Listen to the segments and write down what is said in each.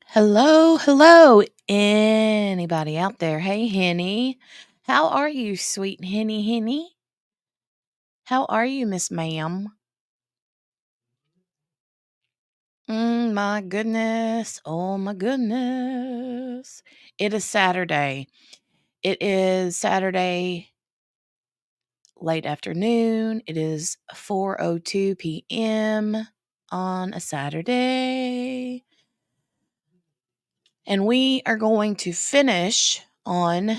Hello, hello. Anybody out there? Hey, Henny. How are you, sweet Henny? How are you, Miss Ma'am? My goodness. Oh, my goodness. It is Saturday. It is Saturday late afternoon. It is 4:02 p.m. on a Saturday. And we are going to finish on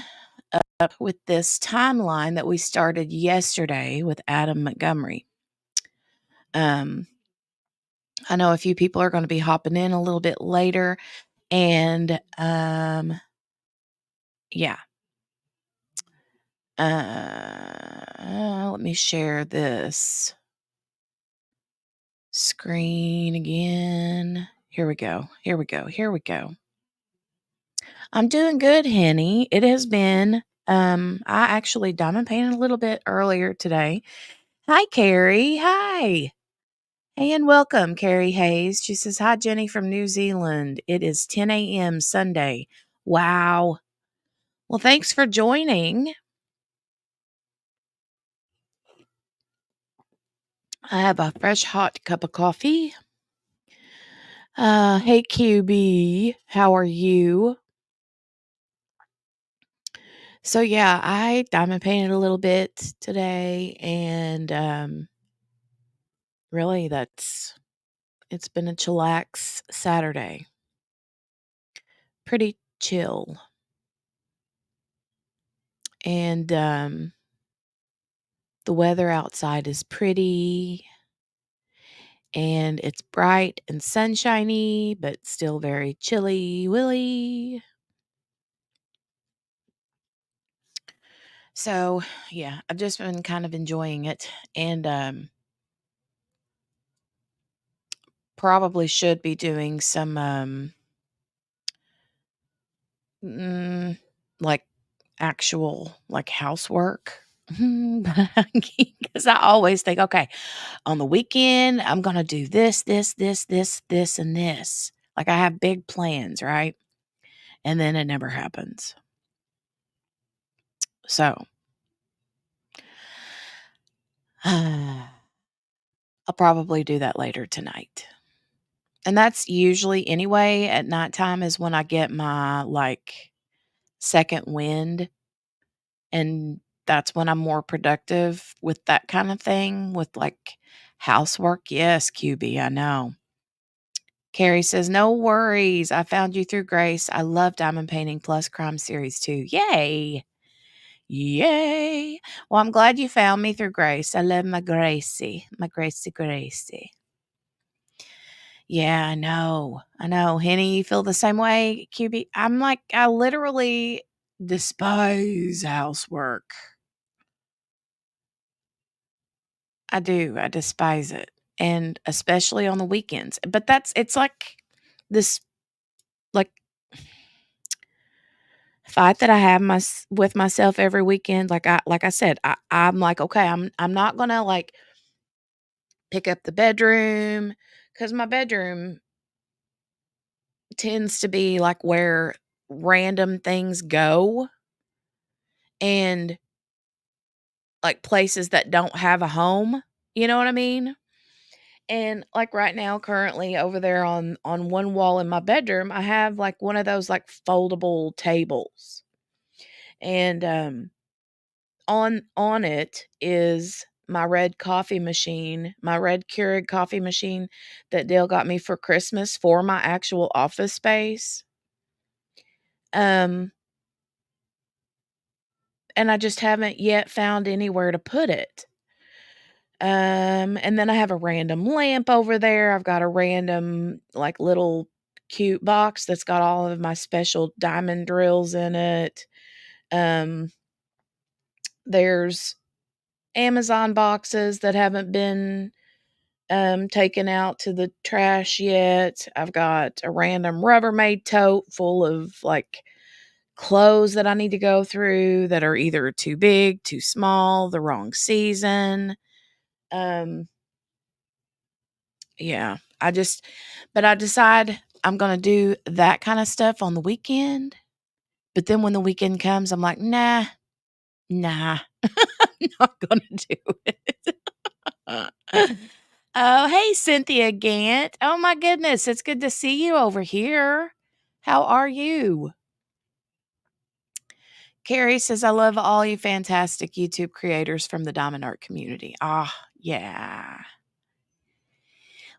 up with this timeline that we started yesterday with Adam Montgomery. Um, I know a few people are going to be hopping in a little bit later, and yeah. Let me share this screen again. Here we go. I'm doing good, Henny. It has been. I actually diamond painted a little bit earlier today. Hi, Carrie. Hi. Hey, and welcome, Carrie Hayes. She says, "Hi, Jenny from New Zealand. It is 10 a.m. Sunday." Wow. Well, thanks for joining. I have a fresh, hot cup of coffee. Hey, QB. How are you? So, yeah, I diamond painted a little bit today, and really, it's been a chillax Saturday. Pretty chill. And the weather outside is pretty, and it's bright and sunshiny, but still very chilly willy. So, yeah, I've just been kind of enjoying it, and probably should be doing some mm, like actual like housework. Because I always think, okay, on the weekend, I'm going to do this, and this. Like I have big plans, right? And then it never happens. So, I'll probably do that later tonight. And that's usually anyway at nighttime is when I get my like second wind. And that's when I'm more productive with that kind of thing, with like housework. Yes, QB, I know. Carrie says, "No worries. I found you through Grace. I love diamond painting plus crime series too. Yay. Yay. Well, I'm glad you found me through Grace. I love my Gracie. My Gracie. Yeah, I know. I know. Henny, you feel the same way, QB? I'm like, I literally despise housework. I do. I despise it. And especially on the weekends. But it's like this, like, fight that I have with myself every weekend. Like I said, I'm like, okay, I'm not gonna like pick up the bedroom because my bedroom tends to be like where random things go and like places that don't have a home. You know what I mean? And like right now, currently over there on one wall in my bedroom, I have like one of those like foldable tables. And on it is my red coffee machine, my red Keurig coffee machine that Dale got me for Christmas for my actual office space. Um, and I just haven't yet found anywhere to put it. And then I have a random lamp over there. I've got a random like little cute box that's got all of my special diamond drills in it. Um, there's Amazon boxes that haven't been taken out to the trash yet. I've got a random Rubbermaid tote full of like clothes that I need to go through that are either too big, too small, the wrong season. Um, yeah. I just but I decide I'm gonna do that kinda stuff on the weekend, but then when the weekend comes, I'm like, "Nah, nah, I'm not gonna do it." Oh, hey, Cynthia Gant. Oh my goodness, it's good to see you over here. How are you? Carrie says, "I love all you fantastic YouTube creators from the diamond art community." Ah, yeah.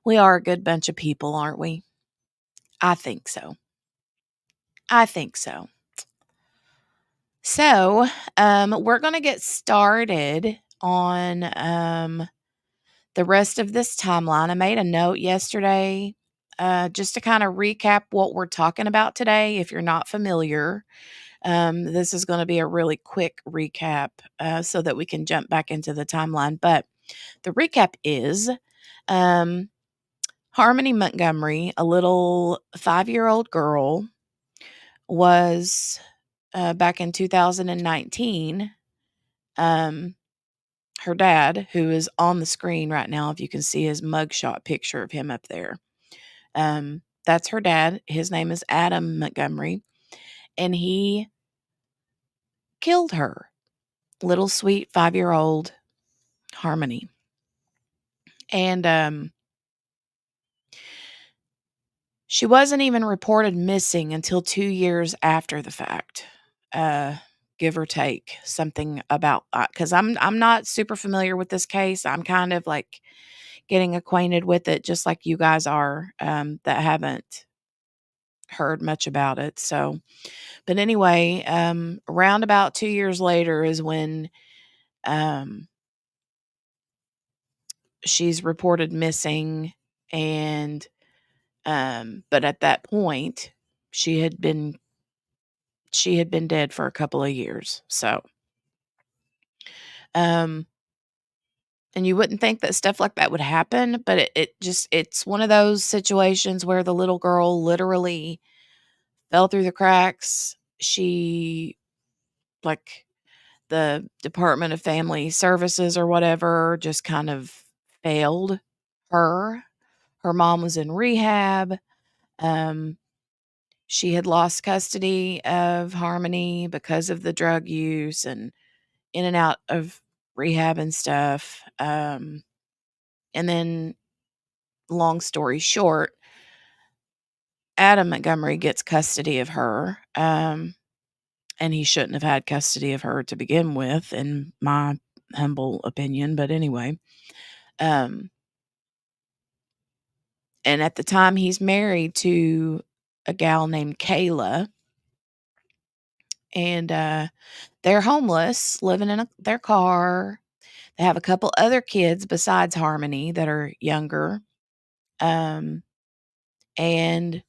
We are a good bunch of people, aren't we? I think so. I think so. So, we're gonna get started on, the rest of this timeline. I made a note yesterday, just to kinda recap what we're talking about today, if you're not familiar. This is gonna be a really quick recap, so that we can jump back into the timeline, but the recap is, um, Harmony Montgomery, a little five-year-old girl, was, back in 2019, um, her dad, who is on the screen right now, if you can see his mugshot picture of him up there, that's her dad. His name is Adam Montgomery, and he killed her, little sweet five-year-old Harmony. And, she wasn't even reported missing until 2 years after the fact, uh, give or take, something about, because I'm not super familiar with this case. I'm kind of, like, getting acquainted with it just like you guys are, that haven't heard much about it, so but anyway, around about 2 years later is when, um, she's reported missing, and, but at that point, she had been she had been dead for a couple of years, so, um, and you wouldn't think that stuff like that would happen, but it just it's one of those situations where the little girl literally fell through the cracks. She like, the Department of Family Services or whatever just kind of failed her. Her mom was in rehab. Um, she had lost custody of Harmony because of the drug use and in and out of rehab and stuff. And then, long story short, Adam Montgomery gets custody of her. And he shouldn't have had custody of her to begin with, in my humble opinion. But anyway, um, and at the time, he's married to a gal named Kayla, and they're homeless, living in their car. They have a couple other kids besides Harmony that are younger. Um, and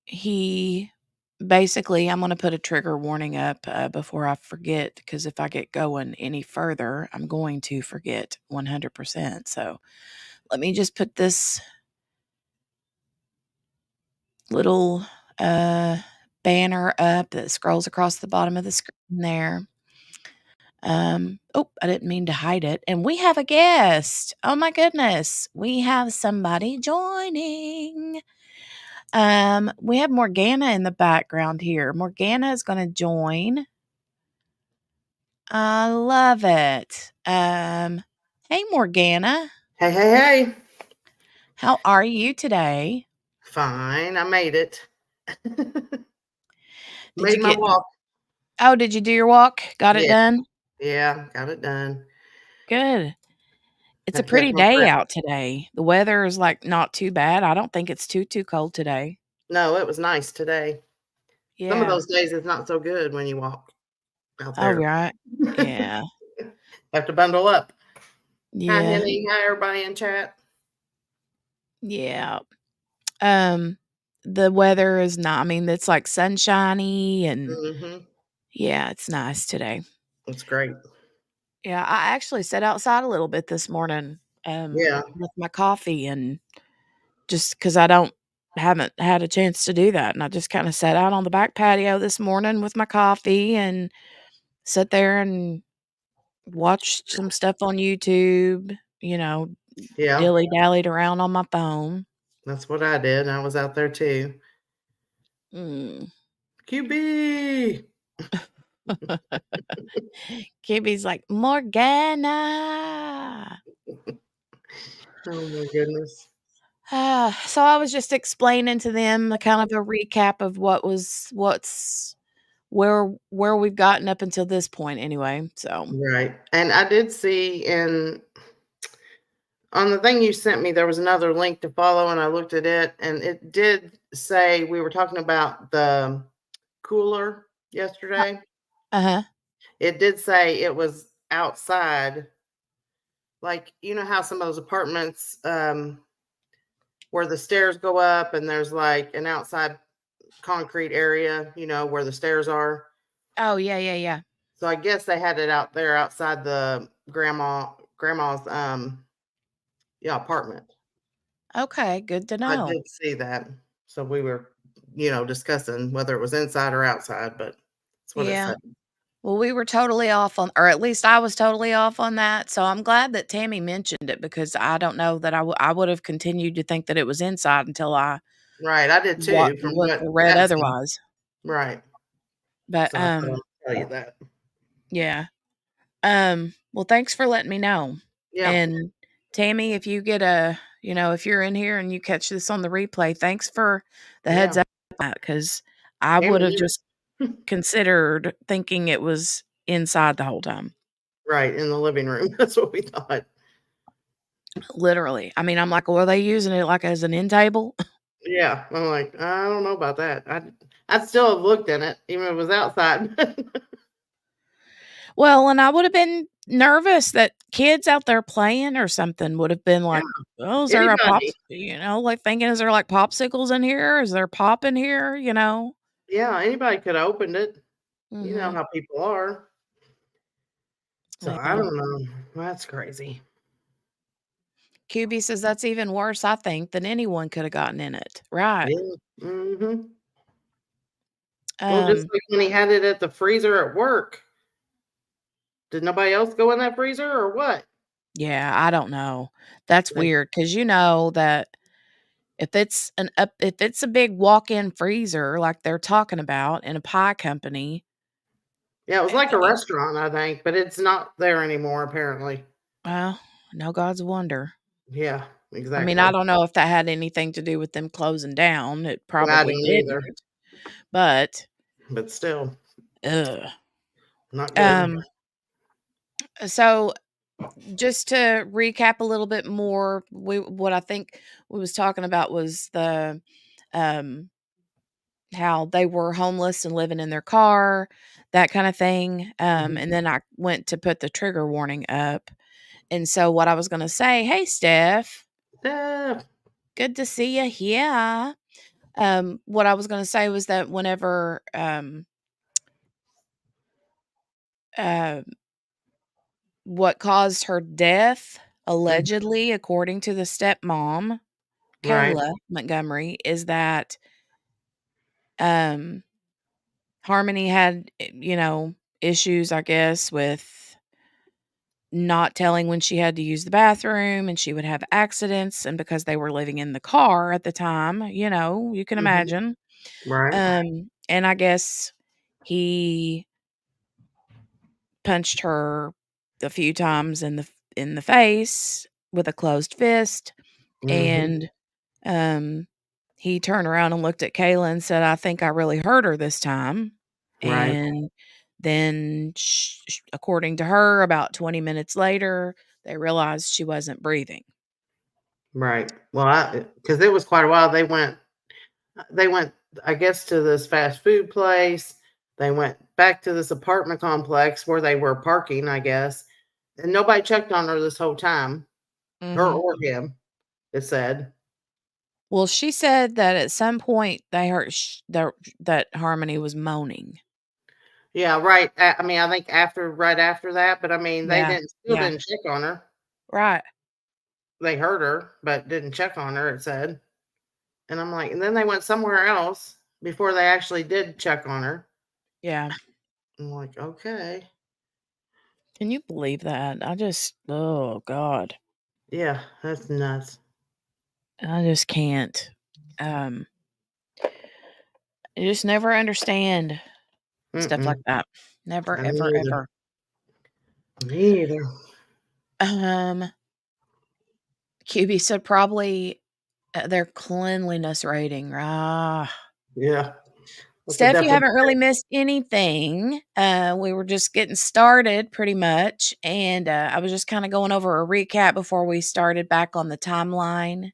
he basically, I'm going to put a trigger warning up before I forget, because if I get going any further, I'm going to forget 100%. So let me just put this little uh, banner up that scrolls across the bottom of the screen there. Oh, I didn't mean to hide it. And we have a guest. Oh my goodness. We have somebody joining. We have Morgana in the background here. Morgana is going to join. I love it. Hey Morgana, Hey, hey, hey. how are you today? Fine. I made it. Did you Made my get walk. Oh, did you do your walk? Got it Yeah. done? Yeah. Got it done. Good. It's a Had to catch pretty my day breath. out today. The weather is, like, not too bad. I don't think it's too cold today. No, it was nice today. Some of Yeah. those days it's not so good when you walk out Oh, there. right. Yeah. Have to bundle up. Hi, Yeah. Henny. Hi, everybody in chat. Yeah. Um, the weather is not I mean, it's, like, sunshiny and Hmm. yeah, it's nice today. It's great. Yeah, I actually sat outside a little bit this morning, Yeah. with my coffee, and just because I don't haven't had a chance to do that, and I just kinda sat out on the back patio this morning with my coffee and sat there and watched some stuff on YouTube, Yeah, dilly-dallied around on my phone. that's what I did. I was out there too. Mm. QB. Kibby's like, "Morgana." Oh my goodness. So I was just explaining to them a kind of a recap of what's where we've gotten up until this point anyway, so Right. And I did see in on the thing you sent me, there was another link to follow, and I looked at it, and it did say we were talking about the cooler Uh yesterday. uh-huh. It did say it was outside, like you know how some of those apartments where the stairs go up and there's like an outside concrete area, where the stairs are. Oh, yeah, yeah, yeah. So I guess they had it out there outside the grandma's yeah, apartment. Okay, good to I know. did see that. So we were, discussing whether it was inside or outside, but that's what it Yeah. said. Well, we were totally off on or at least I was totally off on that, so I'm glad that Tammy mentioned it because I don't know that I would have continued to think that it was inside until I Right, I did what too from looked what or read that said. otherwise. Right. But, So I thought I'd tell you that. yeah. Well, thanks for letting me know. Yeah. And Tammy, if you get if you're in here and you catch this on the replay, thanks for the heads Yeah. up on that because I would Tammy have is just considered thinking it was inside the whole time. right in the living room. That's what we thought. Literally. I mean, I'm like, "Well, are they using it, like, as an end table?" Yeah. I'm like, I don't know about that. I'd still have looked in it, even if it was outside. Well, and I would have been nervous that kids out there playing or something would have been Yeah. like, "Oh, is there a Anybody. pops," like, thinking, "Is there, like, popsicles in here? Is there pop in here?" You know? Yeah, anybody could have opened it. You know Mhm. how people are. So I Yeah. don't know. That's crazy. QB says that's even worse, I think, than anyone coulda gotten in it. Right. Yeah. Mhm. Well, just Um, like when he had it at the freezer at work. Did nobody else go in that freezer or what? yeah, I don't know. That's Like, weird because you know that if it's a big walk-in freezer like they're talking about in a pie company, yeah, it was like a eh, restaurant, I think, but it's not there anymore apparently. well, no God's wonder. Yeah, I mean, I exactly. don't know if that had anything to do with them closing down. It I probably don't didn't, either, but, but still ugh. not good. Um, so just to recap a little bit more, what I think we was talking about was um, how they were homeless and living in their car, that kinda thing, Mhm. and then I went to put the trigger warning up, and so what I was gonna say, "Hey, Steph, Yeah. good to see you here." What I was gonna say was that whenever, uh, what caused her death, Mhm. allegedly, according to the stepmom, Right. Kayla Montgomery, is that, um, Harmony had, issues, I guess, with not telling when she had to use the bathroom, and she would have accidents, and because they were living in the car at the time, you can Mhm. imagine. Right. And I guess he punched her a few times in the face with a closed fist, Mhm. and, um, he turned around and looked at Kayla and said, "I think I really hurt her this time." Right. And then, according to her, about 20 minutes later, they realized she wasn't breathing. Right. Well, I because it was quite a while. They went, I guess, to this fast food place. They went back to this apartment complex where they were parking, I guess, and nobody checked on her this whole time, her Mhm. or him, it said. Well, she said that at some point they heard that Harmony was moaning. Yeah, right. I mean, I think right after that, but I mean, they Yeah, didn't still yeah, didn't check on her. right, They heard her, but didn't check on her, it said. And I'm like, and then they went somewhere else before they actually did check on her. yeah. I'm like, okay. Can you believe that? I just oh god. Yeah, that's nuts. I just can't. I just never understand stuff like Mm-mm. that. Never, Me ever, either. ever. Me either. Um, QB said probably their cleanliness rating. Ah. Yeah, that's a Steph, you definite haven't really missed anything. We were just getting started pretty much. And I was just kind of going over a recap before we started back on the timeline.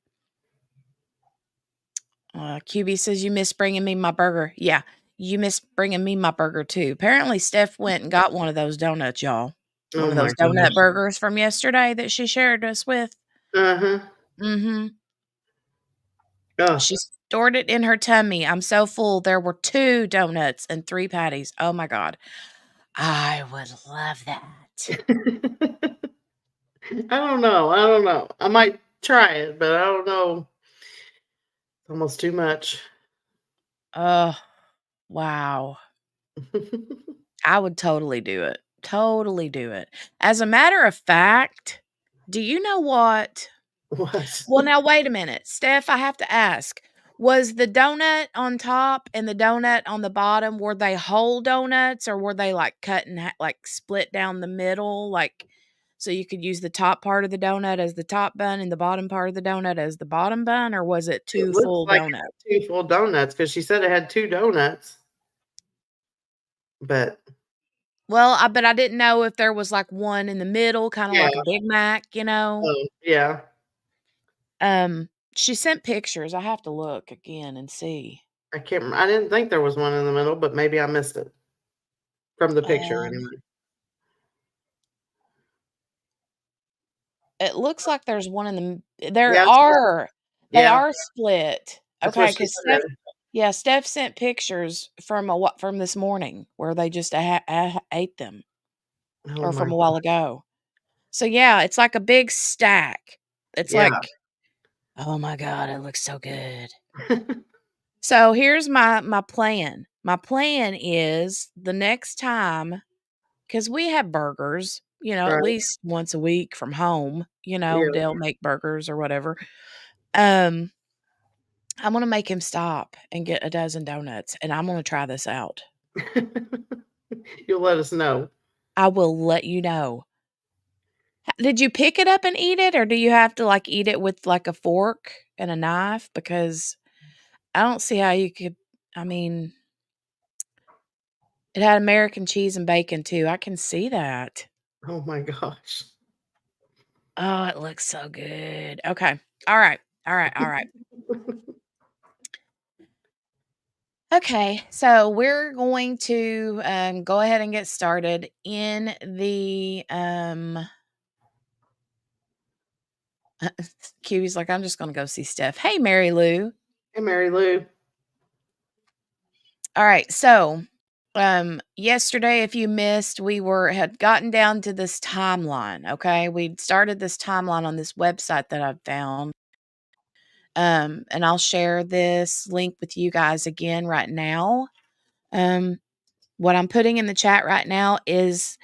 QB says, you miss bringing me my burger. Yeah, you miss bringing me my burger too. Apparently, Steph went and got one of those donuts, y'all. One Oh of my those donut gosh. burgers from yesterday that she shared us with. Uh-huh. Mhm. Oh. She stored it in her tummy. I'm so full. There were 2 donuts and 3 patties. Oh my god. I would love that. I don't know. I might try it, but I don't know. It's almost too much. Oh, wow. I would totally do it. Totally do it. As a matter of fact, do you know what? What? Well, now wait a minute. Steph, I have to ask. Was the donut on top and the donut on the bottom, were they whole donuts or were they like cut and like split down the middle? Like, so you could use the top part of the donut as the top bun and the bottom part of the donut as the bottom bun, or was it It 2 looks full like donuts? it had 2 full donuts because she said it had 2 donuts, but Well, but I didn't know if there was like one in the middle, kind of yeah. like a Big Mac, you know? Oh, yeah. She sent pictures. I have to look again and see. I didn't think there was one in the middle, but maybe I missed it from the picture Um, anyway. it looks like there's one in there Yeah, are. They yeah, are split. that's what Okay, she because said. Steph sent pictures from from this morning where they just ate them, Oh or my from a while ago. So yeah, it's like a big stack. It's yeah. like, oh my god, it looks so good. So here's my plan. My plan is the next time, because we have burgers, at Right, least once a week from home. yeah. They'll make burgers or whatever. Um, I'm gonna make him stop and get a dozen donuts, and I'm gonna try this out. You'll let us know. I will let you know. Did you pick it up and eat it, or do you have to like eat it with like a fork and a knife? Because I don't see how you could. I mean, it had American cheese and bacon too. I can see that. Oh my gosh. Oh, it looks so good. Okay. All right. All right. All right. Okay. So we're going to go ahead and get started in the Q's like, I'm just going to go see Steph. Hey, Mary Lou. Hey, Mary Lou. All right. So yesterday, if you missed, had gotten down to this timeline. Okay. We'd started this timeline on this website that I've found. And I'll share this link with you guys again right now. Um, what I'm putting in the chat right now is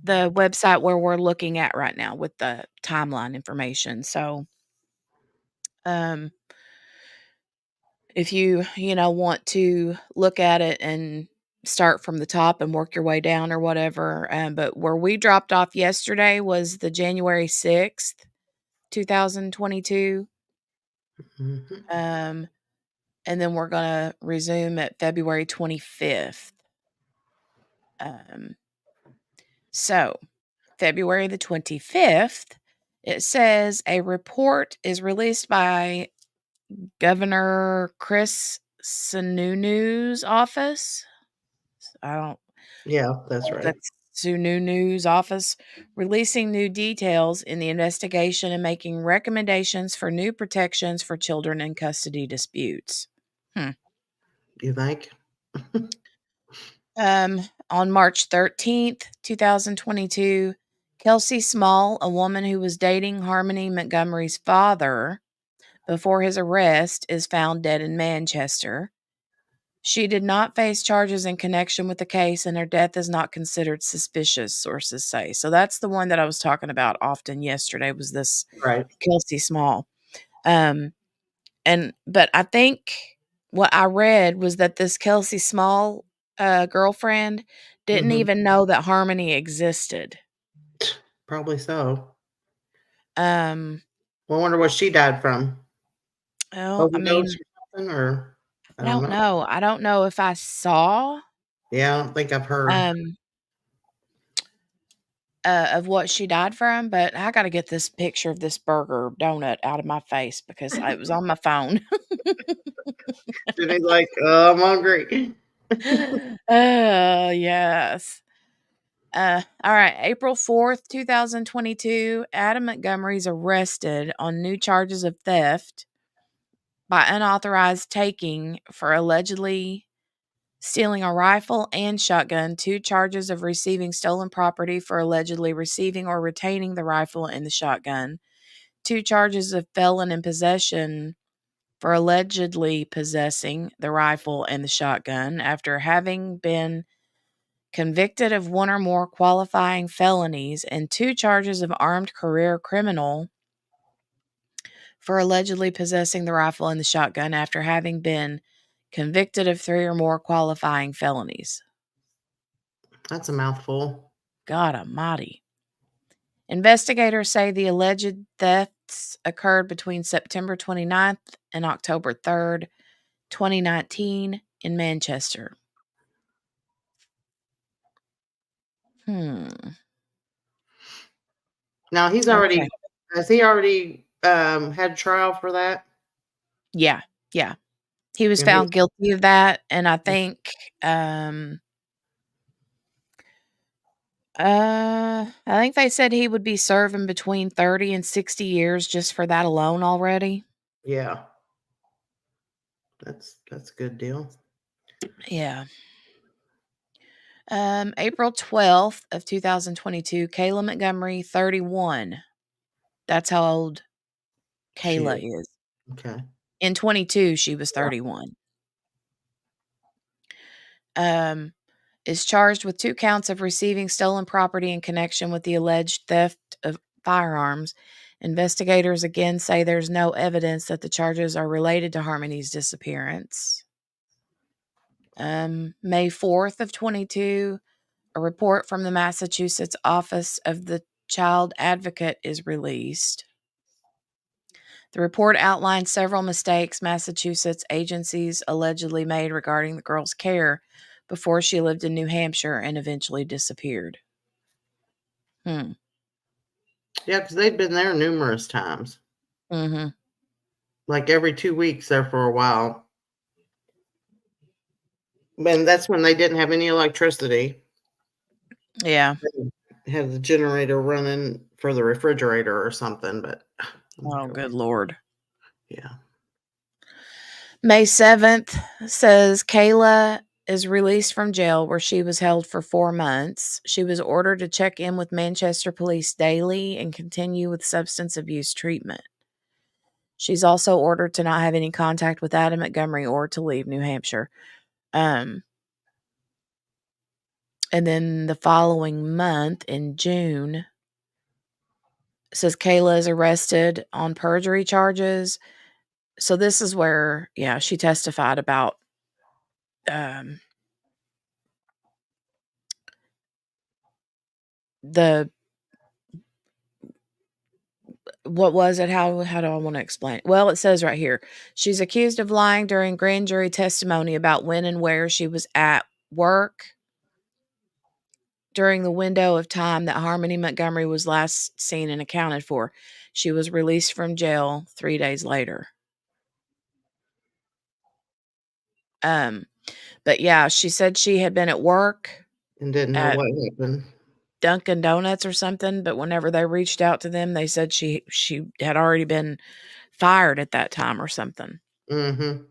the website where we're looking at right now with the timeline information. So, um, if you want to look at it and start from the top and work your way down or whatever. But where we dropped off yesterday was the January 6th, 2022. Mhm. Um, and then we're going to resume at February 25th. Um, so February the 25th, it says a report is released by Governor Chris Sununu's office. I don't Yeah, that's right. That's Sununu's office, releasing new details in the investigation and making recommendations for new protections for children in custody disputes. Hmm. You think? On March 13th, 2022, Kelsey Small, a woman who was dating Harmony Montgomery's father before his arrest, is found dead in Manchester. She did not face charges in connection with the case, and her death is not considered suspicious, sources say. So that's the one that I was talking about often yesterday, was this Right. Kelsey Small. Um, but I think what I read was that this Kelsey Small girlfriend didn't Mhm. even know that Harmony existed. Probably so. Um, Well, I wonder what she died from. well, I Overdose mean, or something, or I I don't don't know. know. I don't know if I saw Yeah, I don't think I've heard. um of what she died from, but I got to get this picture of this burger donut out of my face because it was on my phone. Jimmy's like, "Oh, I'm hungry." Oh, yes. All right. April 4th, 2022, Adam Montgomery's arrested on new charges of theft by unauthorized taking for allegedly stealing a rifle and shotgun, two charges of receiving stolen property for allegedly receiving or retaining the rifle and the shotgun, two charges of felon in possession for allegedly possessing the rifle and the shotgun after having been convicted of one or more qualifying felonies, and two charges of armed career criminal for allegedly possessing the rifle and the shotgun after having been convicted of three or more qualifying felonies. That's a mouthful. God almighty. Investigators say the alleged thefts occurred between September 29th and October 3rd, 2019, in Manchester. Hmm. Now he's Okay. already has he already, had trial for that? Yeah. Yeah. He was And he found guilty of that, and I think, um, I think they said he would be serving between 30 and 60 years just for that alone already. yeah, that's a good deal. Yeah. April 12th, 2022, Kayla Montgomery, 31. That's how old She Kayla is. is. Okay. In 22, she was Yeah. 31. Um, is charged with 2 counts of receiving stolen property in connection with the alleged theft of firearms. Investigators again say there's no evidence that the charges are related to Harmony's disappearance. May 4th of 22, a report from the Massachusetts Office of the Child Advocate is released. The report outlines several mistakes Massachusetts agencies allegedly made regarding the girl's care before she lived in New Hampshire and eventually disappeared. Hmm. Yeah, because 'cause they'd been there numerous times, Mhm. like every 2 weeks there for a while. And that's when they didn't have any electricity. Yeah. They had the generator running for the refrigerator or something, but I'm like, Oh, "Okay." good lord. Yeah. May 7th says Kayla is released from jail where she was held for 4 months. She was ordered to check in with Manchester police daily and continue with substance abuse treatment. She's also ordered to not have any contact with Adam Montgomery or to leave New Hampshire. Um, and then the following month in June says Kayla is arrested on perjury charges. So this is where, yeah, she testified about um, the what was it? How do I want to explain it? Well, it says right here, she's accused of lying during grand jury testimony about when and where she was at work during the window of time that Harmony Montgomery was last seen and accounted for. She was released from jail 3 days later. Um, but yeah, she said she had been at work And didn't know at what happened. Dunkin' Donuts or something, but whenever they reached out to them, they said she had already been fired at that time or something. Mhm.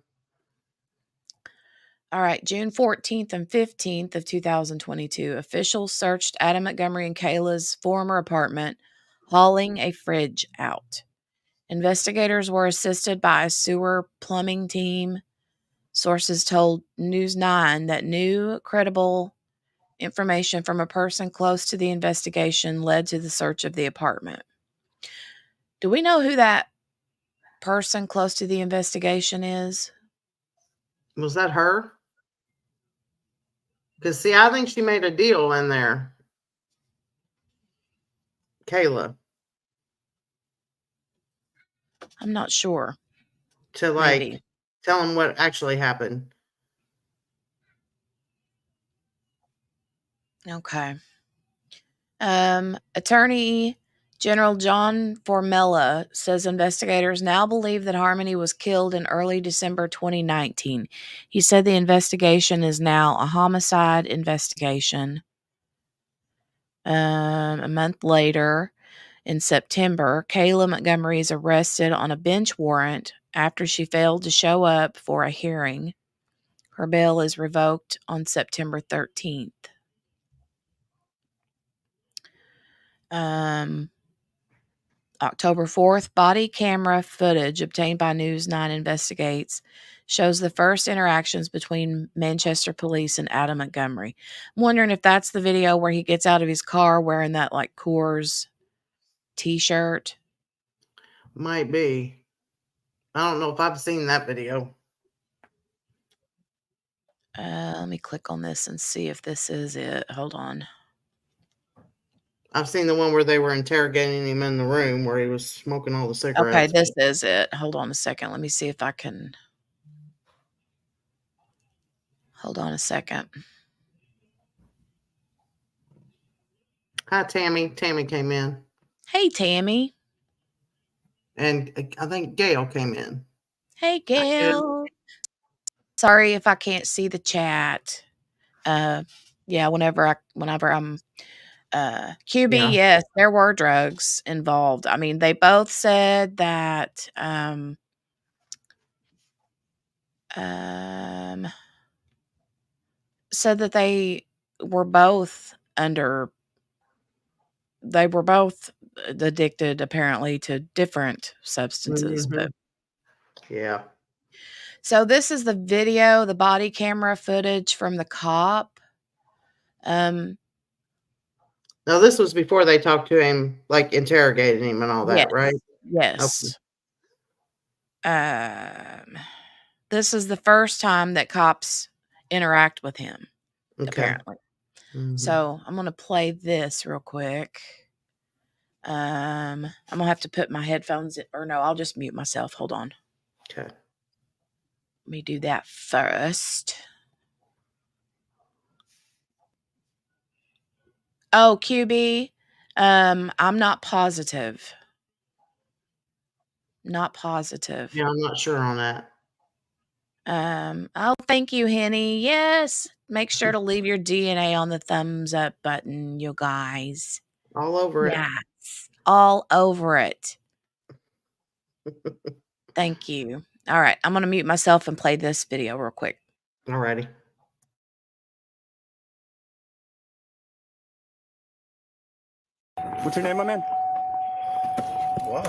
All right, June 14th and 15th of 2022, officials searched Adam Montgomery and Kayla's former apartment, hauling a fridge out. Investigators were assisted by a sewer plumbing team Sources told News 9 that new, credible information from a person close to the investigation led to the search of the apartment. Do we know who that person close to the investigation is? Was that her? Because, see, I think she made a deal in there, Kayla, I'm not sure. to like Maybe. tell him what actually happened. Okay. Attorney General John Formella says investigators now believe that Harmony was killed in early December 2019. He said the investigation is now a homicide investigation. A month later, in September, Kayla Montgomery is arrested on a bench warrant after she failed to show up for a hearing. Her bail is revoked on September 13th. October 4th, body camera footage obtained by News 9 Investigates shows the first interactions between Manchester police and Adam Montgomery. I'm wondering if that's the video where he gets out of his car wearing that like Coors t-shirt. Might be. I don't know if I've seen that video. Let me click on this and see if this is it. Hold on. I've seen the one where they were interrogating him in the room where he was smoking all the Okay, cigarettes. this is it. Hold on a second. Let me see if I can. Hold on a second. Hi, Tammy. Tammy came in. Hey, Tammy. And I think Gail came in. Hey, Hi, Gail. Gail. Sorry if I can't see the chat. Yeah, whenever I'm QB, Yeah. yes, there were drugs involved. I mean, they both said that um said that were both under they were both addicted apparently to different substances. But Mhm. Yeah. so this is the video, the body camera footage from the cop. Um Now, this was before they talked to him, like interrogated him and all yes. that, right? Okay. Yes. Um this is the first time that cops interact with him, Okay. apparently. Mhm. So I'm gonna play this real quick. I'm gonna have to put my headphones in, or no, I'll just mute myself. Hold on. Okay. Let me do that first. Oh, QB. I'm not positive. Not positive. Yeah, I'm not sure on that. Oh, thank you, Henny. Yes. Make sure to leave your DNA on the thumbs up button, you guys. All over it. Yes. All over it. Thank you. All right. I'm going to mute myself and play this video real quick. Alrighty. What's your name, my man? What?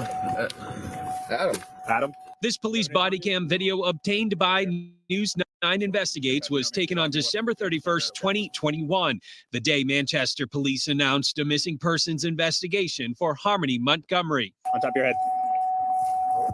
Adam. Adam. This police body cam video obtained by News 9 Investigates was taken on December 31st, 2021, the day Manchester police announced a missing persons investigation for Harmony Montgomery. On top of your head.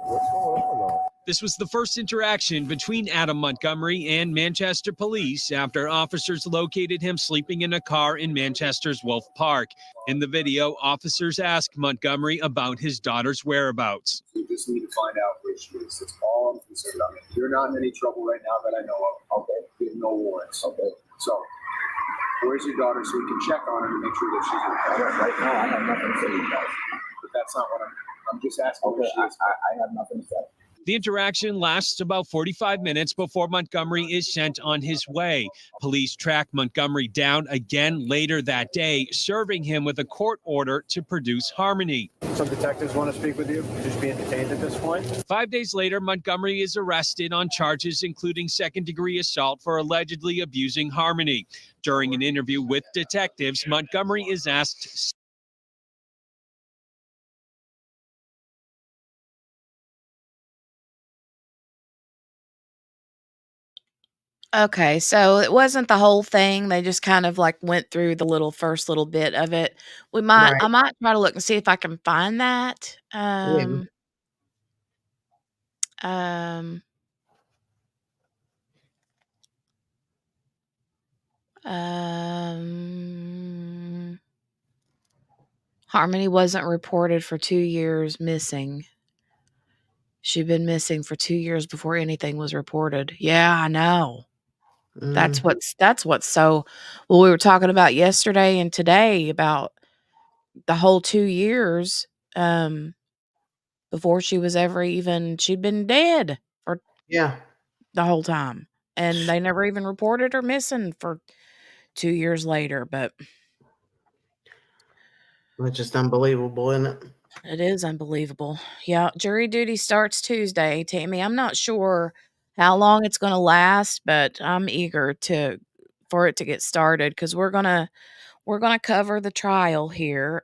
What's going on though? This was the first interaction between Adam Montgomery and Manchester police after officers located him sleeping in a car in Manchester's Wolf Park. In the video, officers ask Montgomery about his daughter's whereabouts. We just need to find out where she is. That's all I'm concerned about. I mean, you're not in any trouble right now that I know of. Okay. We have no warrants. Okay. So, where's your daughter so we can check on her and make sure that she's okay? Right now, I have nothing to say to you guys. But that's not what I'm just asking Okay, where she is. I have nothing to say. The interaction lasts about 45 minutes before Montgomery is sent on his way. Police track Montgomery down again later that day, serving him with a court order to produce Harmony. Some detectives want to speak with you. You're just being detained at this point. 5 days later, Montgomery is arrested on charges including second-degree assault for allegedly abusing Harmony. During an interview with detectives, Montgomery is asked Okay, so it wasn't the whole thing. They just kind of like went through the first little bit of it. I Right. might try to look and see if I can find that. Yeah. Um, um, Harmony wasn't reported for 2 years missing. She'd been missing for 2 years before anything was reported. Yeah, I know. Mm, That's what's so well, we were talking about yesterday and today about the whole 2 years, before she was ever even she'd been dead for yeah. the whole time, and they never even reported her missing for 2 years later, but It's just unbelievable, isn't it? it is unbelievable. Yeah, jury duty starts Tuesday, Tammy. I'm not sure how long it's gonna last, but I'm eager to for it to get started because we're gonna cover the trial here.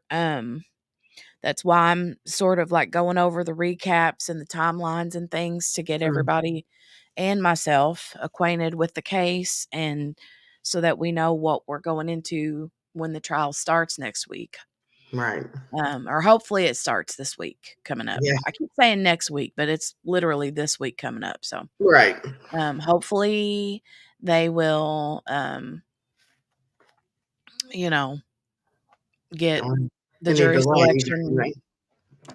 That's why I'm sort of like going over the recaps and the timelines and things to get Mm, everybody and myself acquainted with the case and so that we know what we're going into when the trial starts next week. right. Or hopefully it starts this week coming up. Yeah. I keep saying next week, but it's literally this week coming up. So Right. hopefully they will, you know, get Um, the Any jury delay, selection. right?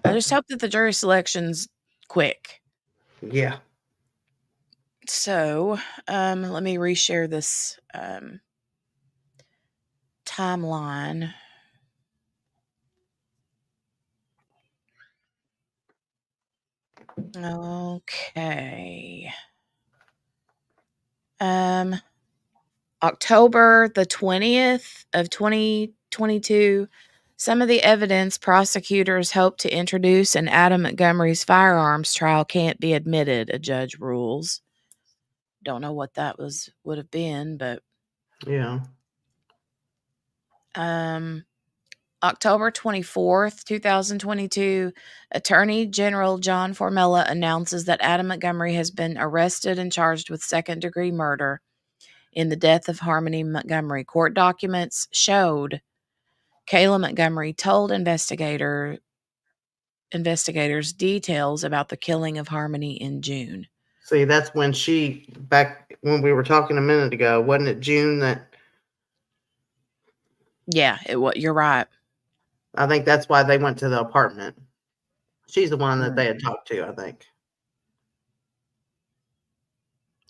I just hope that the jury selection's quick. Yeah. So, let me reshare this timeline. Okay. Um, October the 20th of 2022. Some of the evidence prosecutors hope to introduce in Adam Montgomery's firearms trial can't be admitted, a judge rules. Don't know what that would have been, but Yeah. um October 24th, 2022, Attorney General John Formella announces that Adam Montgomery has been arrested and charged with second-degree murder in the death of Harmony Montgomery. Court documents showed Kayla Montgomery told investigators details about the killing of Harmony in June. See, that's when back when we were talking a minute ago, wasn't it June that Yeah, you're right. I think that's why they went to the apartment. She's the one that Mm. they had talked to, I think.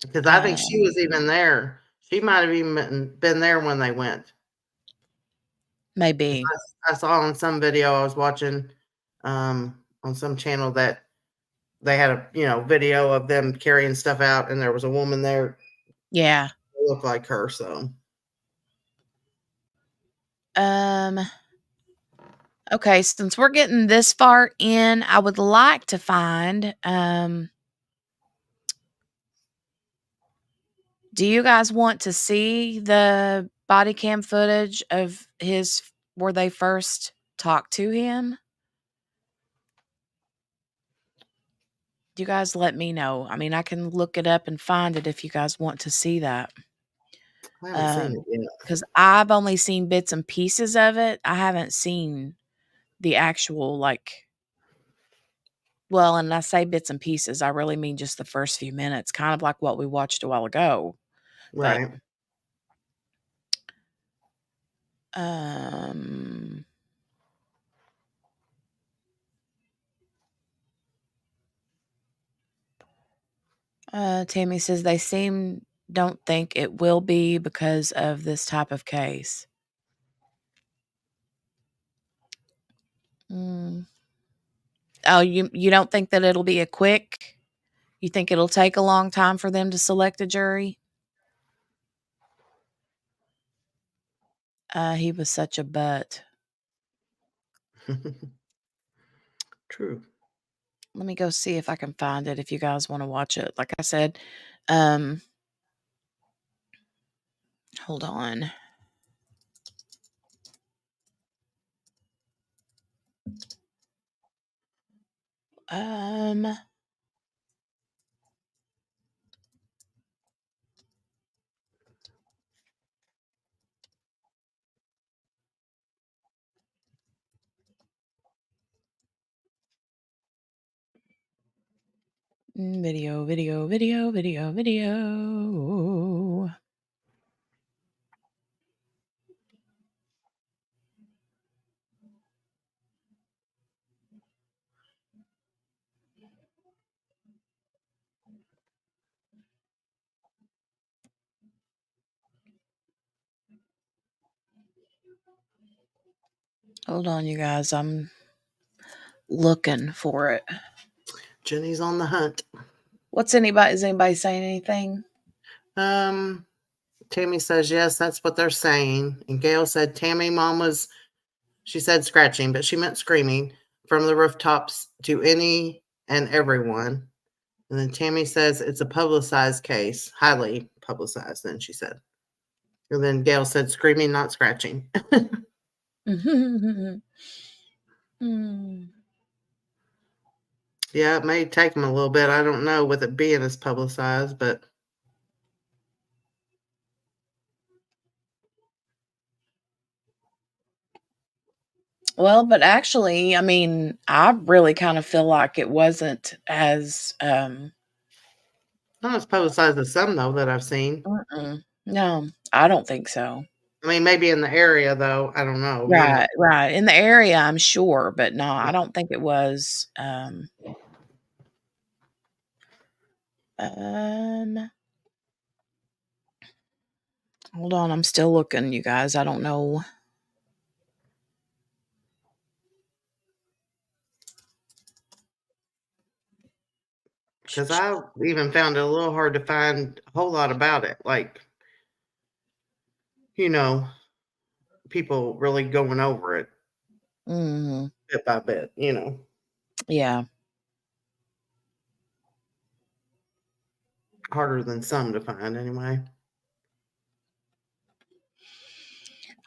Because I think she Um, was even there. She might have even been there when they went. 'Cause maybe. I saw on some video I was watching on some channel that they had a video of them carrying stuff out, and there was a woman there Yeah. that looked like her. So Um Okay, since we're getting this far in, I would like to find do you guys want to see the body cam footage of his where they first talked to him? You guys let me know. I mean, I can look it up and find it if you guys want to see that. I haven't seen it yet. Because I've only seen bits and pieces of it. I haven't seen the actual well, and I say bits and pieces, I really mean just the first few minutes, kind of like what we watched a while ago. But Right. Um, Tammy says they don't think it will be because of this type of case. Mm. Oh, you don't think that it'll be a quick? You think it'll take a long time for them to select a jury? He was such a butt. True. Let me go see if I can find it if you guys want to watch it. Like I said, um, hold on. Um, Video, video, video, video, video. Hold on, you guys. I'm looking for it. Jenny's on the hunt. Is anybody saying anything? Tammy says yes, that's what they're saying. And Gail said she said scratching, but she meant screaming from the rooftops to any and everyone. And then Tammy says it's a publicized case, highly publicized, then she said. And then Gail said screaming, not scratching. Yeah, it may take them a little bit. I don't know with it being as publicized, but Well, but actually, I mean, I really kind of feel like it wasn't as not as publicized as some though that I've seen. no, I don't think so. I mean, maybe in the area though. I don't know. Right, right. In the area, I'm sure, but no, I don't think it was. Hold on, I'm still looking, you guys. I don't know. Because I even found it a little hard to find a whole lot about it. Like, people really going over it bit by bit, Yeah. harder than some to find anyway.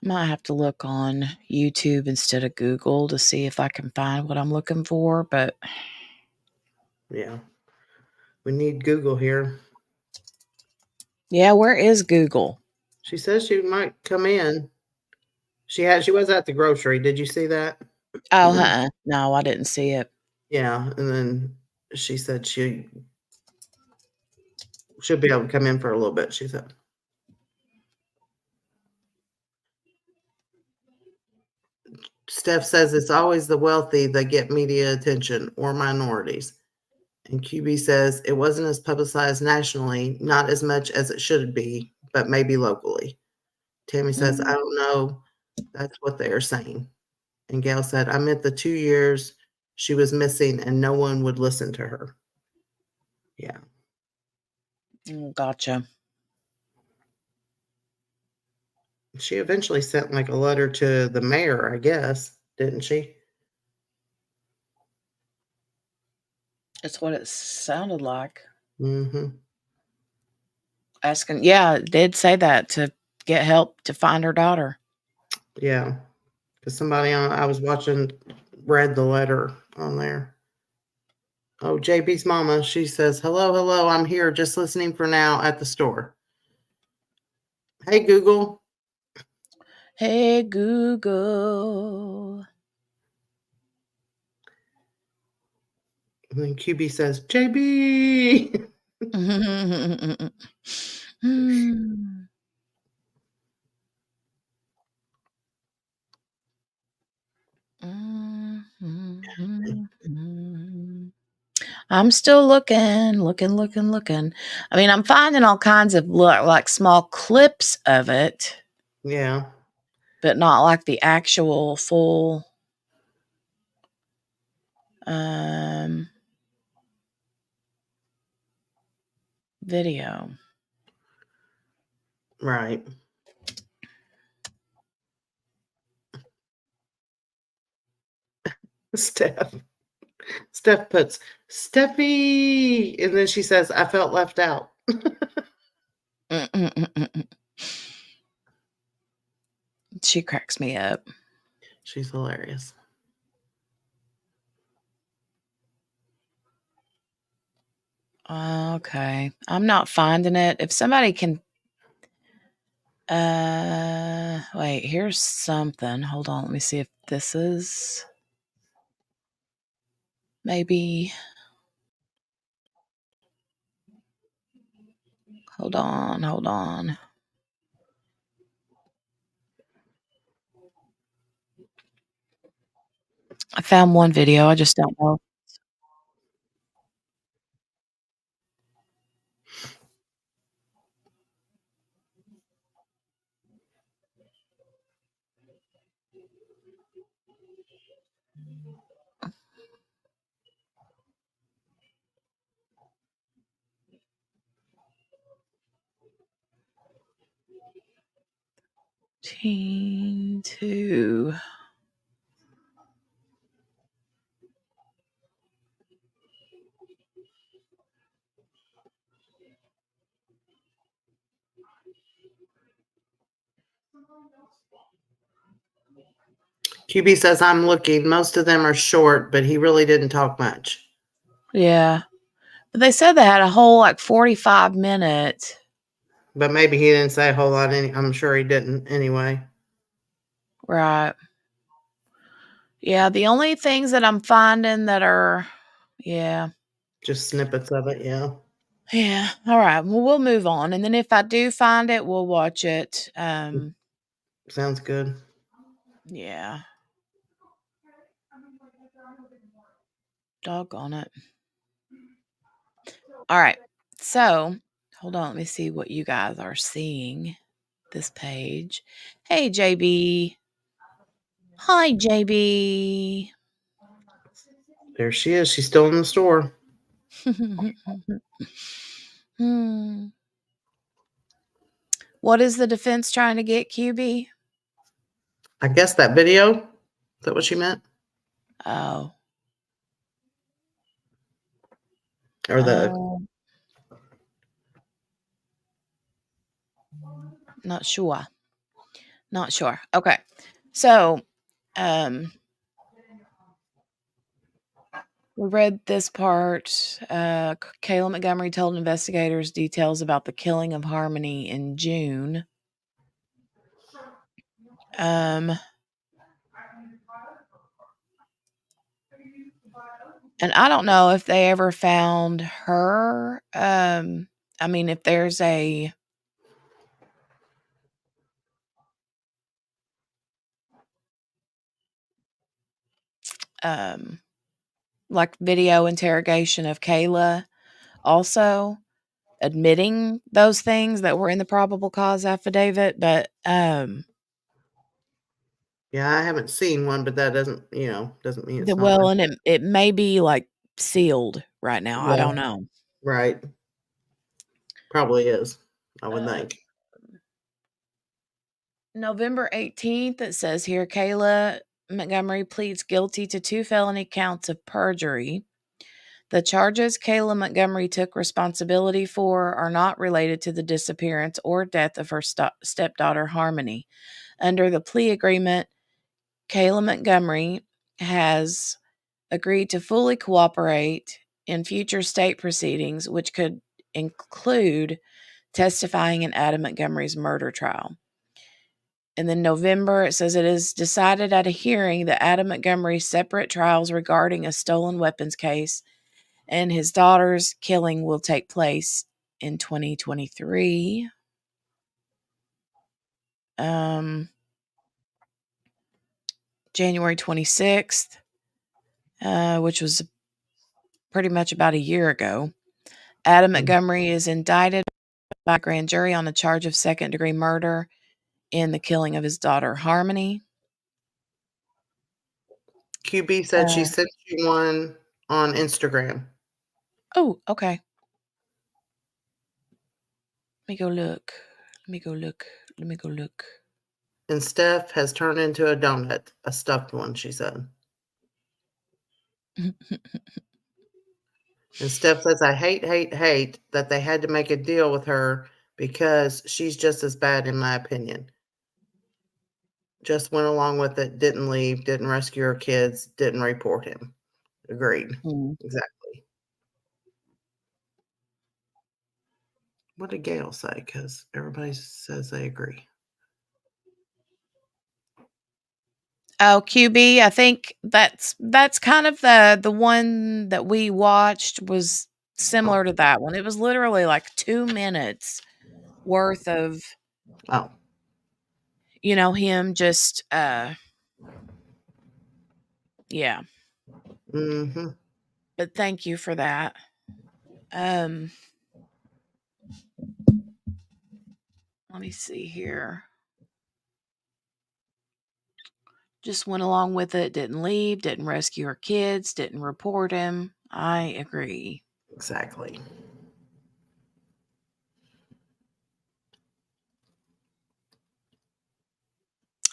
Might have to look on YouTube instead of Google to see if I can find what I'm looking for, but Yeah. We need Google here. yeah, where is Google? She says she might come in. She was at the grocery. Did you see that? Oh, no, I didn't see it. Yeah, and then she said she'll be able to come in for a little bit, she said. Steph says it's always the wealthy that get media attention or minorities. And QB says it wasn't as publicized nationally, not as much as it should be, but maybe locally. Tammy says, I don't know. That's what they are saying. And Gail said, I meant the 2 years she was missing and no one would listen to her. Yeah. Gotcha. She eventually sent like a letter to the mayor, I guess, didn't she? That's what it sounded like. Mm-hmm. Asking, yeah, it did say that to get help to find her daughter. Yeah. Because somebody I was watching read the letter on there. Oh, JB's mama, she says, hello, I'm here just listening for now at the store. Hey, Google. Hey, Google. And then QB says, JB. I'm still looking. I mean, I'm finding all kinds of like small clips of it. Yeah. But not like the actual full video. Right. Steph puts Steffi, and then she says, I felt left out. She cracks me up. She's hilarious. Okay. I'm not finding it. If somebody can wait, here's something. Hold on, let me see if this is maybe Hold on. I found one video, I just don't know. Teen 2. QB says, I'm looking. Most of them are short, but he really didn't talk much. Yeah. But they said they had a whole, like, 45-minute. But maybe he didn't say a whole lot. I'm sure he didn't anyway. Right. Yeah, the only things that I'm finding that are yeah. Just snippets of it, yeah. Yeah, alright, well, we'll move on, and then if I do find it, we'll watch it, Sounds good. yeah. Doggone it. Alright, so, hold on, let me see what you guys are seeing, this page. Hey, JB. Hi, JB. There she is. She's still in the store. What is the defense trying to get, QB? I guess that video. Is that what she meant? Oh. Or the Not sure. Okay. So, we read this part. Kayla Montgomery told investigators details about the killing of Harmony in June. And I don't know if they ever found her. I mean, if there's a like video interrogation of Kayla also admitting those things that were in the probable cause affidavit, but yeah, I haven't seen one, but that doesn't mean it's not well, there. and it may be like sealed right now. I Yeah, don't know. right. Probably is, I would Uh, think. November 18th, it says here, Kayla Montgomery pleads guilty to 2 felony counts of perjury. The charges Kayla Montgomery took responsibility for are not related to the disappearance or death of her stepdaughter, Harmony. Under the plea agreement, Kayla Montgomery has agreed to fully cooperate in future state proceedings, which could include testifying in Adam Montgomery's murder trial. And then November, it says it is decided at a hearing that Adam Montgomery's separate trials regarding a stolen weapons case and his daughter's killing will take place in 2023. January 26th, which was pretty much about a year ago. Adam Montgomery is indicted by a grand jury on a charge of second-degree murder in the killing of his daughter, Harmony. QB said she sent you one on Instagram. Oh, okay. Let me go look. And Steph has turned into a donut, a stuffed one, she said. And Steph says, I hate that they had to make a deal with her because she's just as bad, in my opinion. Just went along with it, didn't leave, didn't rescue her kids, didn't report him. Agreed. Exactly. What did Gail say? Because everybody says they agree. Oh, QB, I think that's kind of the one that we watched was similar to that one. It was literally like 2 minutes worth of, Oh. him just, yeah. Mm-hmm. But thank you for that. Let me see here. Just went along with it, didn't leave, didn't rescue her kids, didn't report him. I agree. Exactly.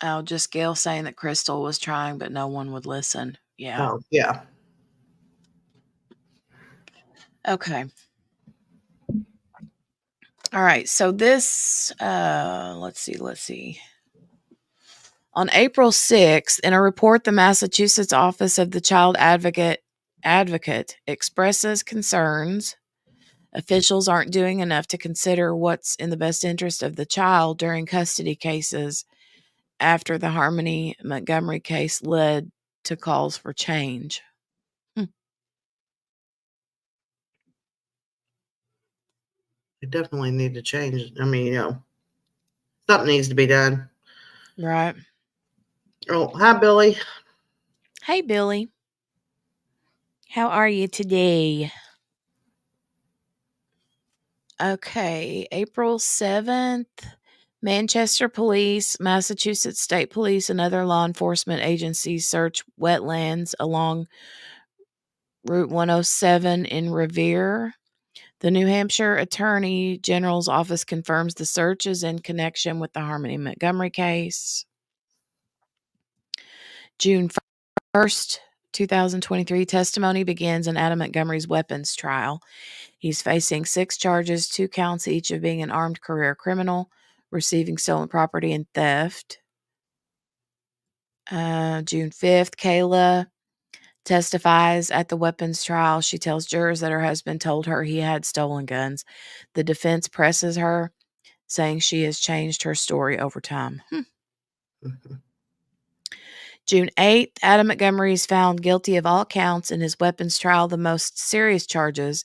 Oh, just Gail saying that Crystal was trying, but no one would listen. Yeah. Oh, yeah. Okay. All right. So this, let's see. On April 6th, in a report, the Massachusetts Office of the Child Advocate expresses concerns officials aren't doing enough to consider what's in the best interest of the child during custody cases after the Harmony Montgomery case led to calls for change. They definitely need to change. I mean, something needs to be done. Right. Oh, hi, Billy. Hey, Billy. How are you today? Okay, April 7th, Manchester Police, Massachusetts State Police, and other law enforcement agencies search wetlands along Route 107 in Revere. The New Hampshire Attorney General's office confirms the search is in connection with the Harmony Montgomery case. June 1st, 2023, testimony begins in Adam Montgomery's weapons trial. He's facing 6 charges, 2 counts each of being an armed career criminal, receiving stolen property, and theft. June 5th, Kayla testifies at the weapons trial. She tells jurors that her husband told her he had stolen guns. The defense presses her, saying she has changed her story over time. June 8th, Adam Montgomery is found guilty of all counts in his weapons trial. The most serious charges,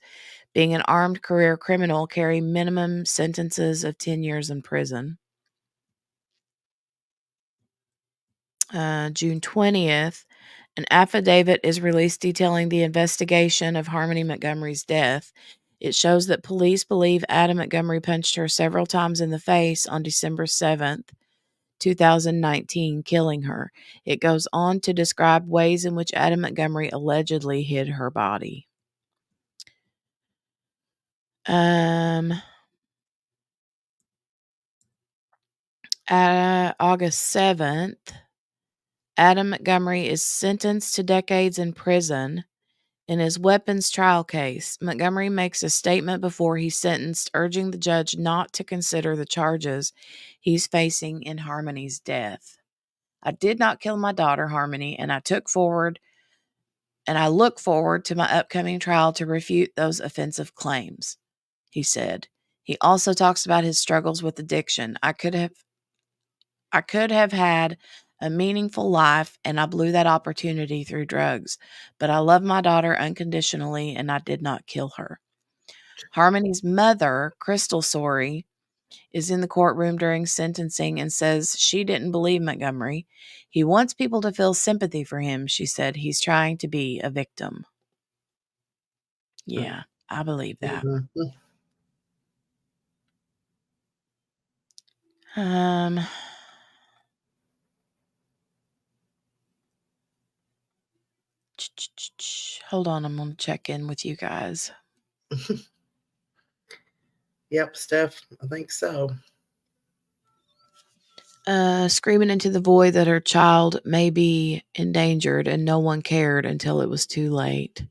being an armed career criminal, carry minimum sentences of 10 years in prison. June 20th, an affidavit is released detailing the investigation of Harmony Montgomery's death. It shows that police believe Adam Montgomery punched her several times in the face on December 7th, 2019, killing her. It goes on to describe ways in which Adam Montgomery allegedly hid her body. August 7th, Adam Montgomery is sentenced to decades in prison. In his weapons trial case, Montgomery makes a statement before he's sentenced, urging the judge not to consider the charges he's facing in Harmony's death. I did not kill my daughter, Harmony, and I look forward to my upcoming trial to refute those offensive claims, he said. He also talks about his struggles with addiction. I could have had a meaningful life, and I blew that opportunity through drugs. But I love my daughter unconditionally, and I did not kill her. Harmony's mother, Crystal Sorey, is in the courtroom during sentencing and says she didn't believe Montgomery. He wants people to feel sympathy for him, she said. He's trying to be a victim. Yeah, I believe that. Mm-hmm. Hold on, I'm going to check in with you guys. Yep, Steph, I think so. Screaming into the void that her child may be endangered, and no one cared until it was too late.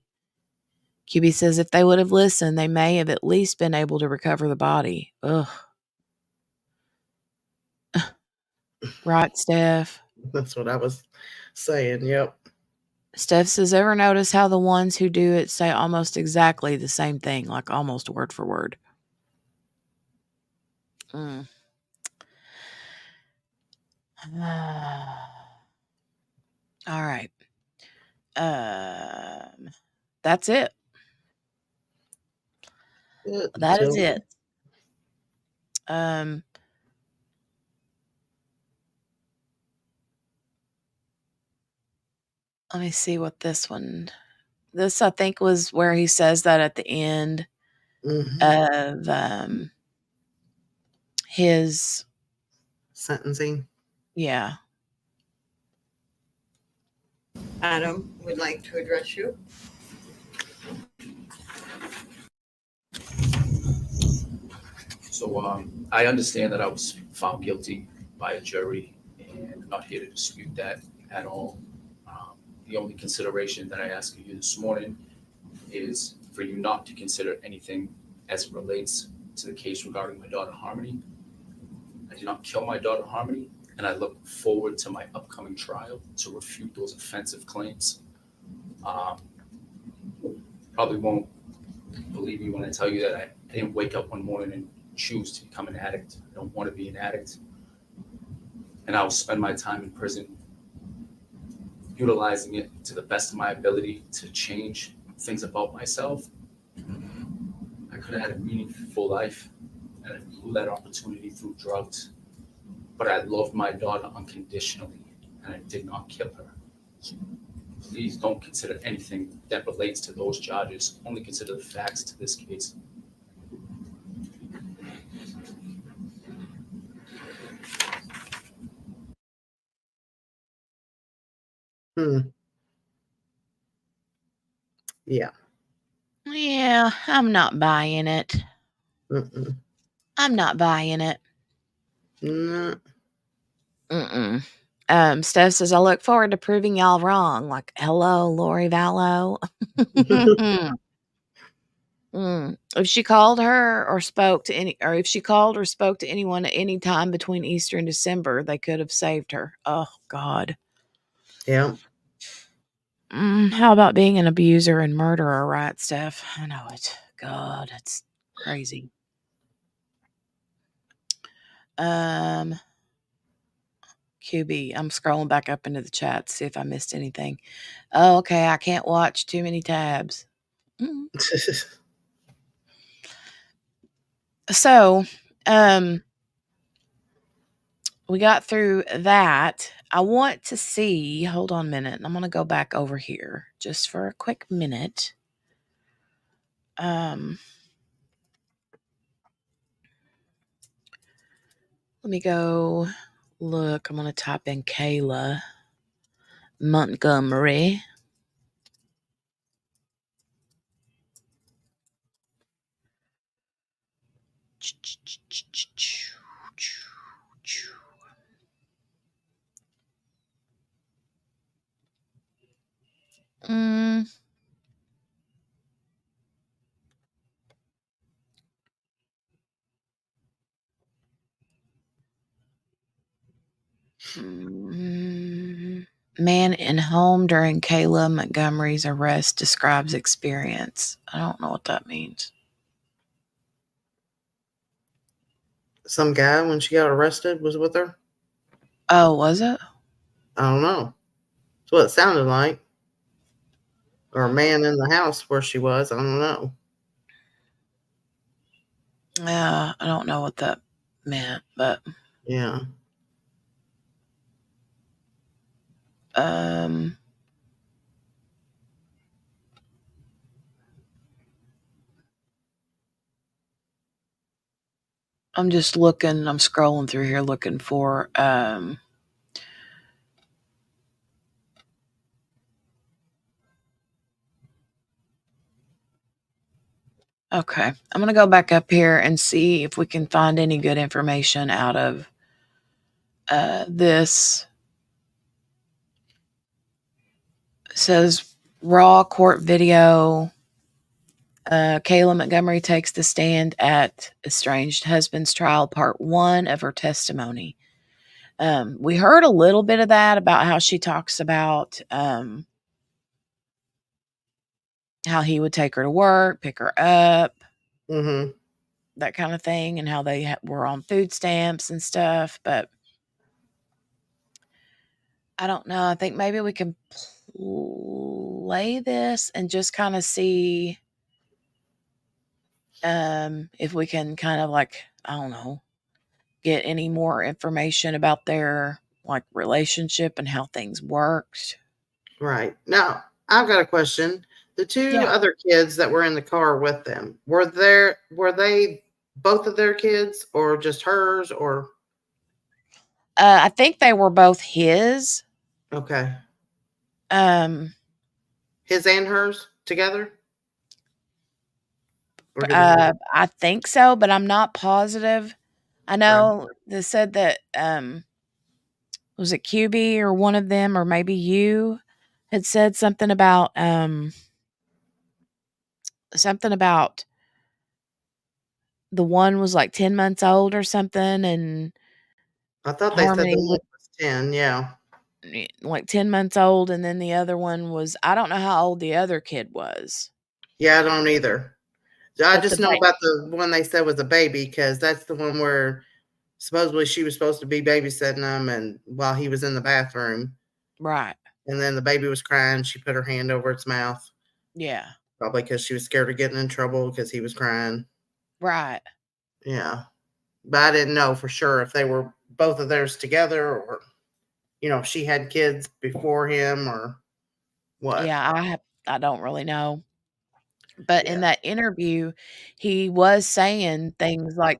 QB says if they would have listened, they may have at least been able to recover the body. Ugh. Right, Steph? That's what I was saying. Yep. Steph says, ever notice how the ones who do it say almost exactly the same thing, like almost word for word? All right. That's it. That is Children. it. Um, let me see what this one. This I think was where he says that at the end Mhm. of his Sentencing. yeah. Adam would like to address you. So I understand that I was found guilty by a jury, and I'm not here to dispute that at all. The only consideration that I ask of you this morning is for you not to consider anything as it relates to the case regarding my daughter Harmony. I did not kill my daughter Harmony, and I look forward to my upcoming trial to refute those offensive claims. Probably won't believe me when I tell you that I didn't wake up one morning and choose to become an addict. I don't want to be an addict. And I will spend my time in prison utilizing it to the best of my ability to change things about myself. I could have had a meaningful life, and I blew that opportunity through drugs. But I loved my daughter unconditionally, and I did not kill her. So please don't consider anything that relates to those charges. Only consider the facts to this case. Hmm. Yeah. Yeah, I'm not buying it. Mm-mm. I'm not buying it. No. Mm-mm. Steph says, I look forward to proving y'all wrong. Like, hello, Lori Vallow. If she called her or spoke to any, or if she called or spoke to anyone at any time between Easter and December, they could have saved her. Oh, God. Yeah. How about being an abuser and murderer, right, Steph? I know it. God, it's crazy. Um, QB, I'm scrolling back up into the chat to see if I missed anything. Oh, okay. I can't watch too many tabs. So, we got through that. I want to see, hold on a minute. I'm going to go back over here just for a quick minute. Let me go look. I'm going to type in Kayla Montgomery. Mm. Man in home during Kayla Montgomery's arrest describes experience. I don't know what that means. Some guy, when she got arrested, was with her. Oh, was it? I don't know. That's what it sounded like. Or a man in the house where she was. I don't know. Yeah, I don't know what that meant, but Yeah. um I'm just looking, I'm scrolling through here looking for okay. I'm going to go back up here and see if we can find any good information out of this. It says raw court video. Kayla Montgomery takes the stand at estranged husband's trial, part 1 of her testimony. We heard a little bit of that about how she talks about how he would take her to work, pick her up, Mm-hmm. that kind of thing, and how they were on food stamps and stuff. But I don't know. I think maybe we can play this and just kind of see If we can kind of like, I don't know, get any more information about their like relationship and how things worked. Right. Now, I've got a question. The two Yeah. other kids that were in the car with them, were they both of their kids or just hers or I think they were both his. okay. Um, His and hers together? Or did one? I think so, but I'm not positive. I Right. know they said that was it QB or one of them, or maybe you had said something about the one was like 10 months old or something, and I thought they said the Harmony one was was 10, yeah. like 10 months old, and then the other one was, I don't know how old the other kid was, Yeah, I don't either. I but the just know about the one they said was a baby because that's the one where supposedly she was supposed to be babysitting him and while he was in the bathroom. right. And then the baby was crying. She put her hand over its mouth, Yeah. probably because she was scared of getting in trouble because he was crying. Right. Yeah. But I didn't know for sure if they were both of theirs together or, if she had kids before him or what. Yeah, I don't really know. But in Yeah. that interview, he was saying things like,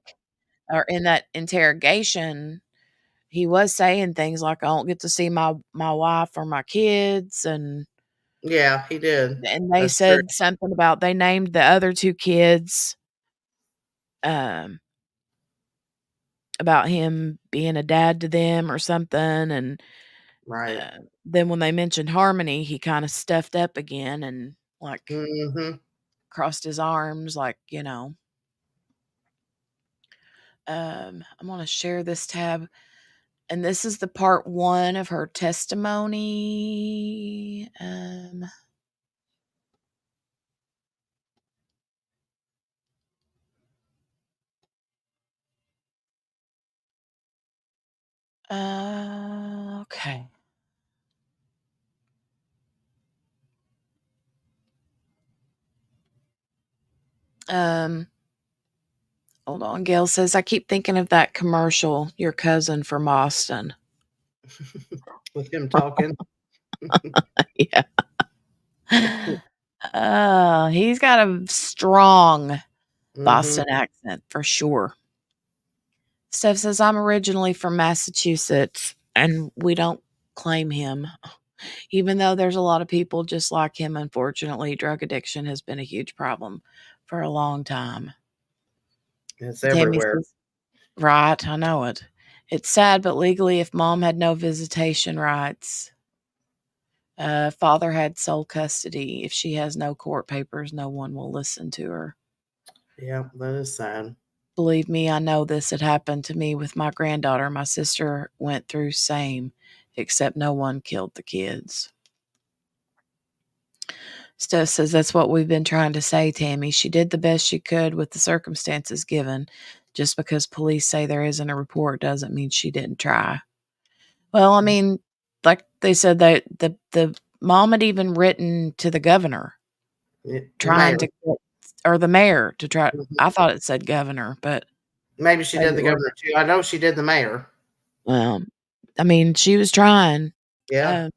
or in that interrogation, he was saying things like, "I don't get to see my wife or my kids," Yeah, he did. and they That's true. said something about they named the other 2 kids, um, about him being a dad to them or something, and, Right. then when they mentioned Harmony, he kinda stuffed up again and, like, Hmm. crossed his arms, like, I'm gonna share this tab, and this is the part 1 of her testimony. Okay. Um, Hold on. Gail says, "I keep thinking of that commercial, Your Cousin from Austin." With him talking. Yeah. He's got a strong Hmm. Boston accent for sure. Steph says, "I'm originally from Massachusetts, and we don't claim him. Even though there's a lot of people just like him, unfortunately, drug addiction has been a huge problem for a long time." It's Tammy everywhere. says, "Right, I know it. It's sad, but legally, if mom had no visitation rights, father had sole custody. If she has no court papers, no one will listen to her. Yeah, that is sad. Believe me, I know this had happened to me with my granddaughter. My sister went through same, except no one killed the kids." Steph says, "That's what we've been trying to say, Tammy. She did the best she could with the circumstances given. Just because police say there isn't a report doesn't mean she didn't try." Well, I mean, like they said, that the mom had even written to the governor The trying mayor. to get, or the mayor to try. Mhm. I thought it said governor, but Maybe she maybe did it the was. governor too. I know she did the mayor. Well, I mean, she was trying. Yeah.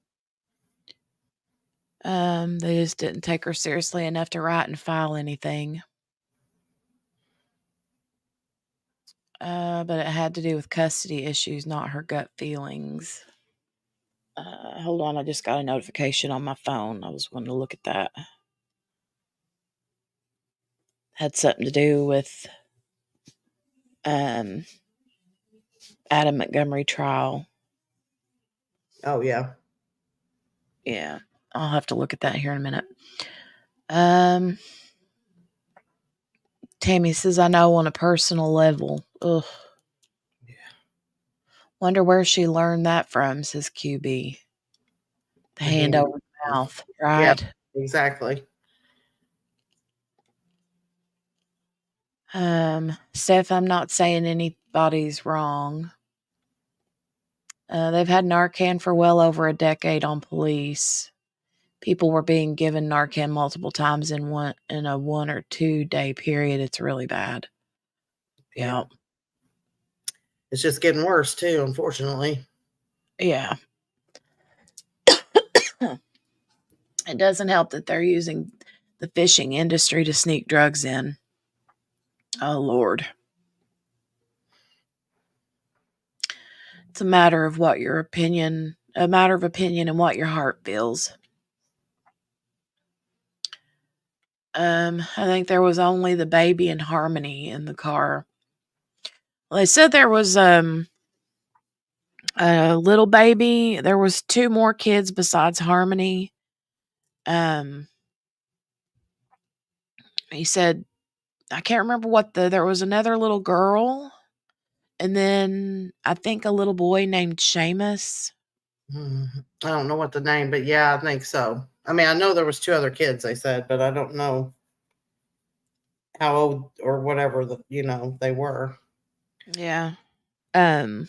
Um, they just didn't take her seriously enough to write and file anything. But it had to do with custody issues, not her gut feelings. Hold on, I just got a notification on my phone. I was wanting to look at that. Had something to do with um, Adam Montgomery trial. Oh yeah. Yeah, I'll have to look at that here in a minute. Um, Tammy says, "I know on a personal level." Ugh. Wonder where she learned that from, says QB. The The hand hand. over the mouth, Yeah, right? exactly. Steph, I'm not saying anybody's wrong. They've had Narcan for well over a decade on police. people were being given Narcan multiple times in a 1 or 2 day period. It's really bad. Yeah. Yeah. It's just getting worse too, unfortunately. Yeah. It doesn't help that they're using the fishing industry to sneak drugs in. Oh, Lord. It's a matter of opinion and what your heart feels. I think there was only the baby and Harmony in the car. Well, they said there was a little baby. There was 2 more kids besides Harmony. He said, I can't remember there was another little girl, and then I think a little boy named Seamus. I don't know what the name, but yeah, I think so. I mean, I know there was 2 other kids, they said, but I don't know how old or whatever they were. Yeah. Um.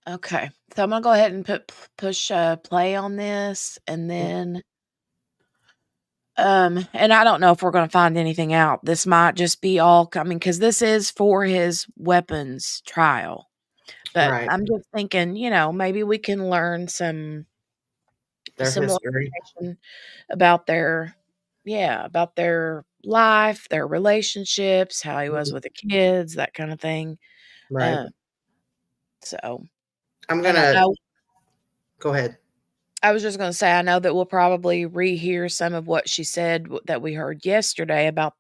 Okay. So I'm gonna go ahead and push play on this, and then and I don't know if we're gonna find anything out. This might just be all coming because this is for his weapons trial. But Right. I'm just thinking, maybe we can learn some Their more history. information about about their life, their relationships, how he was with the kids, that kind of thing. Right. Uh, so, I'm and I gonna know go ahead. I was just going to say, I know that we'll probably rehear some of what she said that we heard yesterday about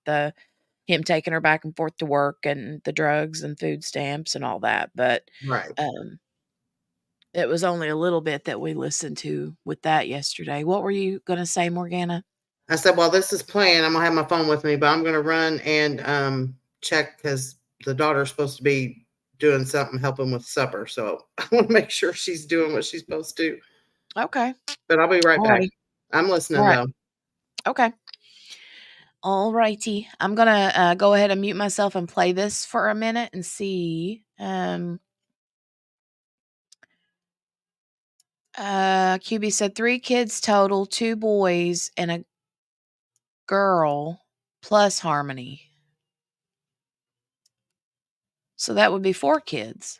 him taking her back and forth to work and the drugs and food stamps and all that. But Right. it was only a little bit that we listened to with that yesterday. What were you going to say, Morgana? I said, while this is playing, I'm gonna have my phone with me, but I'm gonna run and check because the daughter's supposed to be doing something, helping with supper. So I want to make sure she's doing what she's supposed to. Okay. But I'll be right back. Alrighty. I'm All listening right. though. Okay. All righty. I'm going to go ahead and mute myself and play this for a minute and see. QB said 3 kids total, 2 boys and a girl plus Harmony. So that would be 4 kids.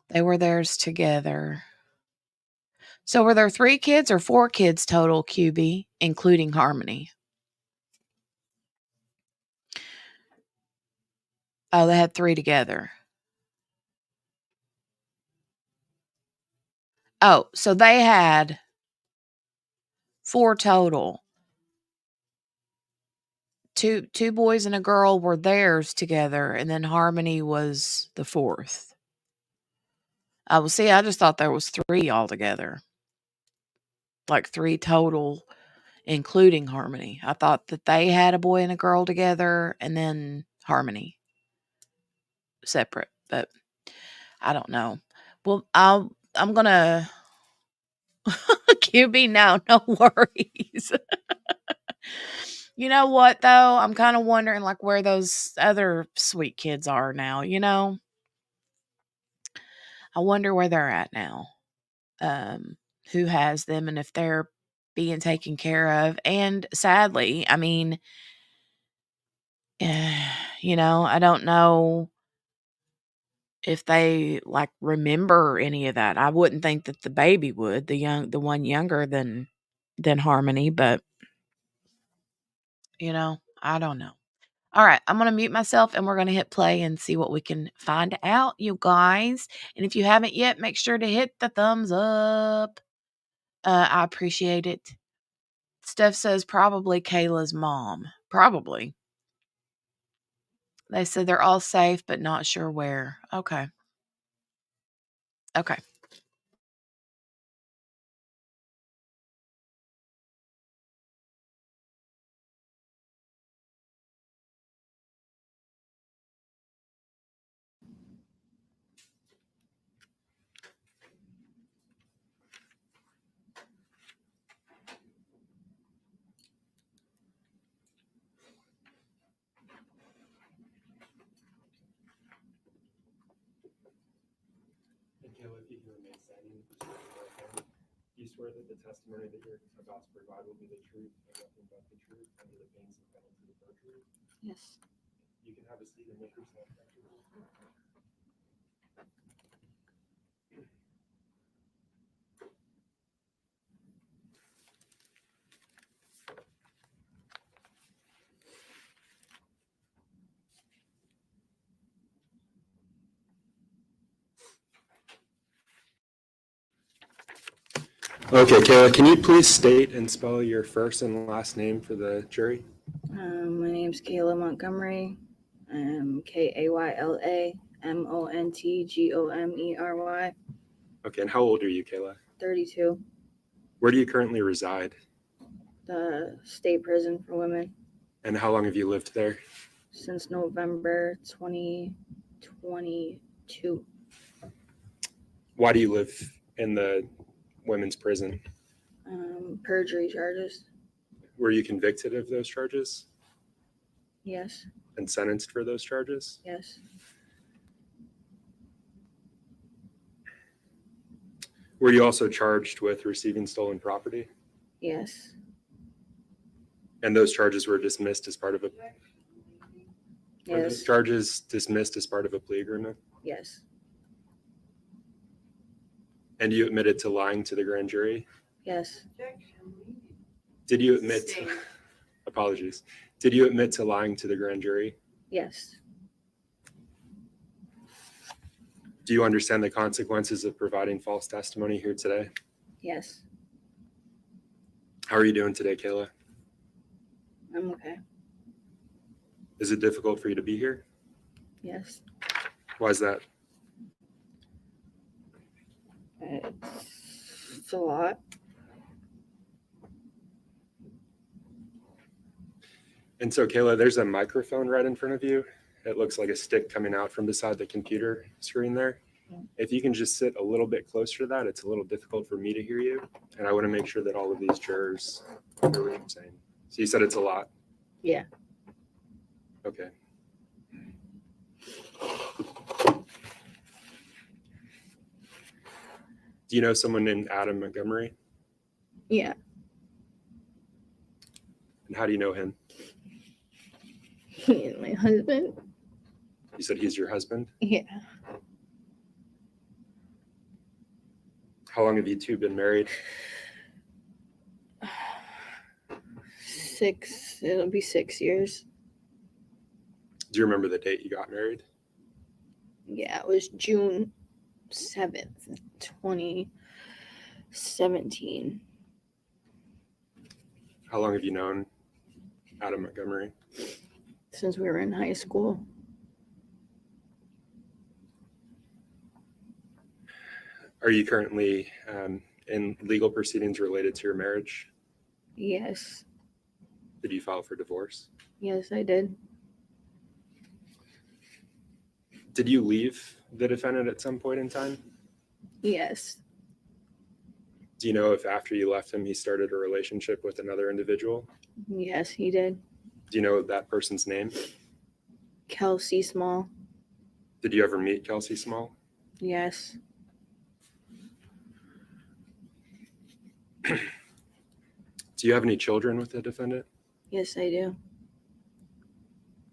They were theirs together. So were there 3 kids or 4 kids total, QB, including Harmony? Oh, they had 3 together. Oh, so they had 4 total. Two boys and a girl were theirs together, and then Harmony was the 4th. Well, see, I just thought there was 3 altogether. Like 3 total, including Harmony. I thought that they had a boy and a girl together, and then Harmony separate. But I don't know. Well, I'm gonna QB. No worries. You know what though? I'm kind of wondering like where those other sweet kids are now. I wonder where they're at now. Who has them and if they're being taken care of. And sadly, I mean, I don't know if they like remember any of that. I wouldn't think that the baby would, the one younger than Harmony, but I don't know. All right, I'm going to mute myself and we're going to hit play and see what we can find out, you guys. And if you haven't yet, make sure to hit the thumbs up. I appreciate it. Steph says probably Kayla's mom. Probably. They said they're all safe, but not sure where. Okay. Okay. Kayla, if you can remain standing, do you swear that the testimony that you're about to provide will be the truth and nothing but the truth under the pains and penalty of perjury? Yes. You can have a seat and make yourself comfortable. Okay, Kayla, can you please state and spell your first and last name for the jury? My name's Kayla Montgomery. KaylaMontgomery. Okay, and how old are you, Kayla? 32. Where do you currently reside? The state prison for women And how long have you lived there? since November 2022. Why do you live in the women's prison? Perjury charges. Were you convicted of those charges Yes. and sentenced for those charges? Yes. Were you also charged with receiving stolen property? Yes. And those charges were dismissed as part of a Were those Yes. charges dismissed as part of a plea agreement? Yes. And you admitted to lying to the grand jury? Yes. Did you admit to, apologies. Did you admit to lying to the grand jury? Yes. Do you understand the consequences of providing false testimony here today? Yes. How are you doing today, Kayla? I'm okay. Is it difficult for you to be here? Yes. Why is that? It's a lot. And so, Kayla, there's a microphone right in front of you. It looks like a stick coming out from beside the computer screen there. If you can just sit a little bit closer to that, it's a little difficult for me to hear you. And I want to make sure that all of these jurors hear what you're saying. So you said it's a lot? Yeah. Okay. Do you know someone named Adam Montgomery? Yeah. And how do you know him? He is my husband. You said he's your husband? Yeah. How long have you two been married? 6. It'll be 6 years. Do you remember the date you got married? Yeah, it was June 7th, 2017. How long have you known Adam Montgomery? Since we were in high school. Are you currently in legal proceedings related to your marriage? Yes. Did you file for divorce? Yes, I did. Did you leave the defendant at some point in time? Yes. Do you know if after you left him, he started a relationship with another individual? Yes, he did. Do you know that person's name? Kelsey Small. Did you ever meet Kelsey Small? Yes. Do you have any children with the defendant? Yes, I do.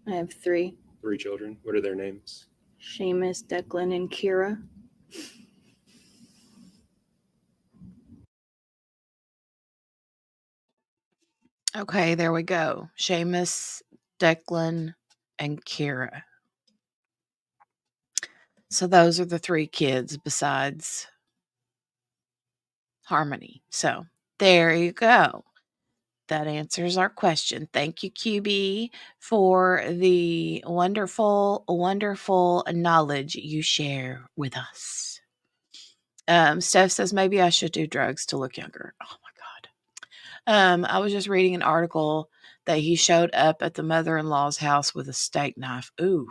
I have 3. 3 children. What are their names? Seamus, Declan, and Kira. Okay, there we go. Seamus, Declan, and Kira. So those are the 3 kids besides Harmony. So there you go. That answers our question. Thank you, QB, for the wonderful, wonderful knowledge you share with us. Steph says maybe I should do drugs to look younger. Oh my God. I was just reading an article that he showed up at the mother-in-law's house with a steak knife. Ooh.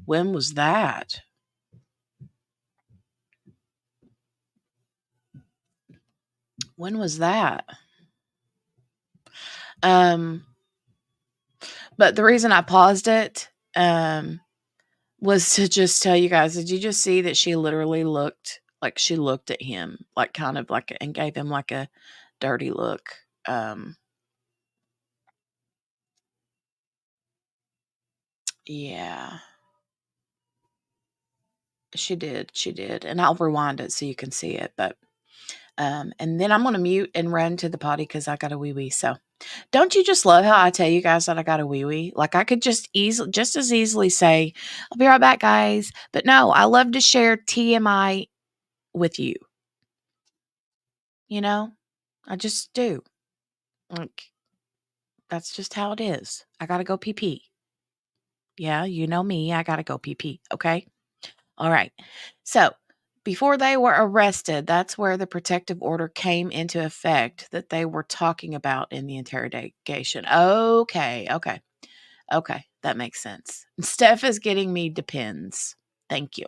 When was that? When was that? But the reason I paused it, was to just tell you guys, did you just see that she literally looked like she looked at him, like kind of like, and gave him like a dirty look. Yeah, she did. And I'll rewind it so you can see it. But and then I'm gonna mute and run to the potty because I got a wee wee. So don't you just love how I tell you guys that I got a wee wee? Like I could just as easily say, I'll be right back, guys. But no, I love to share TMI with you. You know, I just do. Like that's just how it is. I gotta go pee pee. Yeah, you know me. I gotta go pee pee. Okay. All right. So before they were arrested, that's where the protective order came into effect that they were talking about in the interrogation. Okay. That makes sense. Steph is getting me depends. Thank you.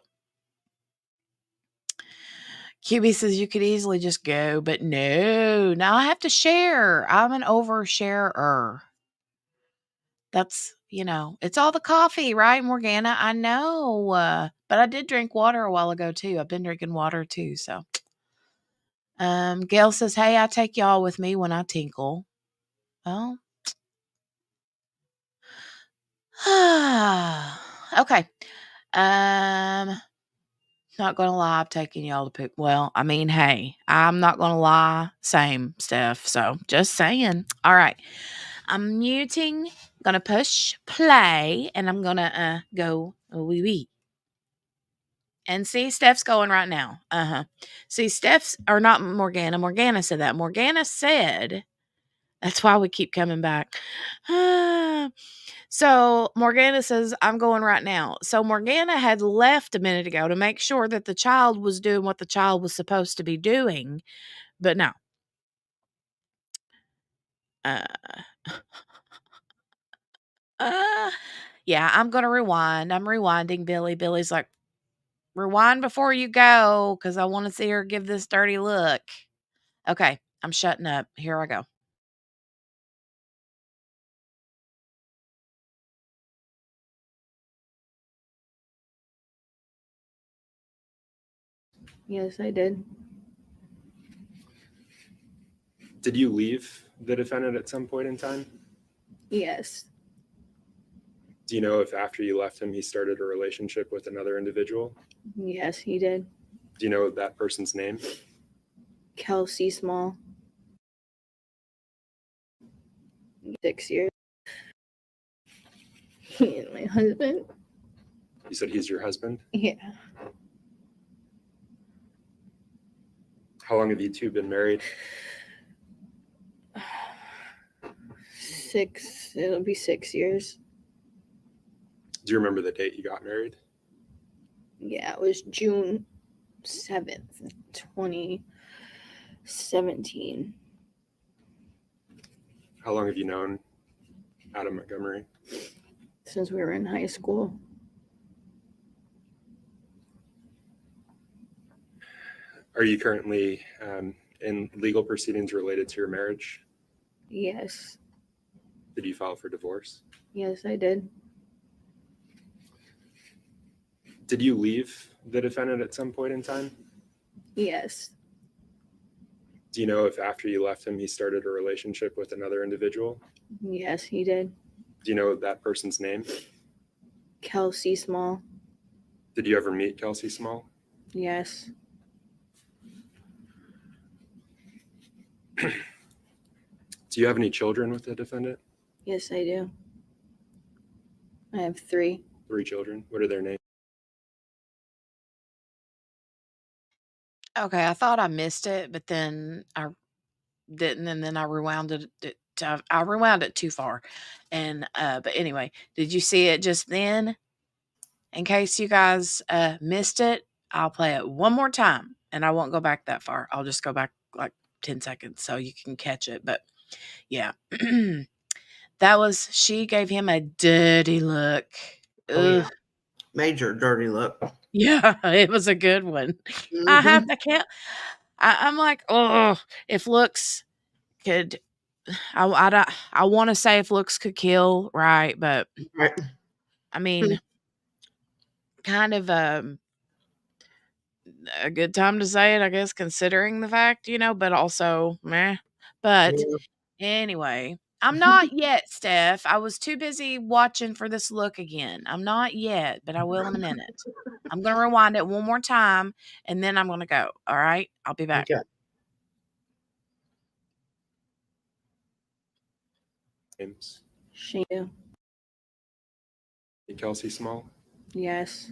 QB says you could easily just go, but no. Now I have to share. I'm an oversharer. That's, it's all the coffee, right, Morgana? I know. But I did drink water a while ago too. I've been drinking water too, so. Gail says, hey, I take y'all with me when I tinkle. Well. Okay. Not gonna lie, I'm taking y'all to pick. Well, I mean, hey, I'm not gonna lie. Same, Steph. So just saying. All right. I'm muting, gonna push play, and I'm gonna go wee wee. And see, Steph's going right now. See, Steph's, or not Morgana. Morgana said that. Morgana said, that's why we keep coming back. So Morgana says, I'm going right now. So Morgana had left a minute ago to make sure that the child was doing what the child was supposed to be doing. But no. Yeah, I'm going to rewind. I'm rewinding Billy. Billy's like, rewind before you go because I want to see her give this dirty look. Okay, I'm shutting up. Here I go. Yes, I did. Did you leave the defendant at some point in time? Yes. Do you know if after you left him, he started a relationship with another individual? Yes, he did. Do you know that person's name? Kelsey Small. 6 years. He and my husband. You said he's your husband? Yeah. How long have you two been married? 6. It'll be 6 years. Do you remember the date you got married? Yeah, it was June 7th, 2017. How long have you known Adam Montgomery? Since we were in high school. Are you currently in legal proceedings related to your marriage? Yes. Did you file for divorce? Yes, I did. Did you leave the defendant at some point in time? Yes. Do you know if after you left him, he started a relationship with another individual? Yes, he did. Do you know that person's name? Kelsey Small. Did you ever meet Kelsey Small? Yes. Do you have any children with the defendant? Yes, I do. I have 3. 3 children. What are their names? Okay, I thought I missed it, but then I didn't, and then I rewound it. I rewound it too far, and but anyway, did you see it just then? In case you guys missed it, I'll play it one more time, and I won't go back that far. I'll just go back like 10 seconds so you can catch it. But yeah, she gave him a dirty look. Oh, yeah. Major dirty look. Yeah, it was a good one. Mm-hmm. I'm like, oh, if looks could, I want to say if looks could kill, right? But Right. I mean, kind of a good time to say it, I guess, considering the fact, but also meh. But Yeah. anyway, I'm not yet, Steph. I was too busy watching for this look again. I'm not yet, but I will in a minute. I'm going to rewind it one more time and then I'm going to go. All right. I'll be back. Okay. Names. Shayna. Kelsey Small. Yes.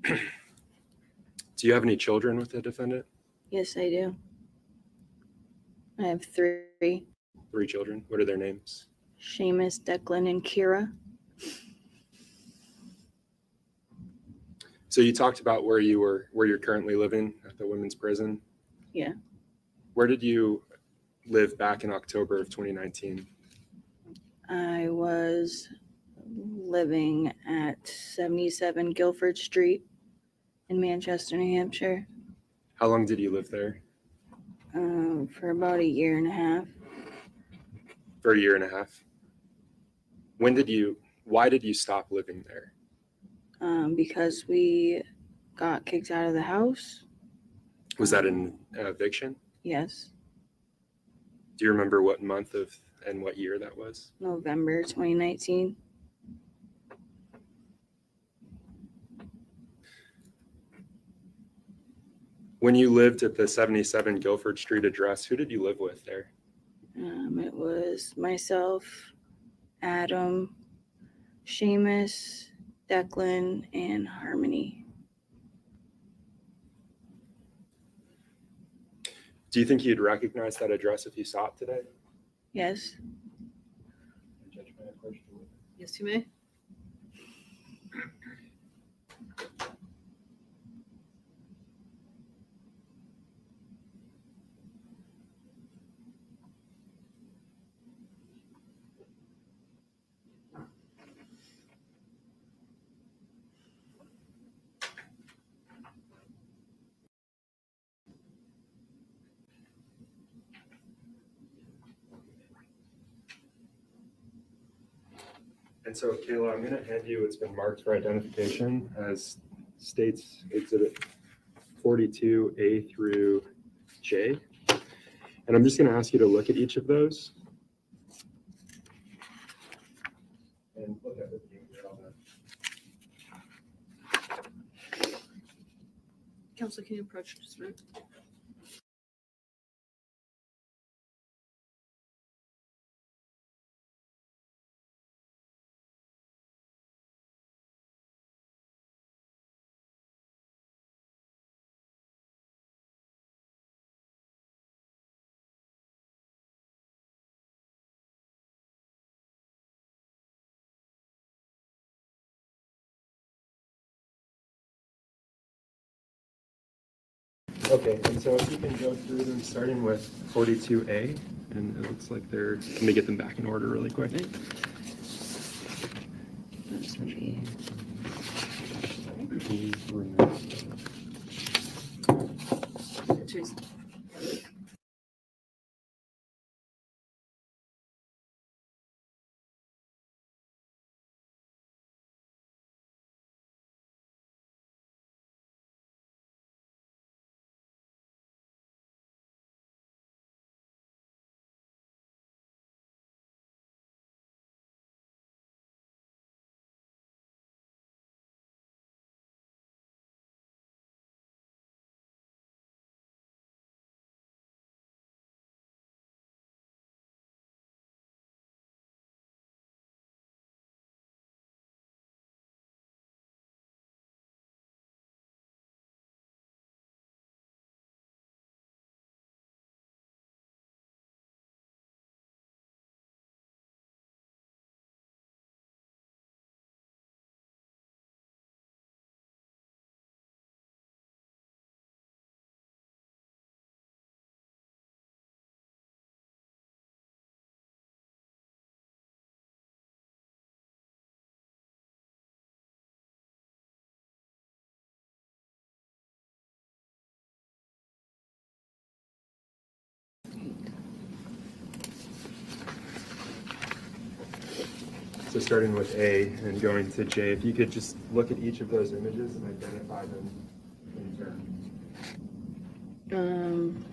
Do you have any children with the defendant? Yes, I do. I have 3. 3 children. What are their names? Seamus, Declan, and Kira. So you talked about where you're currently living at the women's prison. Yeah. Where did you live back in October of 2019? I was living at 77 Guilford Street in Manchester, New Hampshire, How long did you live there? for about a year and a half. For a year and a half. Why did you stop living there? Because we got kicked out of the house. Was that an eviction? Yes, Do you remember what month and what year that was? November 2019. When you lived at the 77 Guilford Street address, who did you live with there? It was myself, Adam, Seamus, Declan, and Harmony. Do you think you'd recognize that address if you saw it today? Yes. Yes, you may. And so, Kayla, I'm going to hand you, it's been marked for identification as States Exhibit 42A through J. And I'm just going to ask you to look at each of those. And look at it. Counselor, can you approach just a minute? Okay, and so if you can go through them, starting with 42A, and it looks like let me get them back in order really quick. That's me. Teresa. So starting with A and going to J, if you could just look at each of those images and identify them in turn.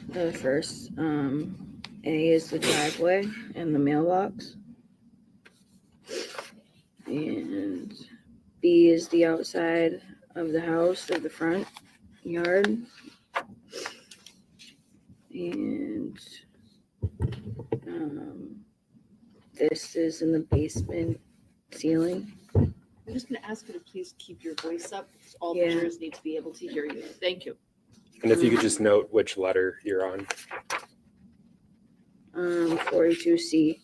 The first, A is the driveway and the mailbox. And B is the outside of the house, of the front yard. And this is in the basement ceiling. I'm just going to ask you to please keep your voice up because all the jurors need to be able to hear you. Thank you. And if you could just note which letter you're on. 42C.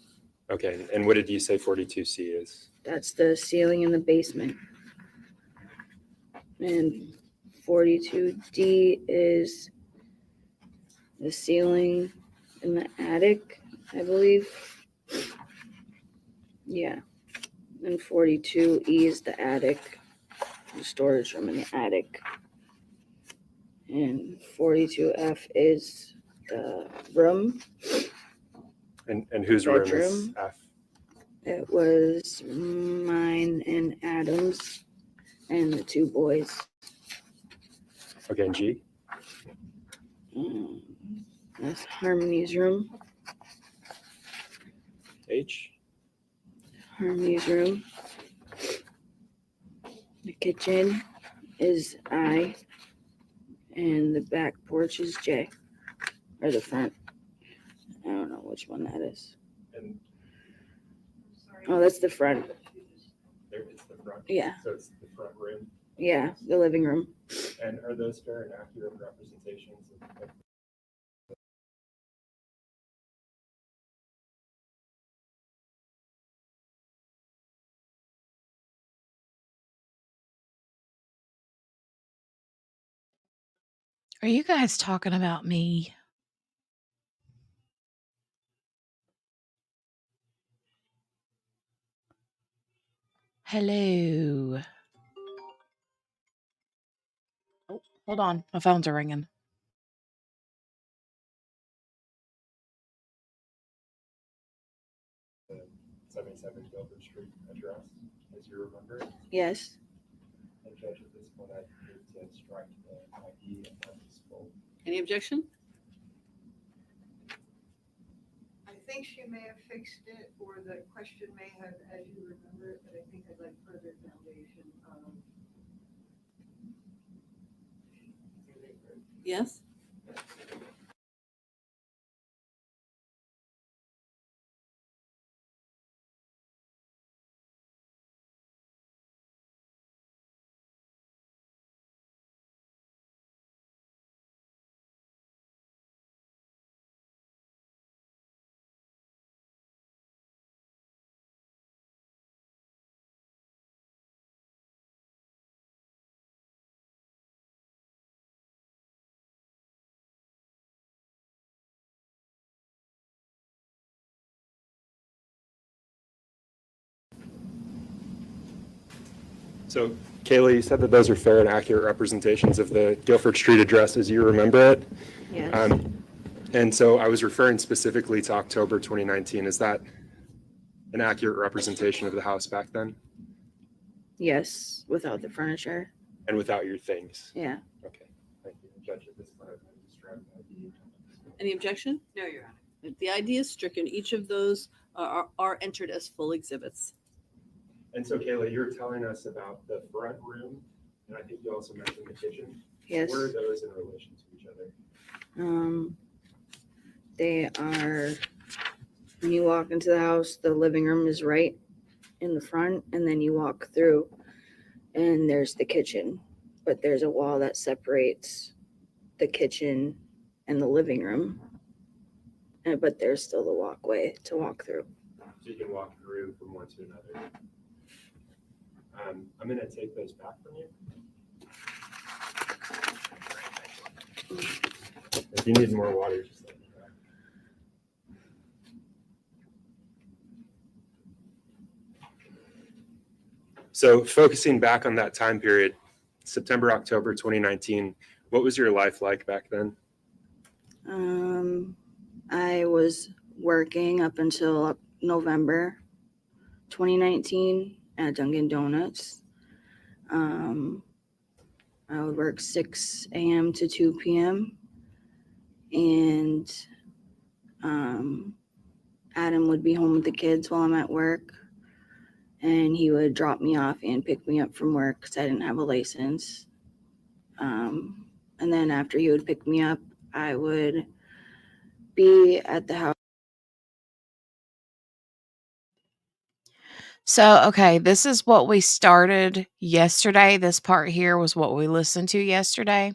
Okay, and what did you say 42C is? That's the ceiling in the basement. And 42D is the ceiling in the attic, I believe. Yeah. And 42E is the attic, the storage room in the attic. And 42F is the room. And whose room is Bedroom. F? It was mine and Adam's and the two boys. Okay, and G? That's Harmony's room. H? Harmony's room. The kitchen is I. And the back porch is J. Or the front. I don't know which one that is. And Oh, that's the front. there, it's the front. Yeah. So it's the front room. Yeah, the living room. And are those fair and accurate representations of Are you guys talking about me? Hello. Oh, hold on. My phones are ringing. the 77 Guilford Street address, as you remember it? Yes. And Judge, at this point, I need to strike the ID and not this full. Any objection? I think she may have fixed it, or the question may have, as you remember it, but I think I'd like further validation of. Yes. So, Kayla, you said that those are fair and accurate representations of the Guilford Street address as you remember it. Yes. And so I was referring specifically to October 2019. Is that an accurate representation of the house back then? Yes, without the furniture. And without your things? Yeah. Okay, thank you. Judge, at this point, I'm going to strike ID. Any objection? No, Your Honor. The ID is stricken. Each of those are entered as full exhibits. And so, Kayla, you were telling us about the front room, and I think you also mentioned the kitchen. Yes. Where are those in relation to each other? They are, when you walk into the house, the living room is right in the front, and then you walk through, and there's the kitchen. But there's a wall that separates the kitchen and the living room. But there's still the walkway to walk through. So you can walk through from one to another. I'm going to take those back from you. If you need more water, just let me know. So focusing back on that time period, September, October 2019, what was your life like back then? I was working up until November 2019 at Dunkin' Donuts. I would work 6 a.m. to 2 p.m. And Adam would be home with the kids while I'm at work. And he would drop me off and pick me up from work because I didn't have a license. And then after he would pick me up, I would be at the house. So, okay, this is what we started yesterday. This part here was what we listened to yesterday.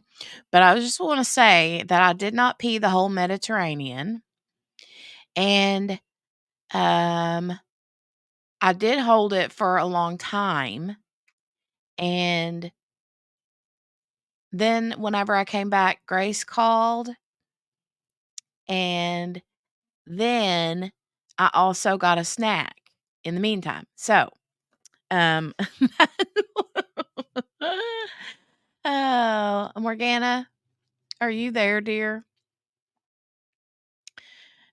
But I just want to say that I did not pee the whole Mediterranean. And I did hold it for a long time. And then whenever I came back, Grace called. And then I also got a snack in the meantime. So, oh, Morgana, are you there, dear?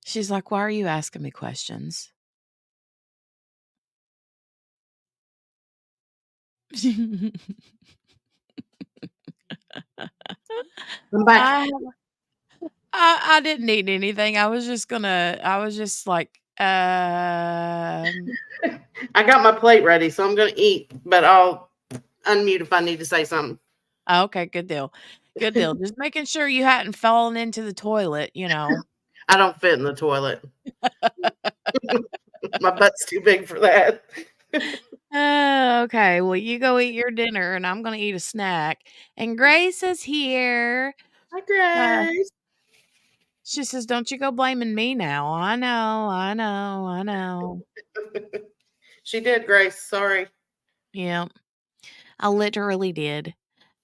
She's like, why are you asking me questions? I'm back. I didn't eat anything. I was just like, I got my plate ready, so I'm gonna eat, but I'll unmute if I need to say something. okay, good deal. Good deal. Just making sure you hadn't fallen into the toilet, you know. I don't fit in the toilet. My butt's too big for that. Okay. Well, you go eat your dinner and I'm going to eat a snack. And Grace is here. Hi, Grace. She says, don't you go blaming me now. I know. She did, Grace. Sorry. Yeah, I literally did.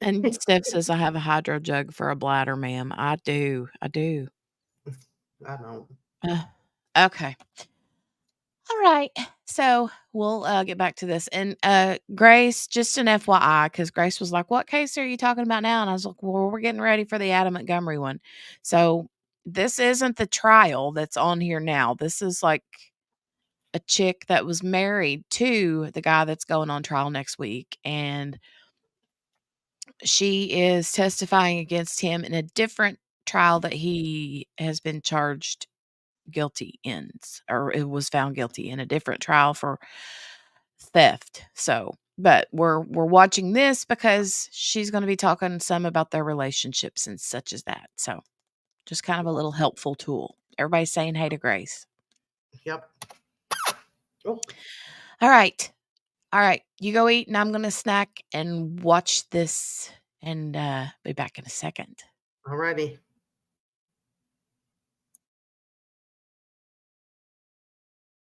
And Steph says, I have a hydro jug for a bladder, ma'am. I do. I don't. Okay. All right. So we'll get back to this. And Grace, just an FYI, because Grace was like, what case are you talking about now? And I was like, well, we're getting ready for the Adam Montgomery one. So this isn't the trial that's on here now. This is like a chick that was married to the guy that's going on trial next week. And she is testifying against him in a different trial that he has been charged guilty in, or it was found guilty in a different trial for theft. So, but we're watching this because she's going to be talking some about their relationships and such as that. So, just kind of a little helpful tool. Everybody's saying hey to Grace. Yep. Oh. All right. You go eat and I'm going to snack and watch this and be back in a second. Alrighty.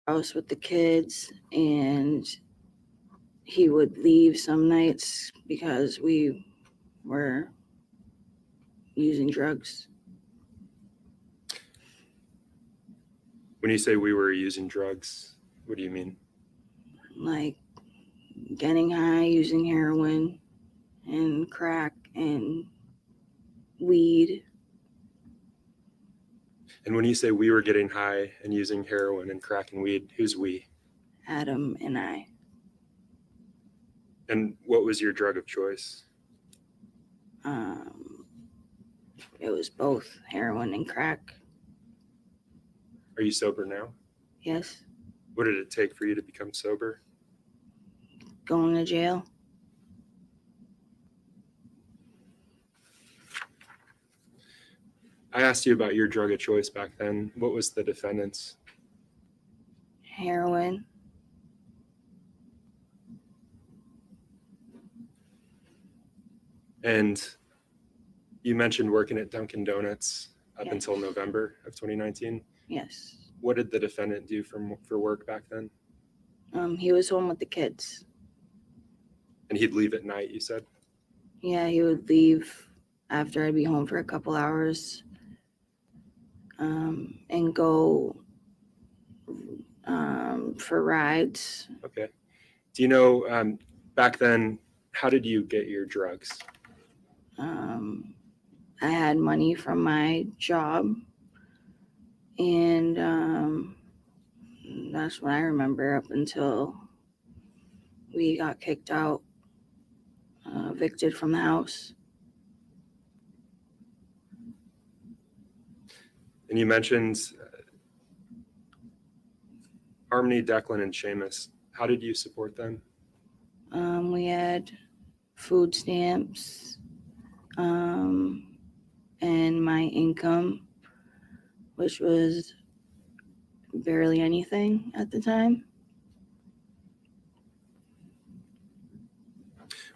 House with the kids, and he would leave some nights because we were using drugs. When you say we were using drugs, what do you mean? Like getting high, using heroin and crack and weed. And when you say we were getting high and using heroin and crack and weed, who's we? Adam and I. And what was your drug of choice? It was both heroin and crack. Are you sober now? Yes. What did it take for you to become sober? Going to jail. I asked you about your drug of choice back then. What was the defendant's? Heroin. And you mentioned working at Dunkin' Donuts up Yes. until November of 2019. Yes. What did the defendant do for work back then? He was home with the kids. And he'd leave at night, you said? Yeah, he would leave after I'd be home for a couple hours, and go for rides. Okay. Do you know, back then, how did you get your drugs? I had money from my job, and That's what I remember up until we got kicked out, evicted from the house. And you mentioned Harmony, Declan, and Seamus. How did you support them? We had food stamps, and my income, which was barely anything at the time.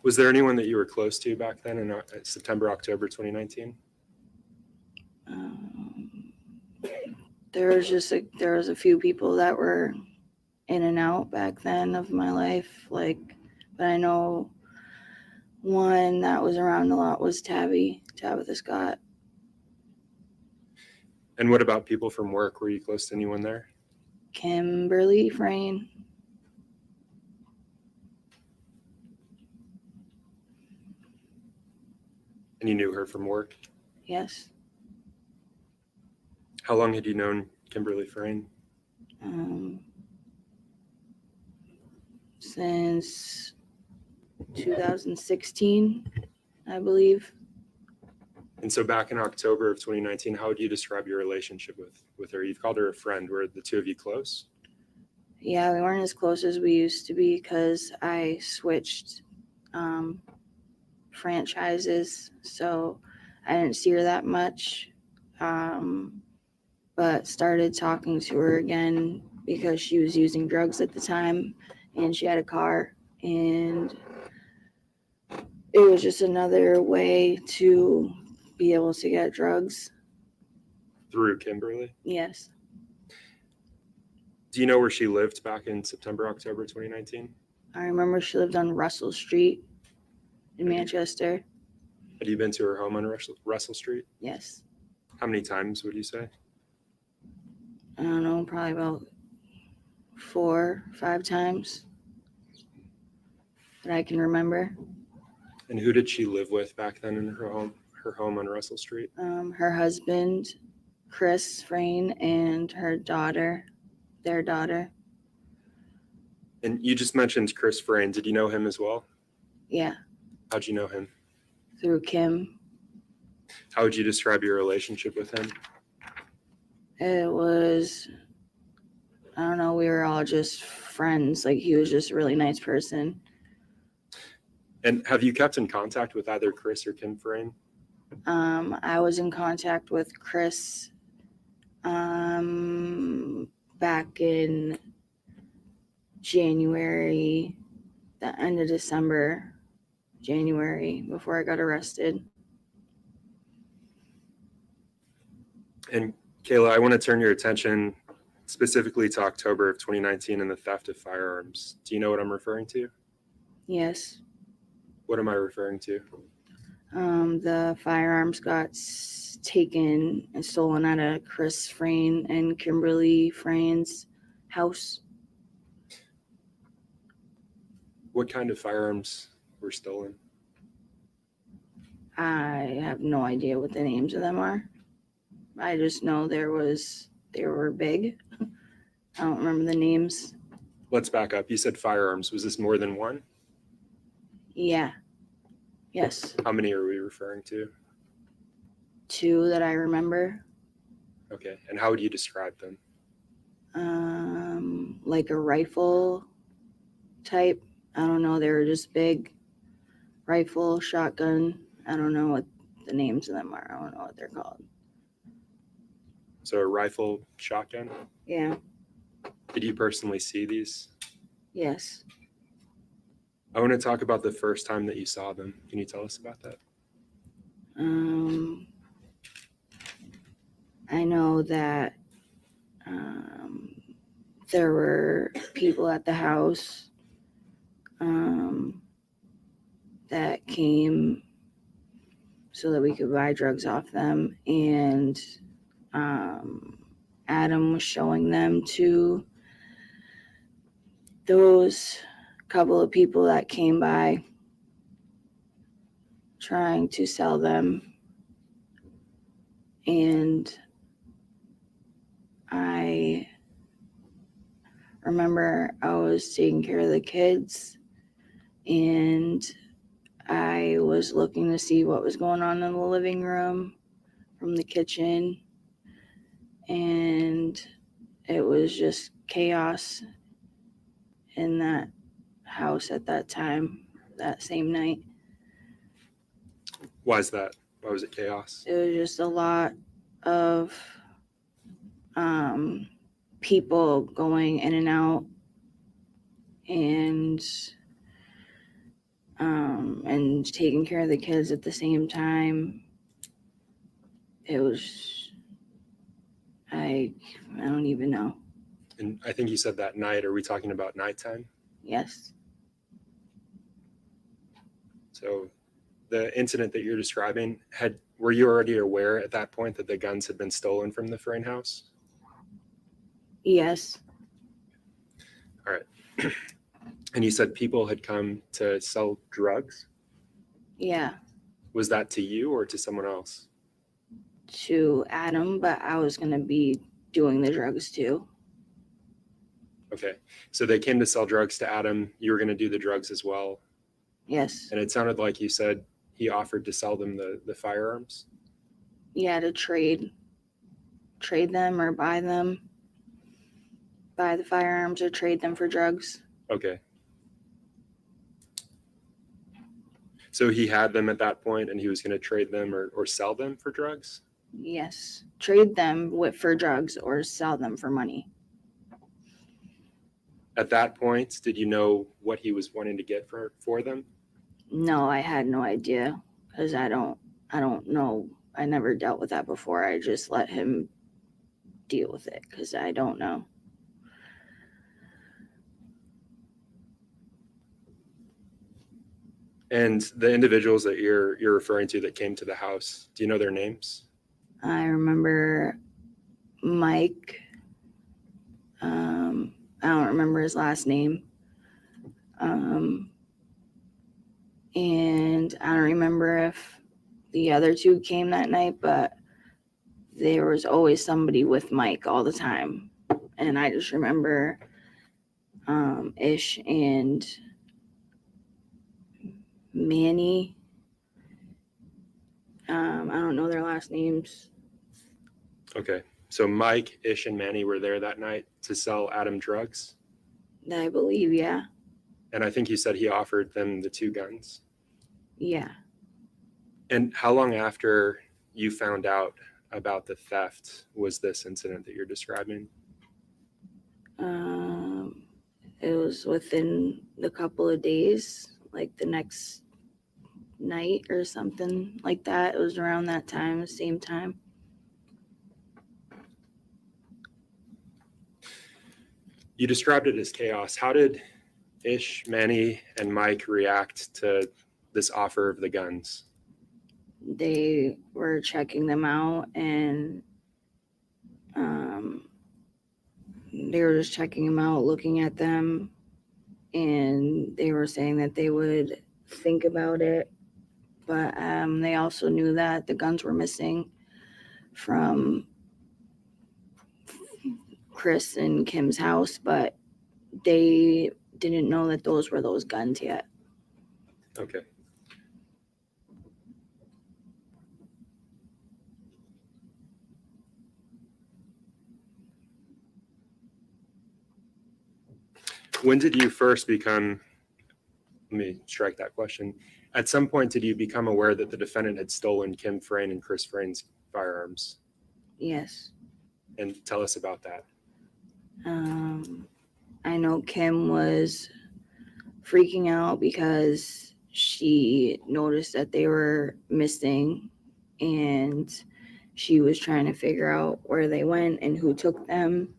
Was there anyone that you were close to back then in September, October 2019? There was a few people that were in and out back then of my life, but I know one that was around a lot was Tabitha Scott. And what about people from work? Were you close to anyone there? Kimberly Frayne. And you knew her from work? Yes. How long had you known Kimberly Frayne? Since 2016, I believe. And so back in October of 2019, how would you describe your relationship with her? You've called her a friend. Were the two of you close? Yeah, we weren't as close as we used to be because I switched franchises, so I didn't see her that much, but started talking to her again because she was using drugs at the time and she had a car, and it was just another way to be able to get drugs. Through Kimberly? Yes. Do you know where she lived back in September, October 2019? I remember she lived on Russell Street in Manchester. Had you been to her home on Russell Street? Yes. How many times would you say? I don't know, probably about 4 or 5 times that I can remember. And who did she live with back then in her home on Russell Street? Her husband, Chris Frayne, and her daughter, their daughter. And you just mentioned Chris Frayne. Did you know him as well? Yeah. How'd you know him? Through Kim. How would you describe your relationship with him? It was, I don't know, we were all just friends. He was just a really nice person. And have you kept in contact with either Chris or Kim Frayne? I was in contact with Chris back in January, the end of December, January, before I got arrested. And Kayla, I want to turn your attention specifically to October of 2019 and the theft of firearms. Do you know what I'm referring to? Yes. What am I referring to? The firearms got taken and stolen out of Chris Frayne and Kimberly Frayne's house. What kind of firearms were stolen? I have no idea what the names of them are. I just know they were big. I don't remember the names. Let's back up. You said firearms. Was this more than one? Yeah. Yes. How many are we referring to? 2 that I remember. Okay. And how would you describe them? Like a rifle type. I don't know. They were just big. Rifle, shotgun. I don't know what the names of them are. I don't know what they're called. So a rifle, shotgun? Yeah. Did you personally see these? Yes. I want to talk about the first time that you saw them. Can you tell us about that? I know that there were people at the house that came so that we could buy drugs off them, and Adam was showing them to those couple of people that came by trying to sell them, and I remember I was taking care of the kids and I was looking to see what was going on in the living room from the kitchen, and it was just chaos in that house at that time, that same night. Why is that? Why was it chaos? It was just a lot of people going in and out, and taking care of the kids at the same time. It was, I don't even know. And I think you said that night. Are we talking about nighttime? Yes. So the incident that you're describing, were you already aware at that point that the guns had been stolen from the Frayne house? Yes. All right. And you said people had come to sell drugs? Yeah. Was that to you or to someone else? To Adam, but I was going to be doing the drugs too. Okay. So they came to sell drugs to Adam. You were going to do the drugs as well. Yes. And it sounded like you said he offered to sell them the firearms. Yeah, to trade them or buy the firearms or trade them for drugs. Okay. So he had them at that point and he was going to trade them or sell them for drugs? Yes. Trade them for drugs or sell them for money. At that point, did you know what he was wanting to get for them? No, I had no idea because I don't know. I never dealt with that before. I just let him deal with it because I don't know. And the individuals that you're referring to that came to the house, do you know their names? I remember Mike. I don't remember his last name. And I don't remember if the other two came that night, but there was always somebody with Mike all the time. And I just remember Ish and Manny. I don't know their last names. Okay. So Mike, Ish, and Manny were there that night to sell Adam drugs? I believe, yeah. And I think you said he offered them the 2 guns? Yeah. And how long after you found out about the theft was this incident that you're describing? It was within the couple of days, like the next night or something like that. It was around that time, same time. You described it as chaos. How did Ish, Manny, and Mike react to this offer of the guns? They were checking them out, and they were just checking them out, looking at them, and they were saying that they would think about it. But they also knew that the guns were missing from Chris and Kim's house, but they didn't know that those were those guns yet. Okay. When did you first become, let me strike that question. At some point, did you become aware that the defendant had stolen Kim Frayne and Chris Frayne's firearms? Yes. And tell us about that. I know Kim was freaking out because she noticed that they were missing, and she was trying to figure out where they went and who took them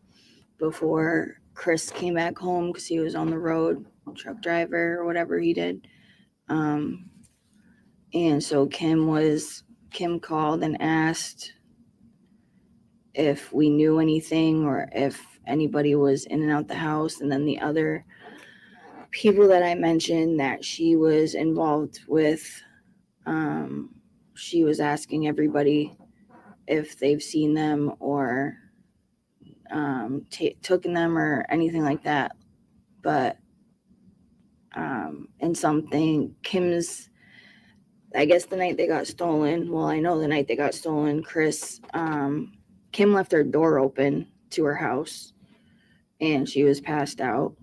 before Chris came back home because he was on the road, truck driver or whatever he did. And so Kim called and asked if we knew anything or if anybody was in and out the house. And then the other people that I mentioned that she was involved with, she was asking everybody if they've seen them or taken them or anything like that. But and something Kim's, I guess the night they got stolen, well, I know the night they got stolen, Kim left her door open to her house and she was passed out.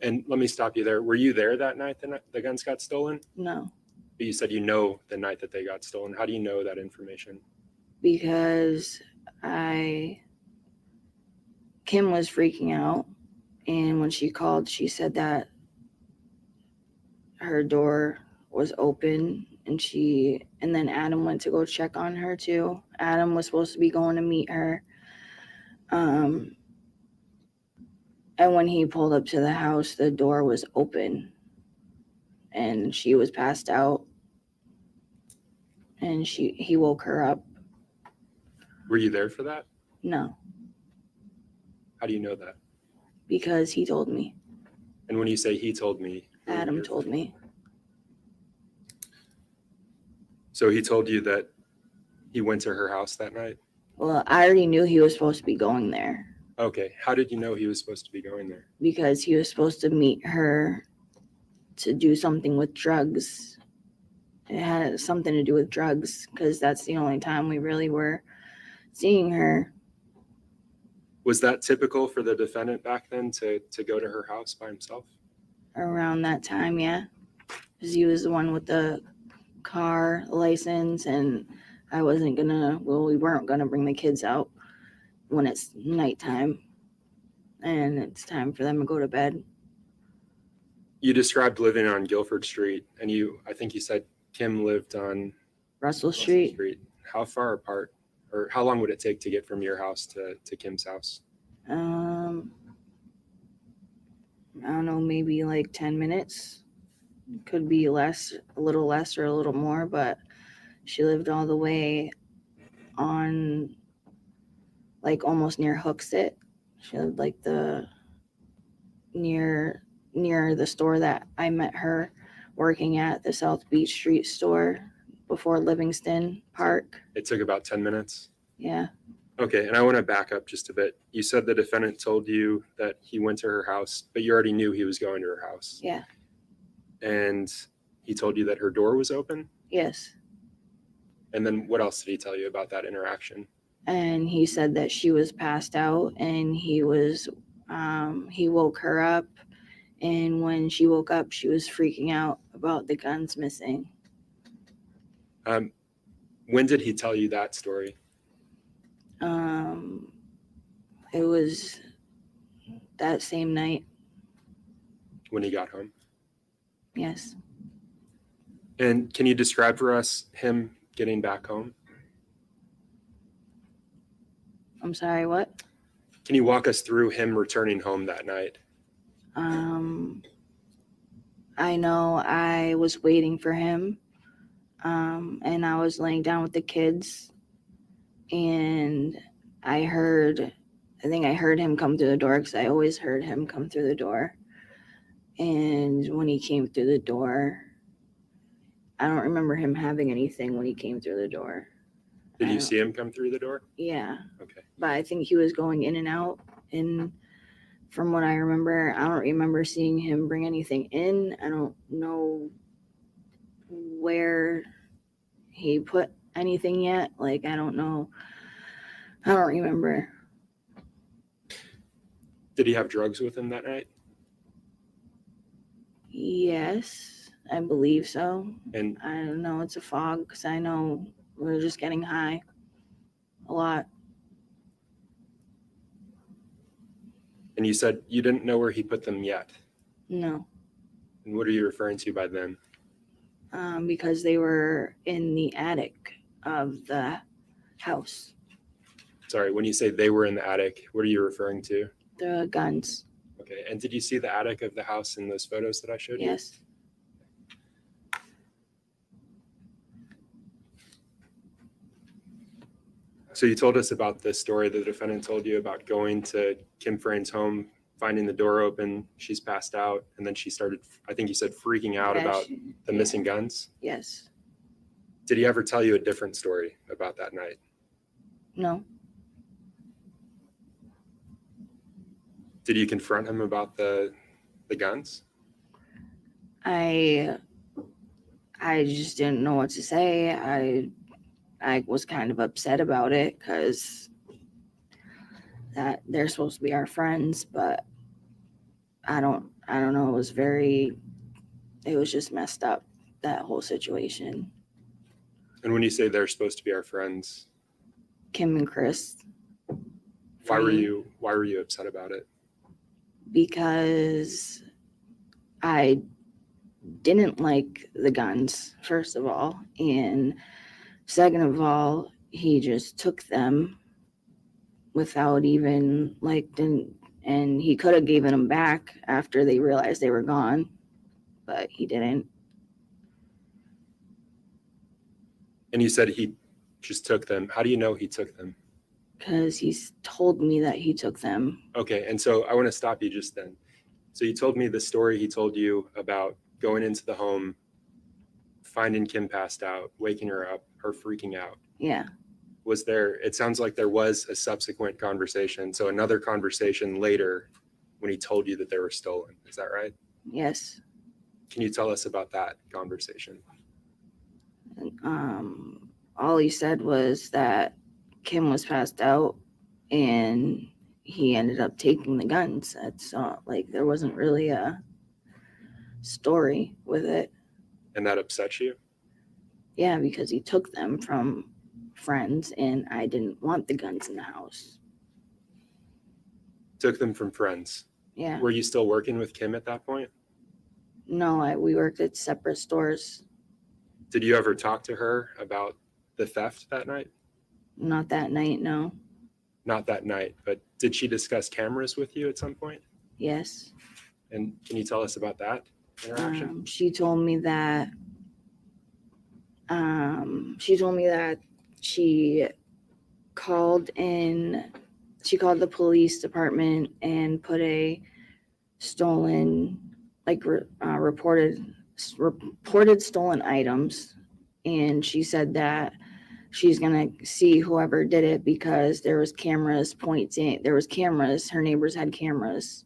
And let me stop you there. Were you there that night the guns got stolen? No, But you said you know the night that they got stolen. How do you know that information? because Kim was freaking out, and when she called, she said that her door was open, and then Adam went to go check on her too. Adam was supposed to be going to meet her. And when he pulled up to the house, the door was open and she was passed out, and he woke her up. Were you there for that? No, How do you know that? because he told me. And when you say he told me, who were you Adam here told for? me. So he told you that he went to her house that night? Well, I already knew he was supposed to be going there Okay. How did you know he was supposed to be going there? because he was supposed to meet her to do something with drugs. It had something to do with drugs because that's the only time we really were seeing her. Was that typical for the defendant back then to go to her house by himself? Around that time, yeah, because he was the one with the car license, and we weren't gonna bring the kids out when it's nighttime and it's time for them to go to bed. You described living on Guilford Street, and I think you said Kim lived on Russell Street. How far apart, or how long would it take to get from your house to Kim's house? I don't know, maybe like 10 minutes. Could be less, a little less or a little more, but she lived all the way on, like, almost near Hooksett. She lived like near the store that I met her working at, the South Beach Street store before Livingston Park. It took about 10 minutes. Yeah. Okay, and I want to back up just a bit. You said the defendant told you that he went to her house, but you already knew he was going to her house. Yeah. And he told you that her door was open? Yes. And then what else did he tell you about that interaction? And he said that she was passed out, and he woke her up, and when she woke up, she was freaking out about the guns missing. When did he tell you that story? It was that same night. When he got home? Yes. And can you describe for us him getting back home? I'm sorry, what? Can you walk us through him returning home that night? I know I was waiting for him, and I was laying down with the kids, and I think I heard him come through the door, because I always heard him come through the door. And when he came through the door, I don't remember him having anything when he came through the door. Did you see him come through the door? Yeah. Okay. But I think he was going in and out, and from what I remember, I don't remember seeing him bring anything in. I don't know where he put anything yet. Like, I don't know. I don't remember. Did he have drugs with him that night? Yes, I believe so. And I don't know. It's a fog, because I know we're just getting high a lot. and you said you didn't know where he put them yet. No. And what are you referring to by them? Because they were in the attic of the house. Sorry, when you say they were in the attic, what are you referring to? The guns. Okay, and did you see the attic of the house in those photos that I showed you? Yes. So you told us about this story the defendant told you about going to Kim Frane's home, finding the door open, she's passed out, and then she started, I think you said, freaking out Yeah, about she- the yeah. missing guns. Yes. Did he ever tell you a different story about that night? No. Did you confront him about the guns? I just didn't know what to say. I was kind of upset about it because that they're supposed to be our friends, but I don't know. It was just messed up, that whole situation. And when you say they're supposed to be our friends, Kim and Chris. why were you upset about it? Because I didn't like the guns, first of all, and second of all, he just took them without even and he could have given them back after they realized they were gone, but he didn't. And you said he just took them. How do you know he took them? Because he's told me that he took them. Okay, and so I want to stop you just then. So you told me the story he told you about going into the home, finding Kim passed out, waking her up, her freaking out. Yeah. It sounds like there was a subsequent conversation, so another conversation later when he told you that they were stolen. Is that right? Yes. Can you tell us about that conversation? All he said was that Kim was passed out and he ended up taking the guns. That's there wasn't really a story with it. And that upset you? Yeah, because he took them from friends and I didn't want the guns in the house. Took them from friends. Yeah. Were you still working with Kim at that point? No, we worked at separate stores. Did you ever talk to her about the theft that night? Not that night, no. Not that night, but did she discuss cameras with you at some point? Yes. And can you tell us about that interaction? She told me that she called the police department and put a stolen, reported stolen items, and she said that she's gonna see whoever did it because there was cameras, her neighbors had cameras,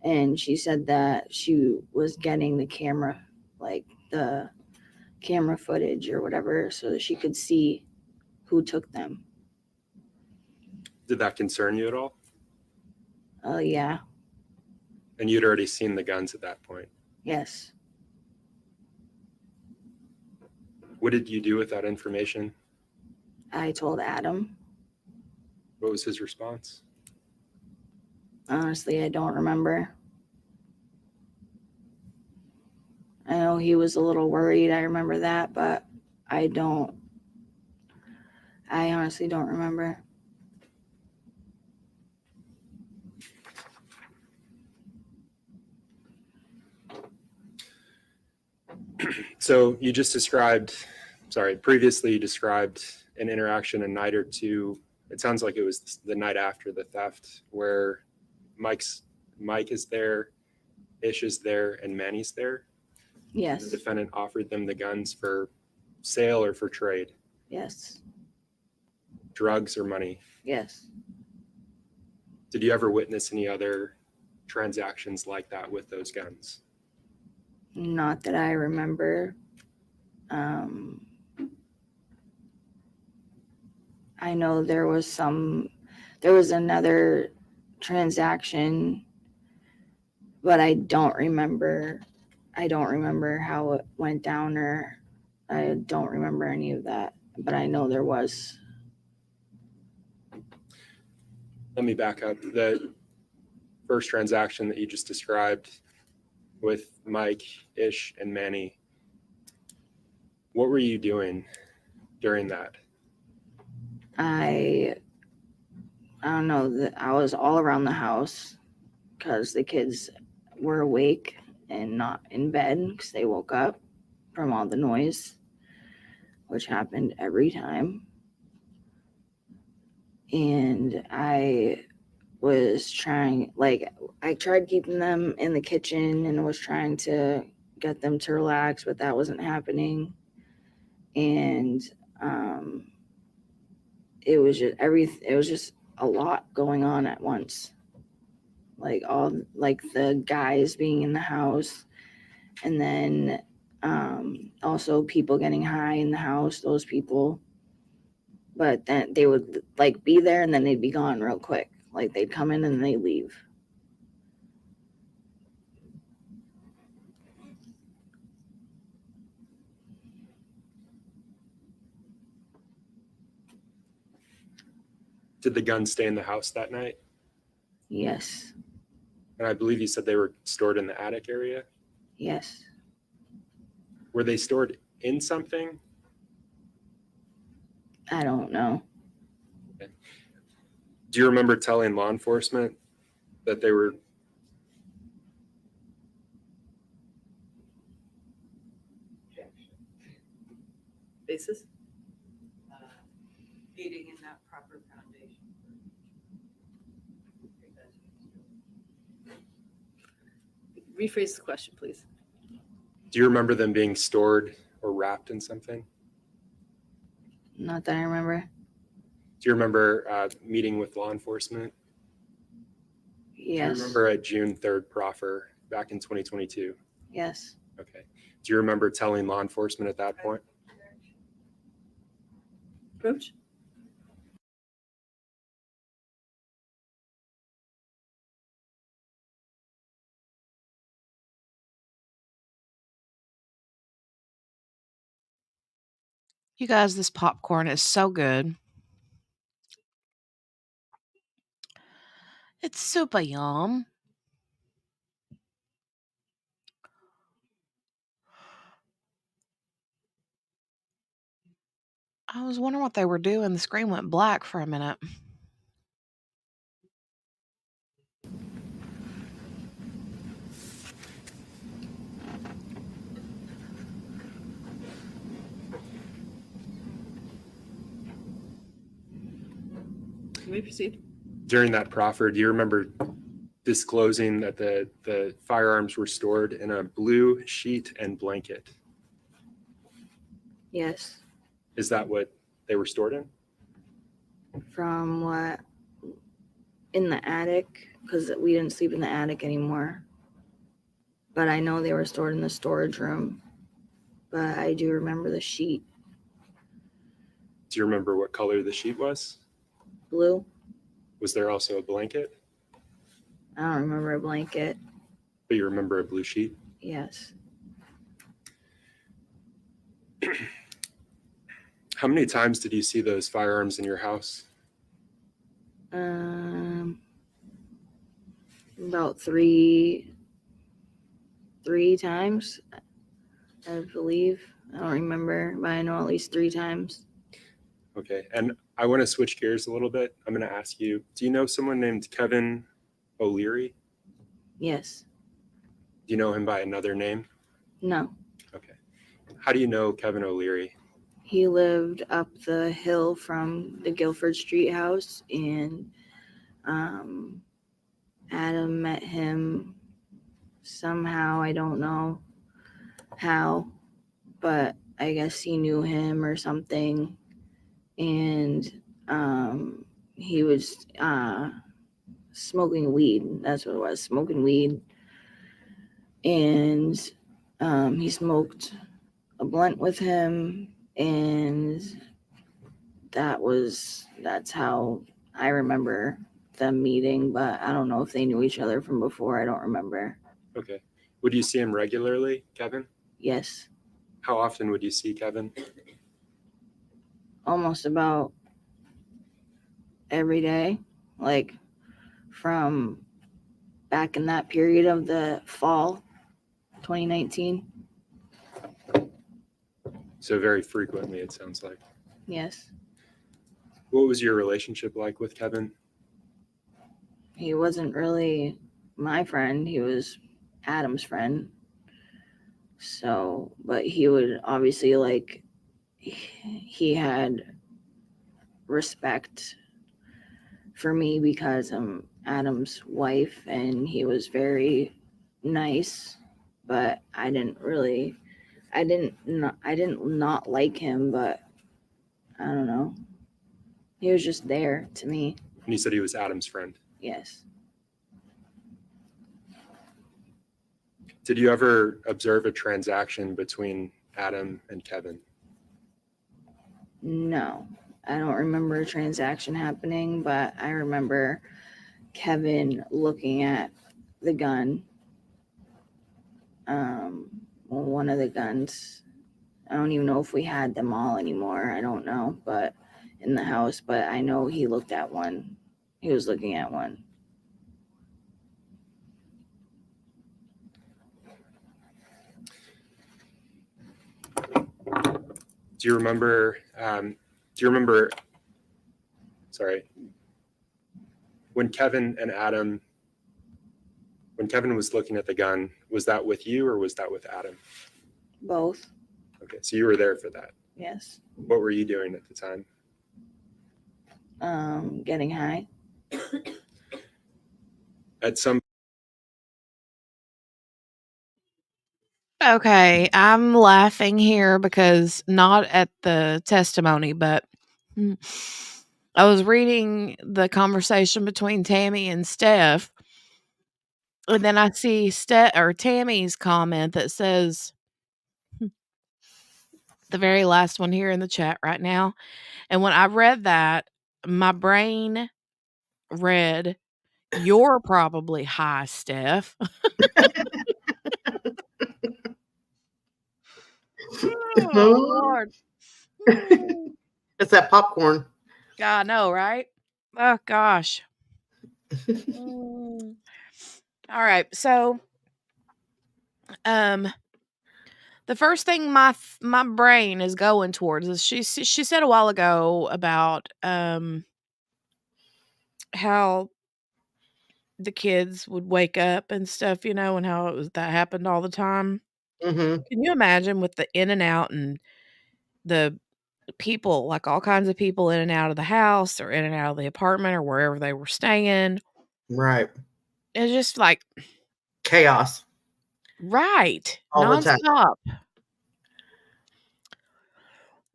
and she said that she was getting the camera footage or whatever so that she could see who took them. Did that concern you at all? Yeah. And you'd already seen the guns at that point? Yes. What did you do with that information? I told Adam. What was his response? Honestly, I don't remember. I know he was a little worried. I remember that, but I honestly don't remember. So you just previously you described an interaction a night or two. It sounds like it was the night after the theft where Mike is there, Ish is there, and Manny's there. Yes. The defendant offered them the guns for sale or for trade. Yes. Drugs or money. Yes. Did you ever witness any other transactions like that with those guns? Not that I remember. I know there was another transaction, but I don't remember how it went down, or I don't remember any of that, but I know there was. Let me back up. The first transaction that you just described with Mike, Ish, and Manny, what were you doing during that? I don't know. I was all around the house because the kids were awake and not in bed because they woke up from all the noise, which happened every time. And I tried keeping them in the kitchen and was trying to get them to relax, but that wasn't happening. And it was just a lot going on at once. like all like the guys being in the house, and then also people getting high in the house, those people. But then they would like be there and then they'd be gone real quick. Like they'd come in and they leave. Did the guns stay in the house that night? Yes. And I believe you said they were stored in the attic area. Yes. Were they stored in something? I don't know. Do you remember telling law enforcement that they were? Basis? Feeding in that proper foundation. Rephrase the question, please. Do you remember them being stored or wrapped in something? Not that I remember. Do you remember meeting with law enforcement? Yes. Do you remember a June 3rd proffer back in 2022? Yes. Okay. Do you remember telling law enforcement at that point? Approach? You guys, this popcorn is so good. It's super yum. I was wondering what they were doing. The screen went black for a minute. You may proceed. During that proffer, do you remember disclosing that the firearms were stored in a blue sheet and blanket? Yes. Is that what they were stored in? From what? In the attic, because we didn't sleep in the attic anymore. But I know they were stored in the storage room. But I do remember the sheet. Do you remember what color the sheet was? Blue. Was there also a blanket? I don't remember a blanket. But you remember a blue sheet? Yes. How many times did you see those firearms in your house? About three times, I believe. I don't remember, but I know at least 3 times. Okay, and I want to switch gears a little bit. I'm going to ask you, do you know someone named Kevin O'Leary? Yes. Do you know him by another name? No. Okay. How do you know Kevin O'Leary? He lived up the hill from the Guilford Street house, and Adam met him somehow. I don't know how, but I guess he knew him or something. And he was smoking weed. That's what it was, smoking weed. And he smoked a blunt with him, and that's how I remember them meeting, but I don't know if they knew each other from before. I don't remember. Okay. Would you see him regularly, Kevin? Yes. How often would you see Kevin? Almost about every day, like from back in that period of the fall 2019. So very frequently, it sounds like. Yes. What was your relationship like with Kevin? He wasn't really my friend. He was Adam's friend. So, but he would obviously, like, he had respect for me because I'm Adam's wife, and he was very nice, but I didn't not like him, but I don't know. He was just there to me. And you said he was Adam's friend. Yes. Did you ever observe a transaction between Adam and Kevin? No, I don't remember a transaction happening, but I remember Kevin looking at the gun. One of the guns. I don't even know if we had them all anymore. I don't know, but in the house, but I know he looked at one. He was looking at one. Do you remember? Sorry, when Kevin was looking at the gun, was that with you or was that with Adam? Both. Okay, so you were there for that. Yes. What were you doing at the time? Getting high. At some Okay, I'm laughing here because not at the testimony, but I was reading the conversation between Tammy and Steph, and then I see Tammy's comment that says the very last one here in the chat right now. And when I read that, my brain read, "You're probably high, Steph." Oh, Lord. It's that popcorn. I know, right? Oh, gosh. All right. So, the first thing my brain is going towards is she said a while ago about how the kids would wake up and stuff, and how that happened all the time. Mm-hmm. Can you imagine with the in and out and the people, like all kinds of people in and out of the house or in and out of the apartment or wherever they were staying? Right. It's just like Chaos right, all the time. nonstop.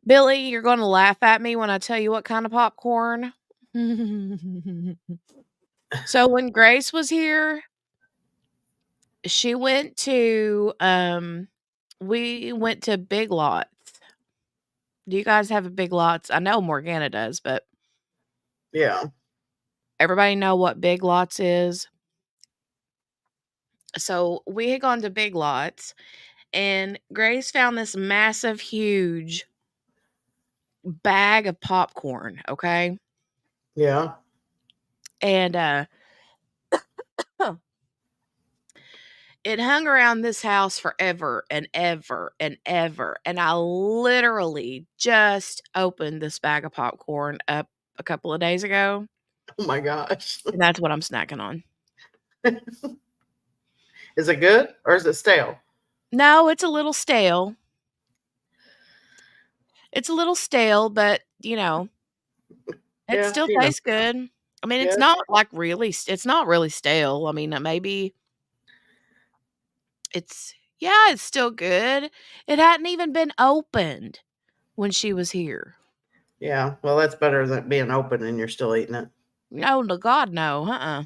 Billy, you're going to laugh at me when I tell you what kind of popcorn. So when Grace was here, she went to we went to Big Lots. Do you guys have a Big Lots? I know Morgana does, but Yeah. everybody know what Big Lots is? So we had gone to Big Lots and Grace found this massive, huge bag of popcorn, okay? Yeah. And it hung around this house forever and ever and ever. And I literally just opened this bag of popcorn up a couple of days ago. Oh my gosh. And that's what I'm snacking on. Is it good or is it stale? No, it's a little stale. It's a little stale, but it Yeah, still tastes good. I mean, it's Yeah. not like it's not really stale. I mean, maybe it's still good. It hadn't even been opened when she was here. Yeah. Well, that's better than being open and you're still eating it. No, to God, no.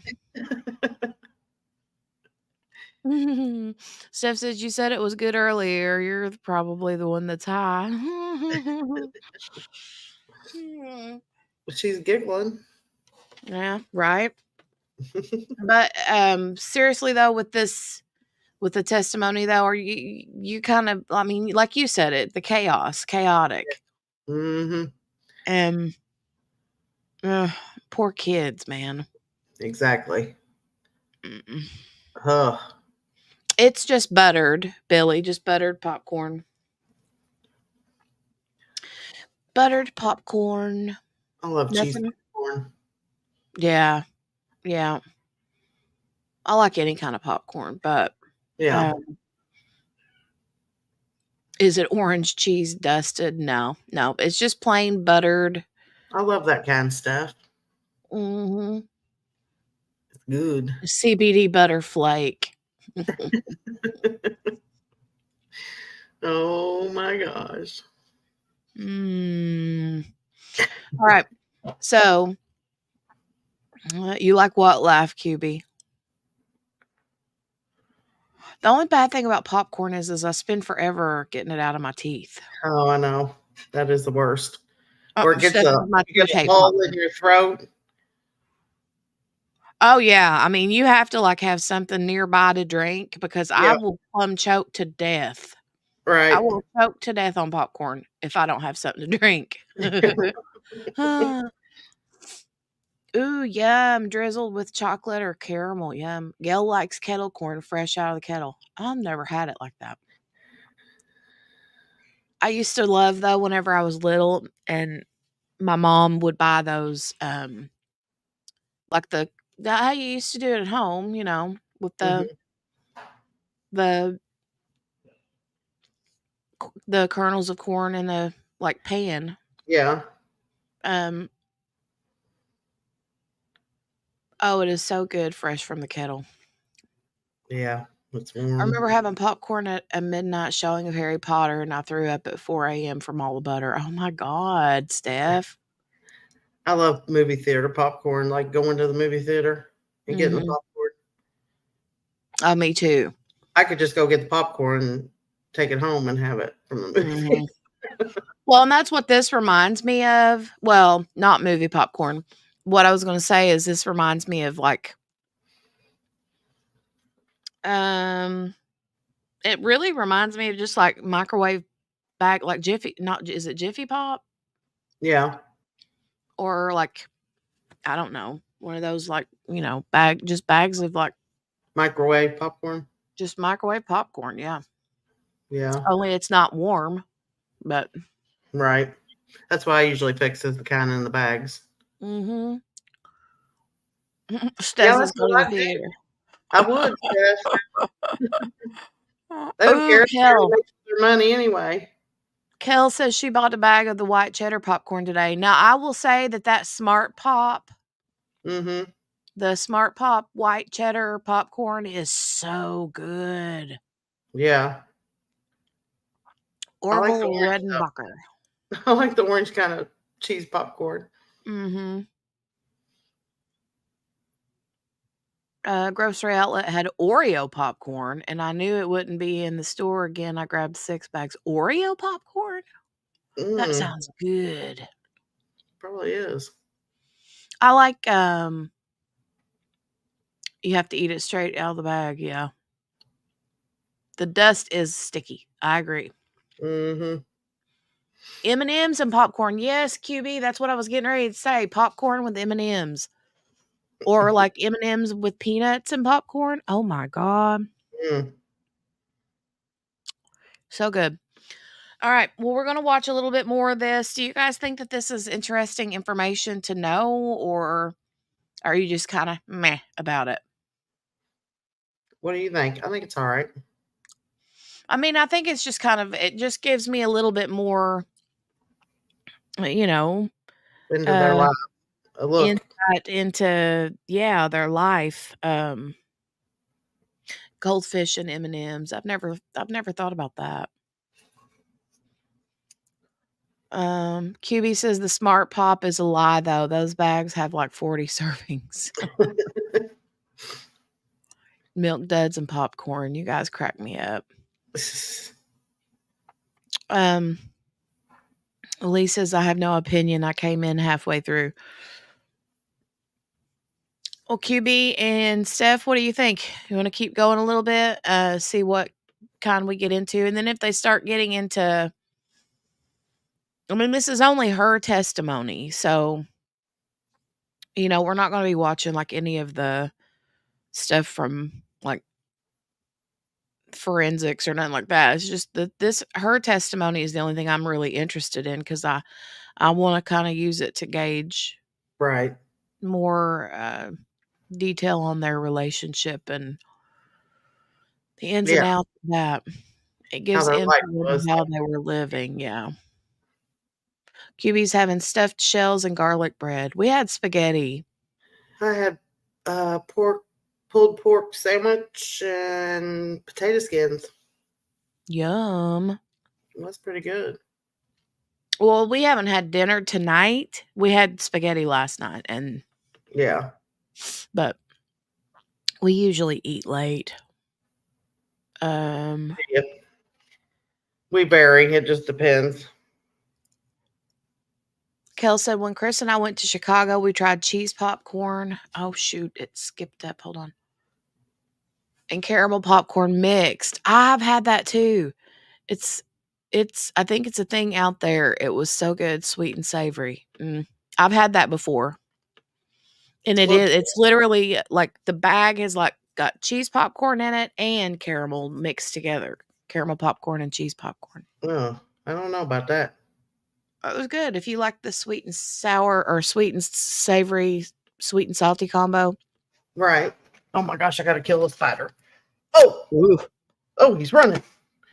Steph says you said it was good earlier. You're probably the one that's high. She's giggling. Yeah, right. But seriously though, with the testimony though, are you kind of, I mean, like you said it, the chaotic. Mm-hmm. Poor kids, man. Exactly. Mm-mm. Huh. It's just buttered, Billy, just buttered popcorn. Buttered popcorn. I love cheese Nothing. popcorn. Yeah. Yeah. I like any kind of popcorn, but Yeah. is it orange cheese dusted? No. It's just plain buttered. I love that kind of stuff. Mm-hmm. It's good. CBD butter flake. Oh my gosh. All right. So, you like what laugh, QB? The only bad thing about popcorn is I spend forever getting it out of my teeth. Oh, I know. That is the worst. Or it gets Especially with my you get a toothpaste hole popcorn. in your throat. Oh, yeah. I mean, you have to, like, have something nearby to drink because I Yep. will plumb choke to death. I Right. will choke to death on popcorn if I don't have something to drink. Ooh, yum, drizzled with chocolate or caramel, yum. Gail likes kettle corn fresh out of the kettle. I've never had it like that. I used to love, though, whenever I was little and my mom would buy those, like how you used to do it at home, with Mhm. the the kernels of corn in a, like, pan. Yeah. Um, oh, it is so good fresh from the kettle. Yeah. It's I warm. remember having popcorn at a midnight showing of Harry Potter, and I threw up at 4 AM from all the butter. Oh my god, Steph. I love movie theater popcorn, like going to the movie theater and getting the Mhm. popcorn. Oh, me too. I could just go get the popcorn and take it home and have it from the movie. Mhm. Well, and that's what this reminds me of. Well, not movie popcorn. What I was gonna say is this reminds me of, like, um, it really reminds me of just, like, microwave bag, like Jiffy not is it Jiffy Pop? Yeah. Or, like, I don't know, one of those, like, bags of, like, Microwave popcorn. just microwave popcorn, yeah. Yeah. Only it's not warm, but Right. That's why I usually fix the kind in the bags. mhm. Yeah, Steph says that's go to what the I do. theater. I would, Steph. They don't Ooh, care. They're Kel. making their money anyway. Kel says she bought a bag of the white cheddar popcorn today. Now, I will say that Smart Pop, Mhm. the Smart Pop white cheddar popcorn is so good. Yeah. I like the Orville orange stuff. Redenbacher. I like the orange kind of cheese popcorn. Mhm. Grocery outlet had Oreo popcorn, and I knew it wouldn't be in the store again. I grabbed 6 bags. Oreo popcorn? That Mm, sounds good. probably is. I like, you have to eat it straight out of the bag, yeah. The dust is sticky. I agree. Mhm. M&Ms and popcorn. Yes, QB, that's what I was getting ready to say. Popcorn with M&Ms. Or like M&Ms with peanuts and popcorn. Oh my god. Mm. So good. All right. Well, we're going to watch a little bit more of this. Do you guys think that this is interesting information to know, or are you just kind of meh about it? What do you think? I think it's all right. I mean, I think it's just it just gives me a little bit more, you know, Into their uh, life. A look. insight into, yeah, their life. Goldfish and M&Ms. I've never thought about that. QB says the Smart Pop is a lie, though. Those bags have like 40 servings. Milk duds and popcorn. You guys crack me up. Lee says I have no opinion. I came in halfway through. Well, QB and Steph, what do you think? You want to keep going a little bit? See what kind we get into, and then if they start getting into, I mean, this is only her testimony, so we're not going to be watching like any of the stuff from like forensics or nothing like that. It's just that her testimony is the only thing I'm really interested in because I want to kind of use it to gauge Right. more detail on their relationship and the ins and Yeah. outs of that. It How gives their info life on was. how they were living. Yeah. QB's having stuffed shells and garlic bread. We had spaghetti. I had pulled pork sandwich and potato skins. Yum. That's pretty good. Well, we haven't had dinner tonight. We had spaghetti last night, Yeah. but we usually eat late. Yep. We vary. It just depends. Kel said, when Chris and I went to Chicago, we tried cheese popcorn. Oh, shoot. It skipped up. Hold on. And caramel popcorn mixed. I've had that too. It's, I think it's a thing out there. It was so good, sweet and savory. I've had that before. And it's literally like the bag has like got cheese popcorn in it and caramel mixed together. Caramel popcorn and cheese popcorn. Oh, I don't know about that. It was good. If you like the sweet and sour or sweet and savory, sweet and salty combo. Right. Oh my gosh, I gotta kill a spider. Oh, Ooh. Oh, he's running.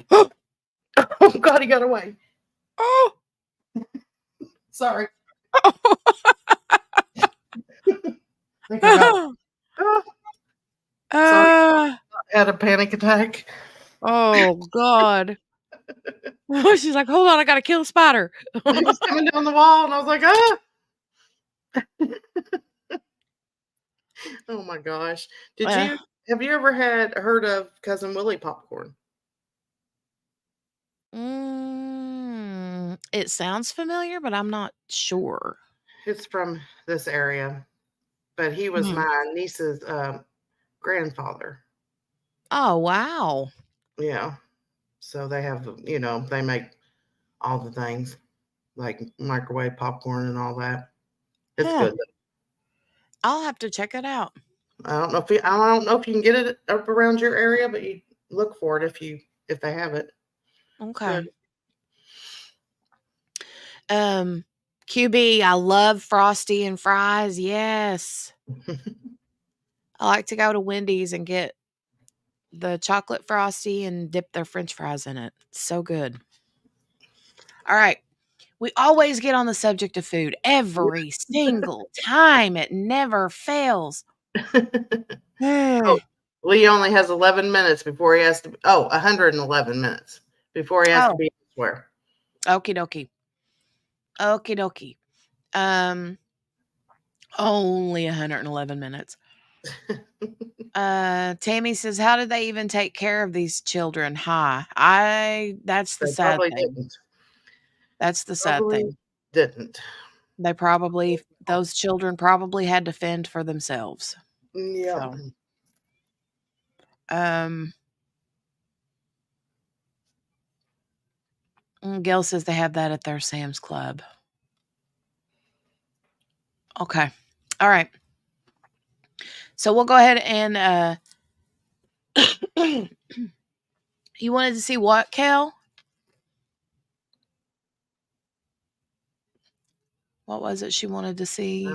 Oh God, he got away. Oh, sorry. Sorry, had a panic attack. Oh God. She's like, hold on, I gotta kill a spider. He was coming down the wall, and I was like, oh my gosh. Have you ever heard of Cousin Willie popcorn? It sounds familiar, but I'm not sure. It's from this area, but he was my niece's grandfather. Oh, wow. Yeah. So they have, they make all the things like microwave popcorn and all that. It's good. I'll have to check it out. I don't know if you can get it up around your area, but you look for it if they have it. Okay. QB, I love Frosty and fries. Yes. I like to go to Wendy's and get the chocolate Frosty and dip their French fries in it. So good. All right. We always get on the subject of food every single time. It never fails. Lee only has 11 minutes before he has to. 111 minutes before he has to be elsewhere. Okie dokie. Okie dokie. Only 111 minutes. Tammy says, how did they even take care of these children? That's the sad thing. Didn't. That's the sad thing. Didn't. Those children probably had to fend for themselves. Yeah. So, Gail says they have that at their Sam's Club. Okay. All right. So we'll go ahead and you wanted to see what, Kel? What was it she wanted to see?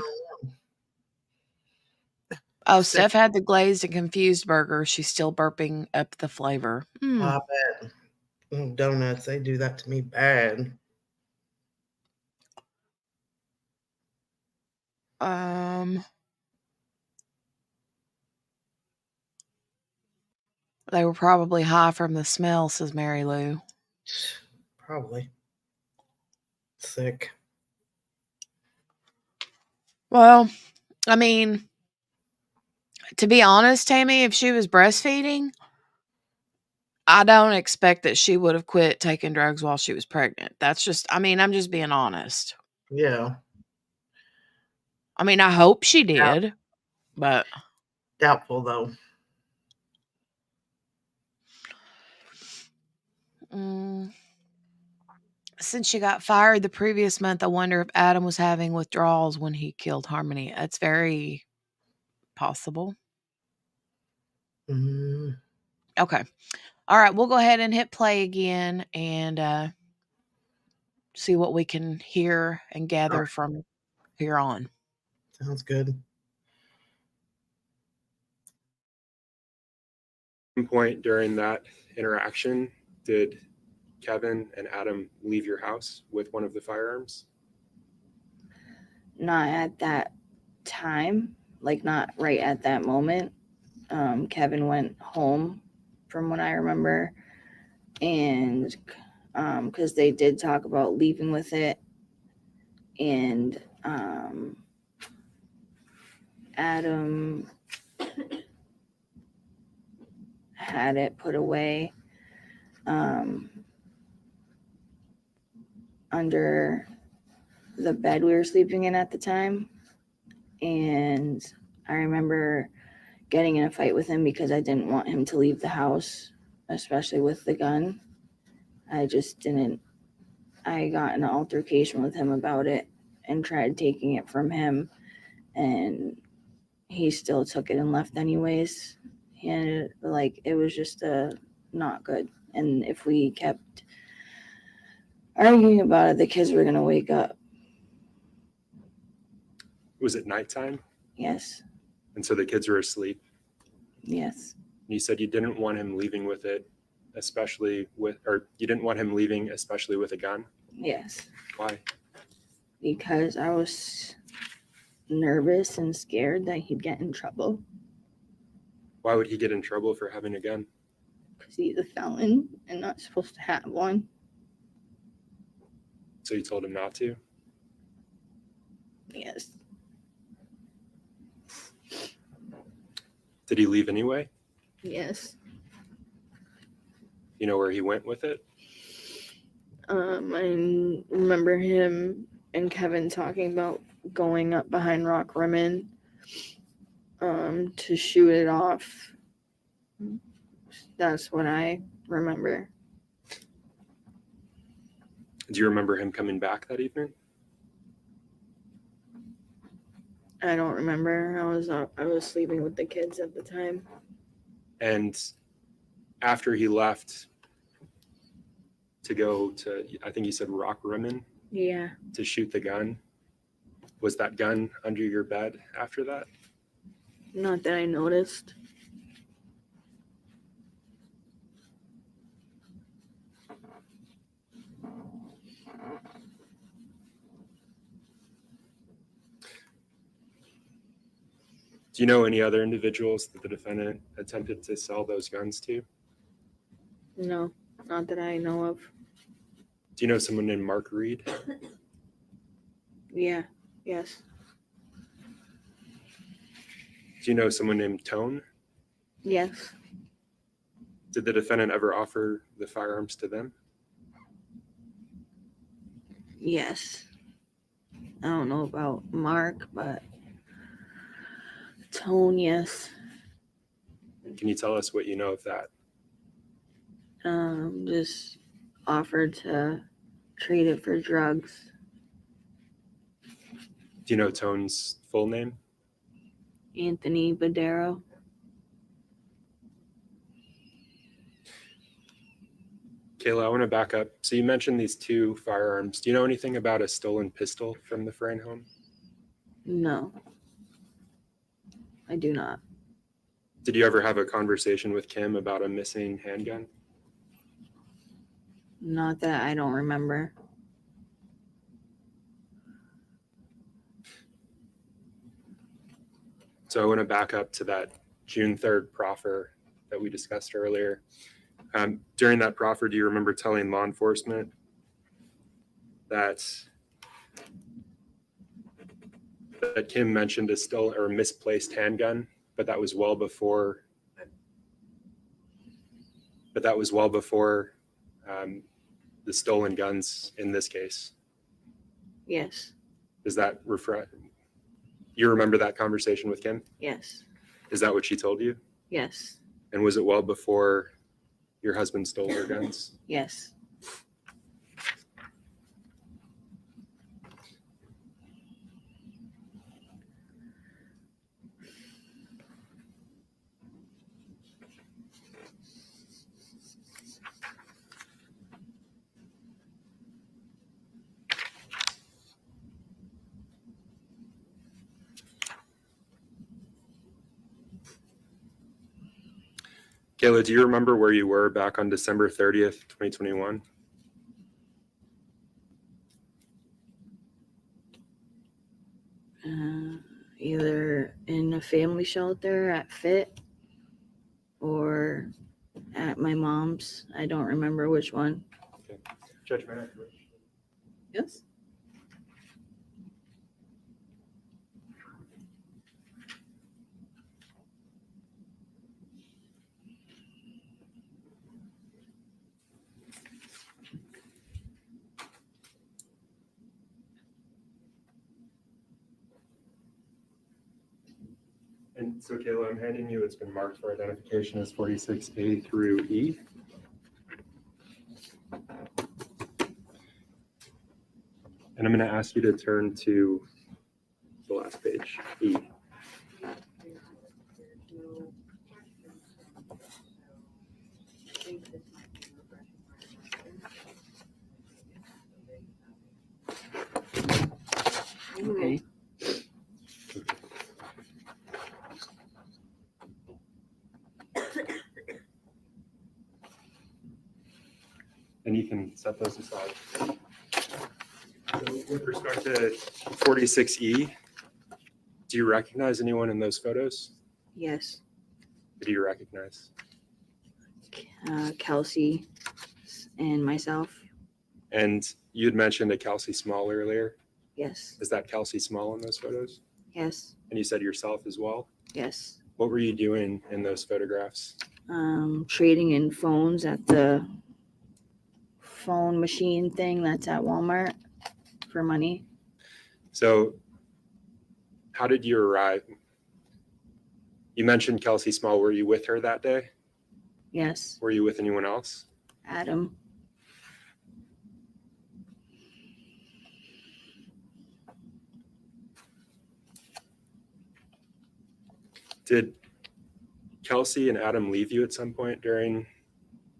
Oh, Steph had the glazed and confused burger. She's still burping up the flavor. I bet. Donuts, they do that to me bad. They were probably high from the smell, says Mary Lou. Probably. Sick. Well, I mean, to be honest, Tammy, if she was breastfeeding, I don't expect that she would have quit taking drugs while she was pregnant. That's just, I'm just being honest. Yeah. I hope she did, but doubtful though. Since she got fired the previous month, I wonder if Adam was having withdrawals when he killed Harmony. That's very possible. Okay. All right. We'll go ahead and hit play again and see what we can hear and gather from here on. Sounds good. At some point during that interaction, did Kevin and Adam leave your house with one of the firearms? Not at that time, like not right at that moment. Kevin went home from what I remember, and because they did talk about leaving with it, and Adam had it put away under the bed we were sleeping in at the time. And I remember getting in a fight with him because I didn't want him to leave the house, especially with the gun. I just didn't. I got in an altercation with him about it and tried taking it from him, and he still took it and left anyways. And like, it was just not good. And if we kept arguing about it, the kids were gonna wake up. Was it nighttime? Yes. And so the kids were asleep. Yes. You said you didn't want him leaving with it, especially with, or you didn't want him leaving, especially with a gun. Yes. Why? Because I was nervous and scared that he'd get in trouble. Why would he get in trouble for having a gun? Because he's a felon and not supposed to have one. So you told him not to? Yes. Did he leave anyway? Yes. You know where he went with it? I remember him and Kevin talking about going up behind Rock Rimmon to shoot it off. That's what I remember. Do you remember him coming back that evening? I don't remember. I was sleeping with the kids at the time. And after he left to go to, I think you said Rock Rimmon, Yeah. to shoot the gun, was that gun under your bed after that? Not that I noticed. Do you know any other individuals that the defendant attempted to sell those guns to? No, not that I know of. Do you know someone named Mark Reed? Yeah. Yes. Do you know someone named Tone? Yes. Did the defendant ever offer the firearms to them? Yes. I don't know about Mark, but Tone, yes. Can you tell us what you know of that? Just offered to trade it for drugs. Do you know Tone's full name? Anthony Badero. Kayla, I want to back up. So you mentioned these two firearms. Do you know anything about a stolen pistol from the Frayne home? No, I do not. Did you ever have a conversation with Kim about a missing handgun? Not that I don't remember. So I want to back up to that June 3rd proffer that we discussed earlier. During that proffer, do you remember telling law enforcement that Kim mentioned a still or misplaced handgun, but that was well before the stolen guns in this case? Yes. Does that refer? You remember that conversation with Kim? Yes. Is that what she told you? Yes. And was it well before your husband stole her guns? Yes. Kayla, do you remember where you were back on December 30th, 2021? Either in a family shelter at Fit or at my mom's. I don't remember which one. Okay. Judge Mann. Yes. And so Kayla, I'm handing you, it's been marked for identification as 46A through E. And I'm going to ask you to turn to the last page, E. Okay. And you can set those aside. So with respect to 46E, do you recognize anyone in those photos? Yes. Who do you recognize? Kelsey and myself. And you had mentioned a Kelsey Small earlier. Yes. Is that Kelsey Small in those photos? Yes. And you said yourself as well? Yes. What were you doing in those photographs? Trading in phones at the phone machine thing that's at Walmart for money. So how did you arrive? You mentioned Kelsey Small. Were you with her that day? Yes. Were you with anyone else? Adam. Did Kelsey and Adam leave you at some point during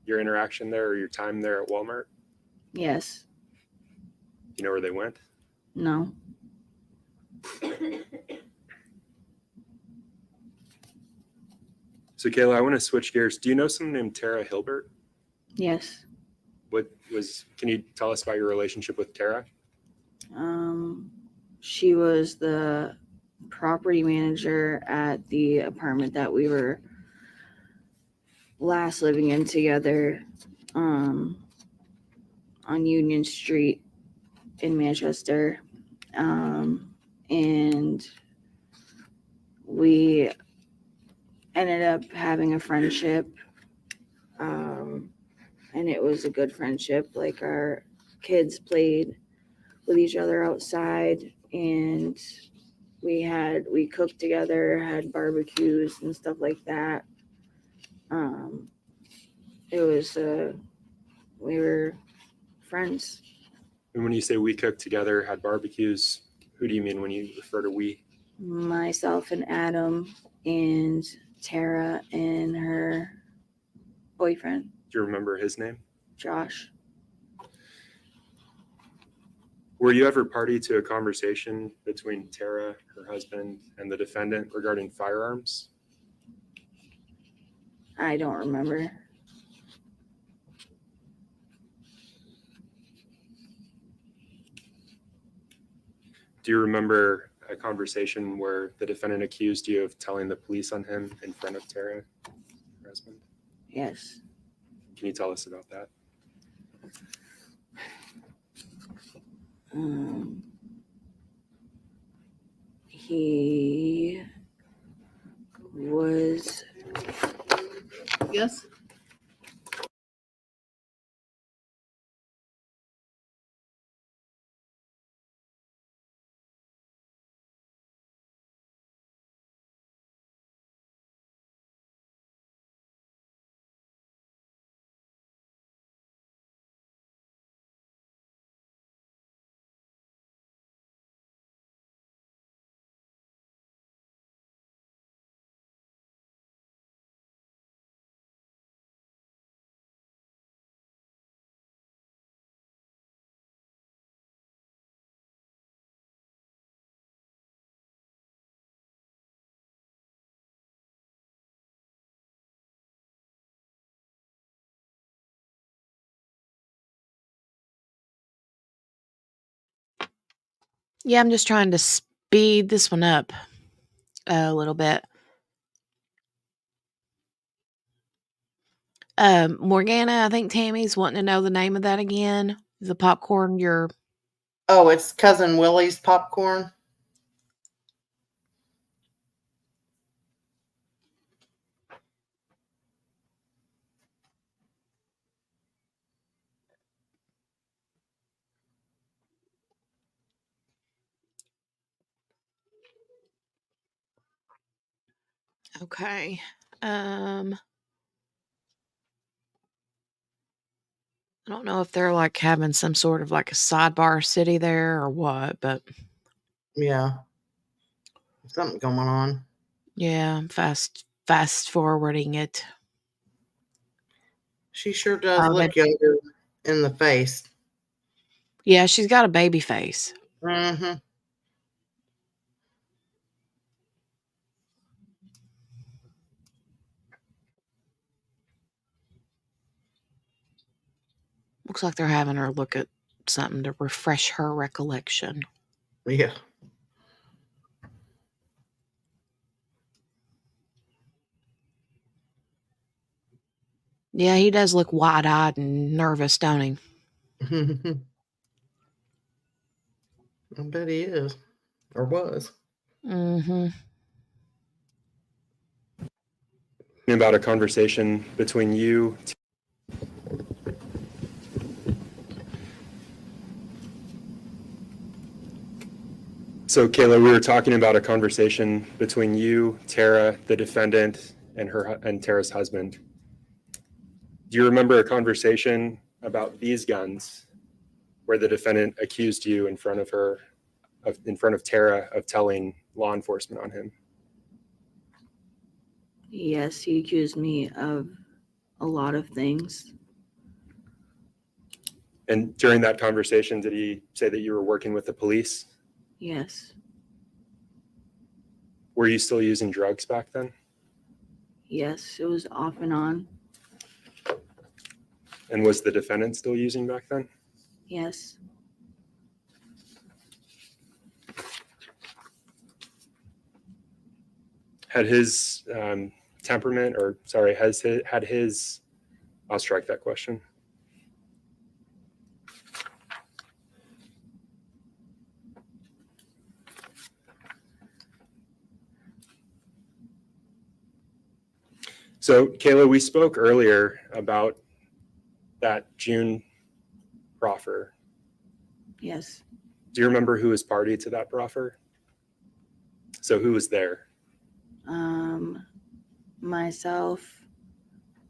your interaction there or your time there at Walmart? Yes. You know where they went? No. So Kayla, I want to switch gears. Do you know someone named Tara Hilbert? Yes. Can you tell us about your relationship with Tara? She was the property manager at the apartment that we were last living in together, on Union Street in Manchester. And we ended up having a friendship. And it was a good friendship. Like, our kids played with each other outside, and we cooked together, had barbecues and stuff like that. It was we were friends. And when you say we cooked together, had barbecues, who do you mean when you refer to we? Myself and Adam and Tara and her boyfriend, Do you remember his name? Josh. Were you ever party to a conversation between Tara, her husband, and the defendant regarding firearms? I don't remember. Do you remember a conversation where the defendant accused you of telling the police on him in front of Tara, her husband? Yes. Can you tell us about that? He was. Yes. Yeah, I'm just trying to speed this one up a little bit. Morgana, I think Tammy's wanting to know the name of that again. The popcorn you're Oh, it's Cousin Willie's popcorn. Okay. I don't know if they're like having some sort of like a sidebar city there or what, but Yeah. Something going on. yeah, I'm fast forwarding it. She sure does Oh, look younger in the face. yeah, she's got a baby face. Mm-hmm. Looks like they're having her look at something to refresh her recollection. Yeah. Yeah, he does look wide-eyed and nervous, don't he? I bet he is. Or was. Mm-hmm. About a conversation between you. So, Kayla, we were talking about a conversation between you, Tara, the defendant, and Tara's husband. Do you remember a conversation about these guns where the defendant accused you in front of her, in front of Tara, of telling law enforcement on him? Yes, he accused me of a lot of things. And during that conversation, did he say that you were working with the police? Yes. Were you still using drugs back then? Yes, it was off and on. And was the defendant still using back then? Yes. Had his temperament, or sorry, had his, I'll strike that question. So, Kayla, we spoke earlier about that June proffer. Yes. Do you remember who was party to that proffer? So who was there? Myself,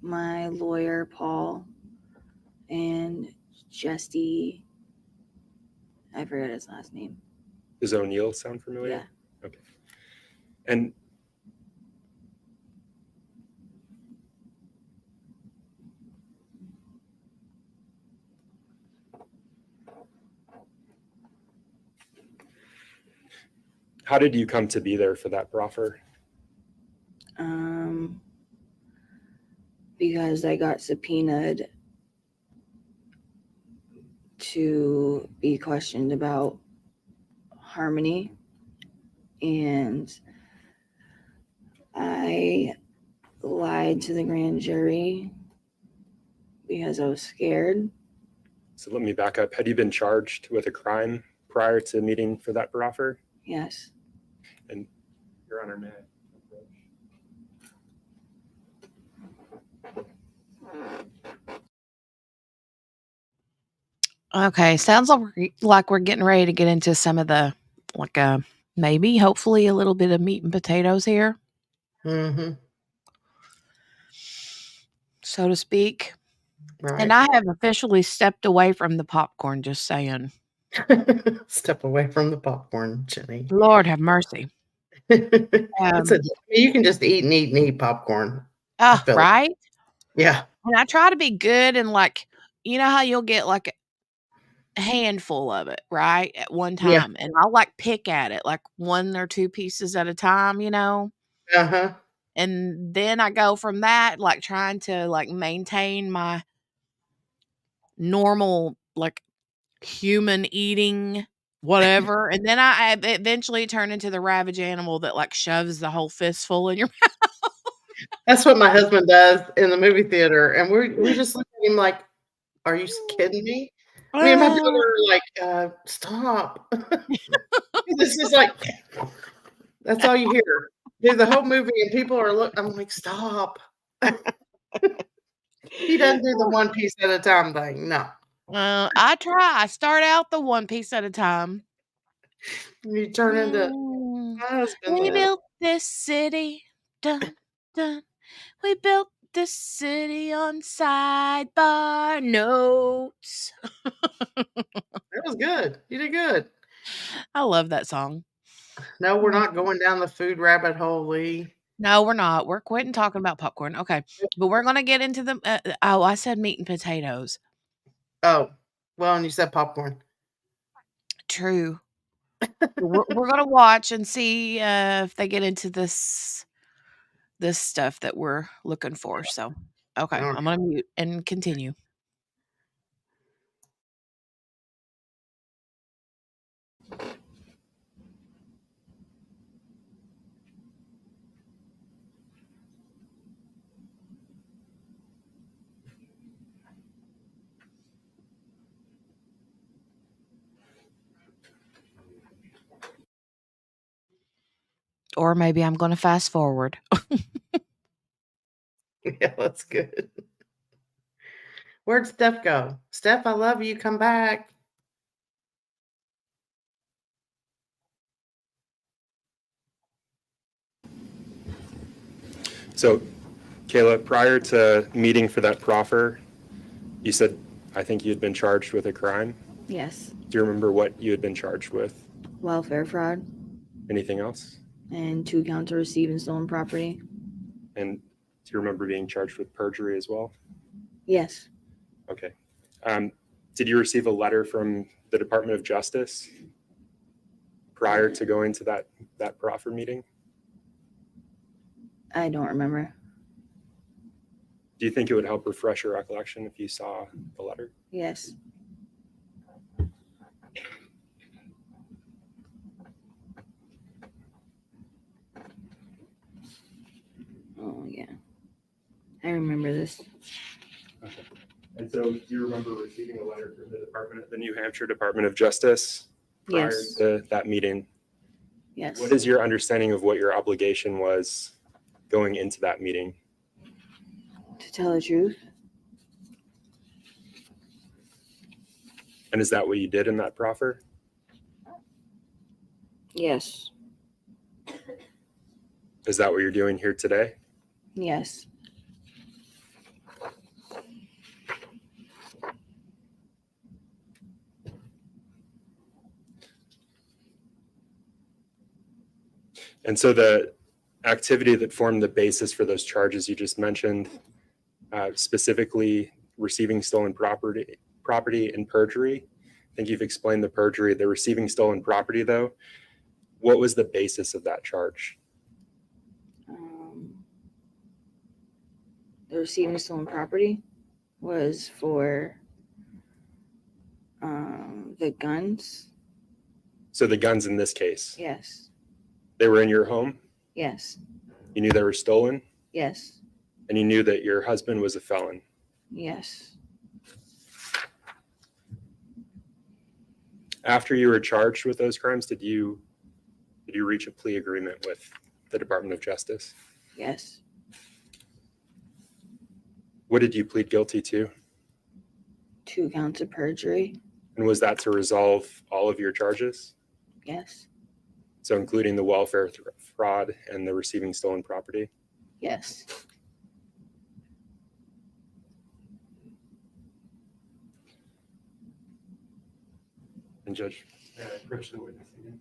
my lawyer, Paul, and Jesse. I forget his last name. Does O'Neill sound familiar? Yeah. Okay. And how did you come to be there for that proffer? Because I got subpoenaed to be questioned about Harmony, and I lied to the grand jury because I was scared. So let me back up. Had you been charged with a crime prior to meeting for that proffer? Yes. And Your Honor, may I approach? Okay, sounds like we're getting ready to get into some of the, like, maybe, hopefully, a little bit of meat and potatoes here, Mm-hmm. so to speak. Right. And I have officially stepped away from the popcorn, just saying. Step away from the popcorn, Jenny. Lord have mercy. You can just eat and eat and eat popcorn. Right? Yeah. And I try to be good and, like, you know how you'll get, like, a handful of it, right, at one Yeah. time, and I'll, like, pick at it, like, 1 or 2 pieces at a time, you know? Uh-huh. And then I go from that, like, trying to, like, maintain my normal, like, human eating whatever, and then I eventually turn into the ravage animal that, like, shoves the whole fistful in your mouth. That's what my husband does in the movie theater, and we just look at him like, "Are you kidding me?" Me and my daughter are like, "Stop." This is like that's all you hear through the whole movie, and people are I'm like, "Stop." He doesn't do the one piece at a time thing, no. I try. I start out the one piece at a time. You turn into my husband We though. built this city Dun, dun. We built this city on sidebar notes. It was good. You did good. I love that song. No, we're not going down the food rabbit hole, Lee. No, we're not. We're quitting talking about popcorn. Okay. But we're going to get into the. Oh, I said meat and potatoes. Oh, well, and you said popcorn. True. We're going to watch and see if they get into this stuff that we're looking for. So, okay. All I'm going to mute and continue. Or maybe I'm going to fast forward. Yeah, that's good. Where'd Steph go? Steph, I love you. Come back. So, Kayla, prior to meeting for that proffer, you said, I think you had been charged with a crime. Yes. Do you remember what you had been charged with? Welfare fraud Anything else? and 2 counts of receiving stolen property. And do you remember being charged with perjury as well? Yes. Okay. Did you receive a letter from the Department of Justice prior to going to that proffer meeting? I don't remember. Do you think it would help refresh your recollection if you saw the letter? Yes. Oh, yeah. I remember this. Okay. And so do you remember receiving a letter from the New Hampshire Department of Justice prior Yes. to that meeting? Yes. What is your understanding of what your obligation was going into that meeting? To tell the truth. And is that what you did in that proffer? Yes. Is that what you're doing here today? Yes. And so the activity that formed the basis for those charges you just mentioned, specifically receiving stolen property and perjury. I think you've explained the perjury, the receiving stolen property though. What was the basis of that charge? The receiving stolen property was for the guns. So the guns in this case, Yes. they were in your home? Yes. You knew they were stolen? Yes. And you knew that your husband was a felon? Yes. After you were charged with those crimes, did you reach a plea agreement with the Department of Justice? Yes. What did you plead guilty to? 2 counts of perjury. And was that to resolve all of your charges? Yes. So including the welfare fraud and the receiving stolen property? Yes. And Judge Christian witness again.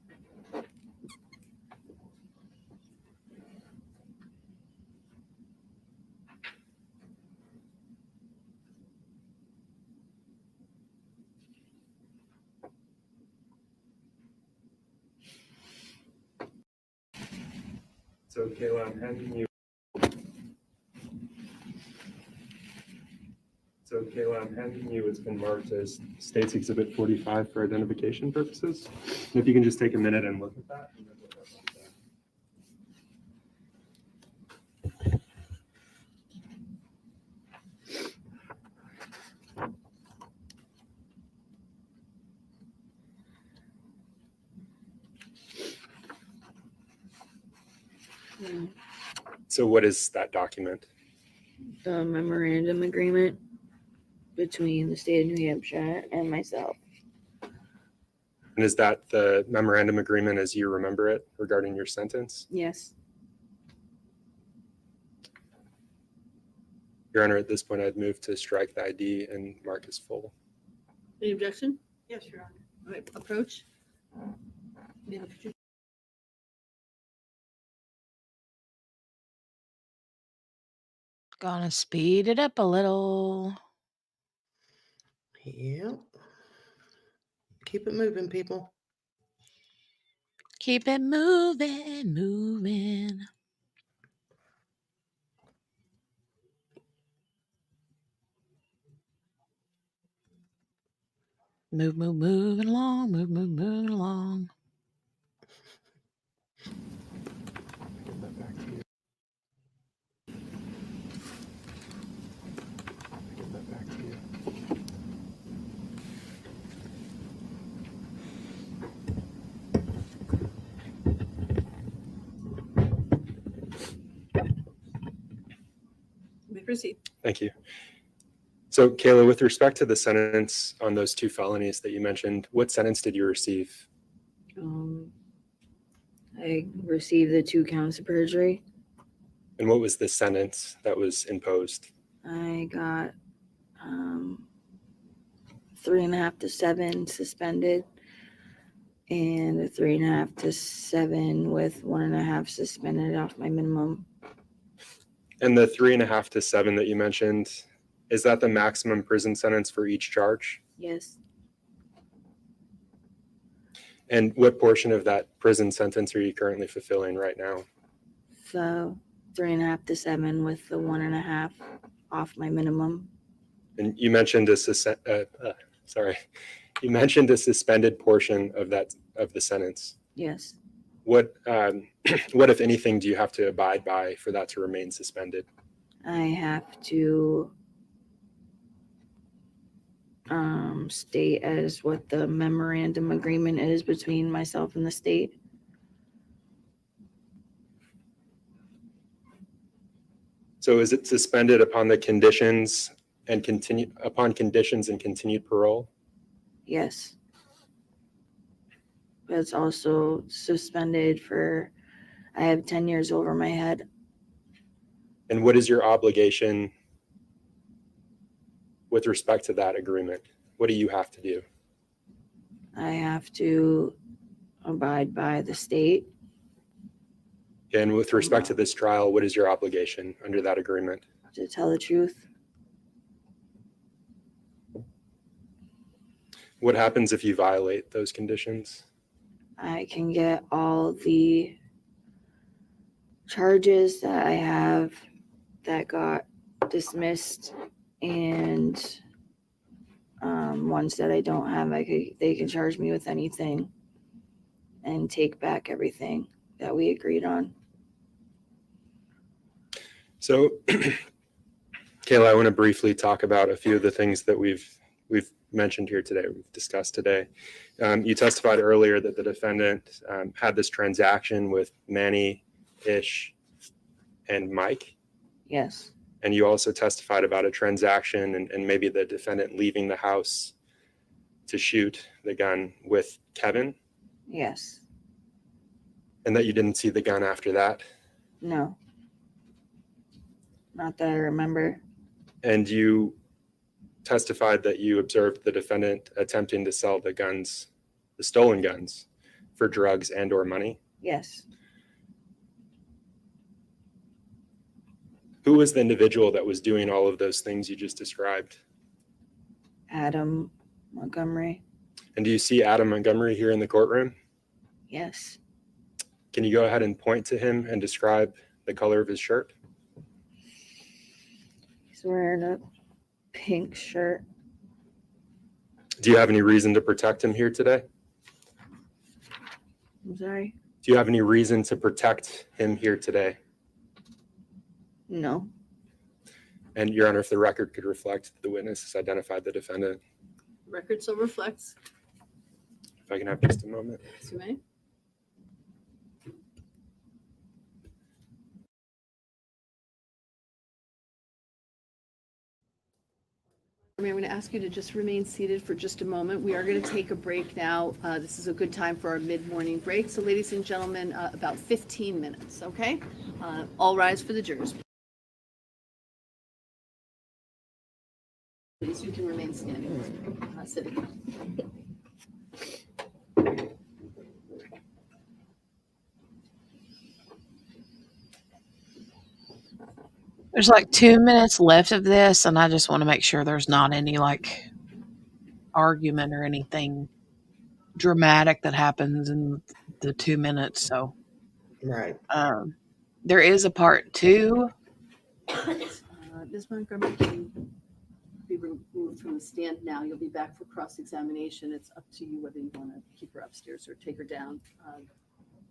So Kayla, I'm handing you. It's been marked as State's Exhibit 45 for identification purposes. And if you can just take a minute and look at that. And then we'll go on to that. So what is that document? The memorandum agreement between the state of New Hampshire and myself. And is that the memorandum agreement as you remember it regarding your sentence? Yes. Your Honor, at this point, I'd move to strike the ID and mark as full. Any objection? Yes, Your Honor. All right, approach. Yeah, could you- Gonna speed it up a little. Yep. Keep it moving, people. Keep it moving, moving. Moving along, moving along. Give that back to you. Give that back to you. You may proceed. Thank you. So, Kayla, with respect to the sentence on those 2 felonies that you mentioned, what sentence did you receive? I received the 2 counts of perjury. And what was the sentence that was imposed? I got 3.5 to 7 suspended, and a 3.5 to 7 with 1.5 suspended off my minimum. And the 3.5 to 7 that you mentioned, is that the maximum prison sentence for each charge? Yes. And what portion of that prison sentence are you currently fulfilling right now? So 3.5 to 7 with the 1.5 off my minimum. And you mentioned you mentioned a suspended portion of the sentence. Yes. What what if anything do you have to abide by for that to remain suspended? I have to state as what the memorandum agreement is between myself and the state. So is it suspended upon the conditions and conditions and continued parole? Yes. But it's also suspended for, I have 10 years over my head. And what is your obligation with respect to that agreement? What do you have to do? I have to abide by the state. And with respect to this trial, what is your obligation under that agreement? To tell the truth. What happens if you violate those conditions? I can get all the charges that I have that got dismissed, and ones that I don't have, they can charge me with anything and take back everything that we agreed on. So, Kayla, I want to briefly talk about a few of the things that we've mentioned here today, we've discussed today. You testified earlier that the defendant had this transaction with Manny, Ish, and Mike. Yes. And you also testified about a transaction and maybe the defendant leaving the house to shoot the gun with Kevin. Yes. And that you didn't see the gun after that. No. Not that I remember. And you testified that you observed the defendant attempting to sell the guns, the stolen guns, for drugs and or money. Yes. Who was the individual that was doing all of those things you just described? Adam Montgomery. And do you see Adam Montgomery here in the courtroom? Yes. Can you go ahead and point to him and describe the color of his shirt? He's wearing a pink shirt. Do you have any reason to protect him here today? I'm sorry? Do you have any reason to protect him here today? No. And Your Honor, if the record could reflect, the witness has identified the defendant. Record so reflects. If I can have just a moment. Yes, you may. I'm going to ask you to just remain seated for just a moment. We are going to take a break now. This is a good time for our mid-morning break. So ladies and gentlemen, about 15 minutes, okay? All rise for the jurors. Please, you can remain standing, sitting. There's like 2 minutes left of this, and I just want to make sure there's not any like argument or anything dramatic that happens in the 2 minutes. So Right. there is a part 2. Ms. Montgomery can be removed from the stand now. You'll be back for cross-examination. It's up to you whether you want to keep her upstairs or take her down.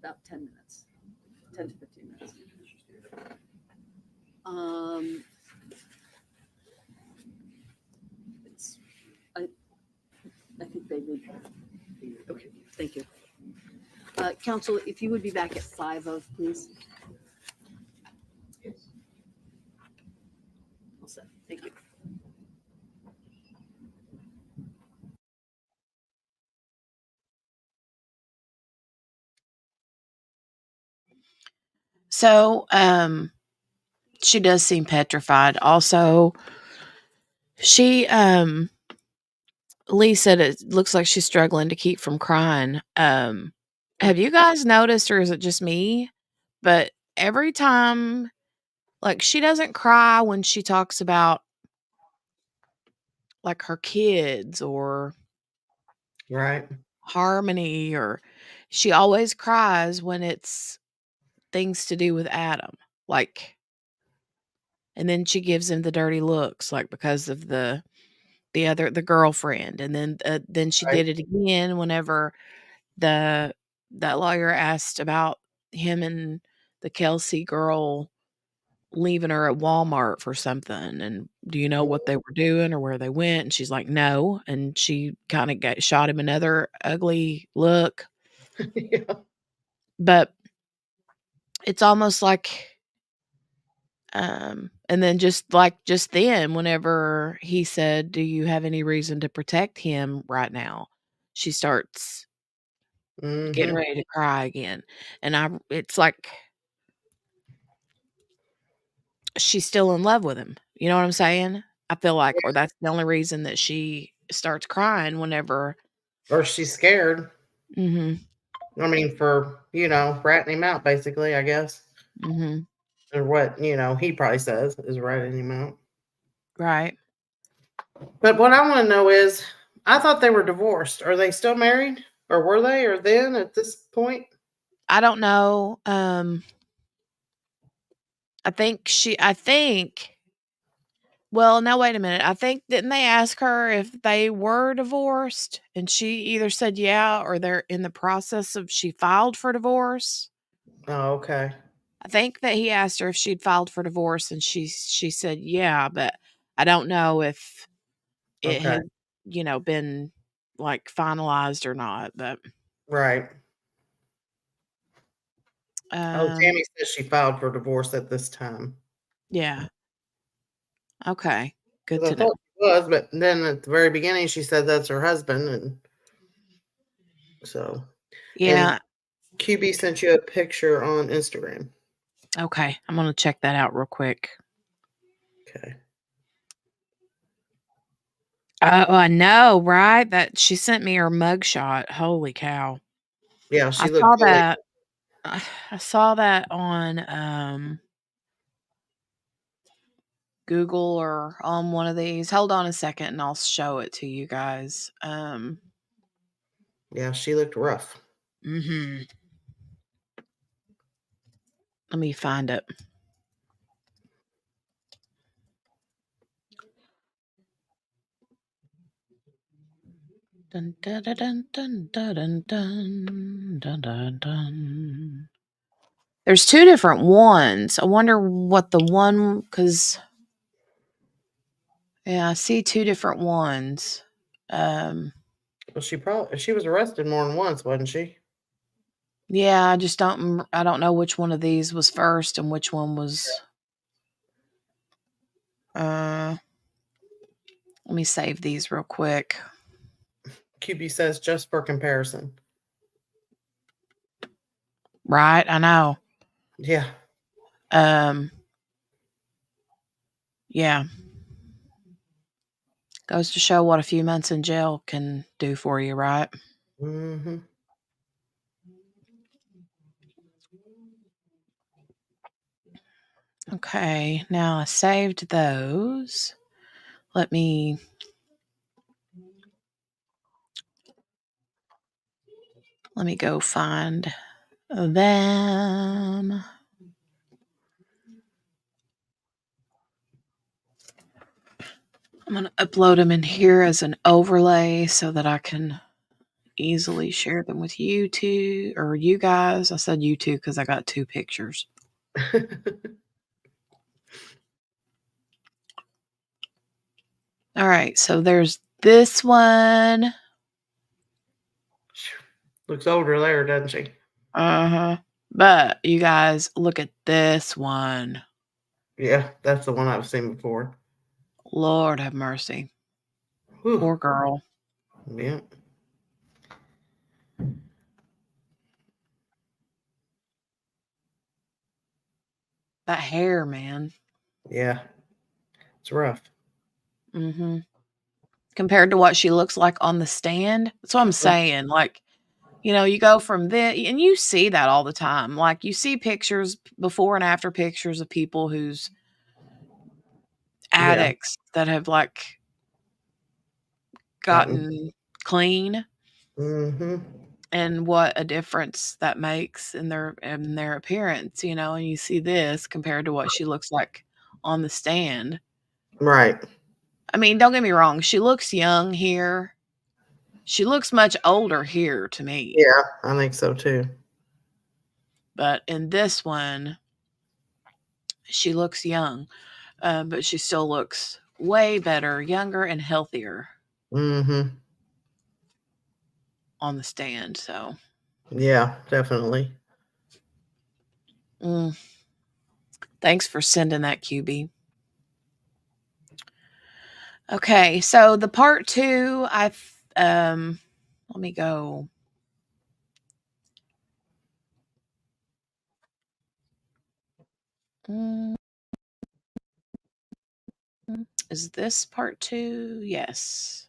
About 10 minutes, 10 to 15 minutes. I think they need. Okay, thank you. Counsel, if you would be back at 5:00, please. Yes. All set. Thank you. So she does seem petrified. Also, she Lee said it looks like she's struggling to keep from crying. Have you guys noticed, or is it just me? But every time, like, she doesn't cry when she talks about like her kids or Right. Harmony, or she always cries when it's things to do with Adam. Like, and then she gives him the dirty looks, like because of the girlfriend, and then she Right. did it again whenever that lawyer asked about him and the Kelsey girl leaving her at Walmart for something, and do you know what they were doing or where they went? And she's like, no, and she kind of shot him another ugly look. Yeah. But it's almost like and then just then, whenever he said, do you have any reason to protect him right now? She starts getting Mm-hmm. ready to cry again. And it's like she's still in love with him. You know what I'm saying? I feel like, or that's the only reason that she starts crying whenever. Or she's scared. Mhm. I mean, for, ratting him out, basically, I guess. Mhm. Or what, he probably says is ratting him out. Right. But what I want to know is, I thought they were divorced. Are they still married? Or were they? Or then at this point? I don't know. I think well, now wait a minute. I think didn't they ask her if they were divorced? And she either said yeah, or they're in the process of she filed for divorce. Oh, okay. I think that he asked her if she'd filed for divorce, and she said yeah, but I don't know if it Okay. has, been like finalized or not. But Right. Oh, um Tammy says she filed for divorce at this time. yeah. Okay. Good 'Cause to I know. thought she was, but then at the very beginning she said that's her husband, and so. And Yeah. QB sent you a picture on Instagram. Okay. I'm gonna check that out real quick. Okay. Oh, I know, right? That she sent me her mugshot. Holy cow. Yeah, I she looked saw really. that. I saw that on Google or on one of these. Hold on a second and I'll show it to you guys. Yeah, she looked rough. Mhm. Let me find it. Dun, dun, dun, dun, dun, dun, dun, dun, dun, dun. There's 2 different ones. I wonder what the one, because yeah, I see 2 different ones. Well, she was arrested more than once, wasn't she? Yeah, I don't know which one of these was first and which one was let me save these real quick. QB says just for comparison. Right, I know. Yeah. Yeah. Goes to show what a few months in jail can do for you, right? Mm-hmm. Okay, now I saved those. Let me go find them. I'm going to upload them in here as an overlay so that I can easily share them with you two, or you guys. I said you two because I got 2 pictures. All right, so there's this one. Looks older there, doesn't she? Uh-huh. But you guys, look at this one. Yeah, that's the one I've seen before. Lord have mercy. Whew. Poor girl. Yeah. That hair, man. Yeah. It's rough. Mm-hmm. Compared to what she looks like on the stand. That's what I'm saying. Like, you know, you go from this, and you see that all the time. Like, you see pictures, before and after pictures of people who's addicts that have, like, gotten clean, Mm-hmm. and what a difference that makes in their appearance, you know, and you see this compared to what she looks like on the stand. Right. I mean, don't get me wrong, she looks young here. She looks much older here to me. Yeah, I think so too. But in this one, she looks young, but she still looks way better, younger, and healthier Mm-hmm. on the stand. So, Yeah, definitely. thanks for sending that, QB. Okay, so the part 2, let me go. Is this part 2? Yes.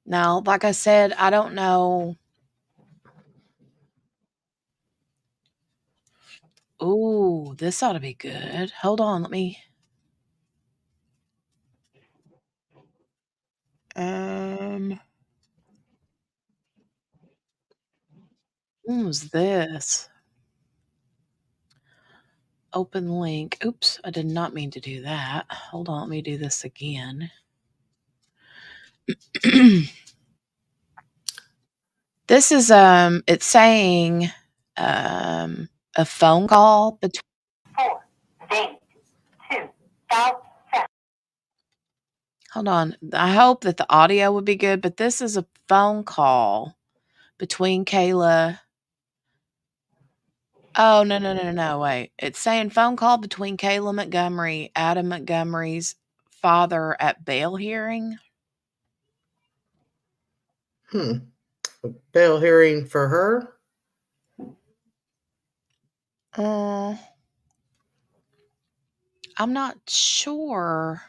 Now, like I said, I don't know. Ooh, this ought to be good. Hold on, let me. What was this? Open link. Oops, I did not mean to do that. Hold on, let me do this again. This is it's saying a phone call between 4 days 2007. Hold on. I hope that the audio would be good, but this is a phone call between Kayla. Oh, no, wait. It's saying phone call between Kayla Montgomery, Adam Montgomery's father at bail hearing. Bail hearing for her? I'm not sure.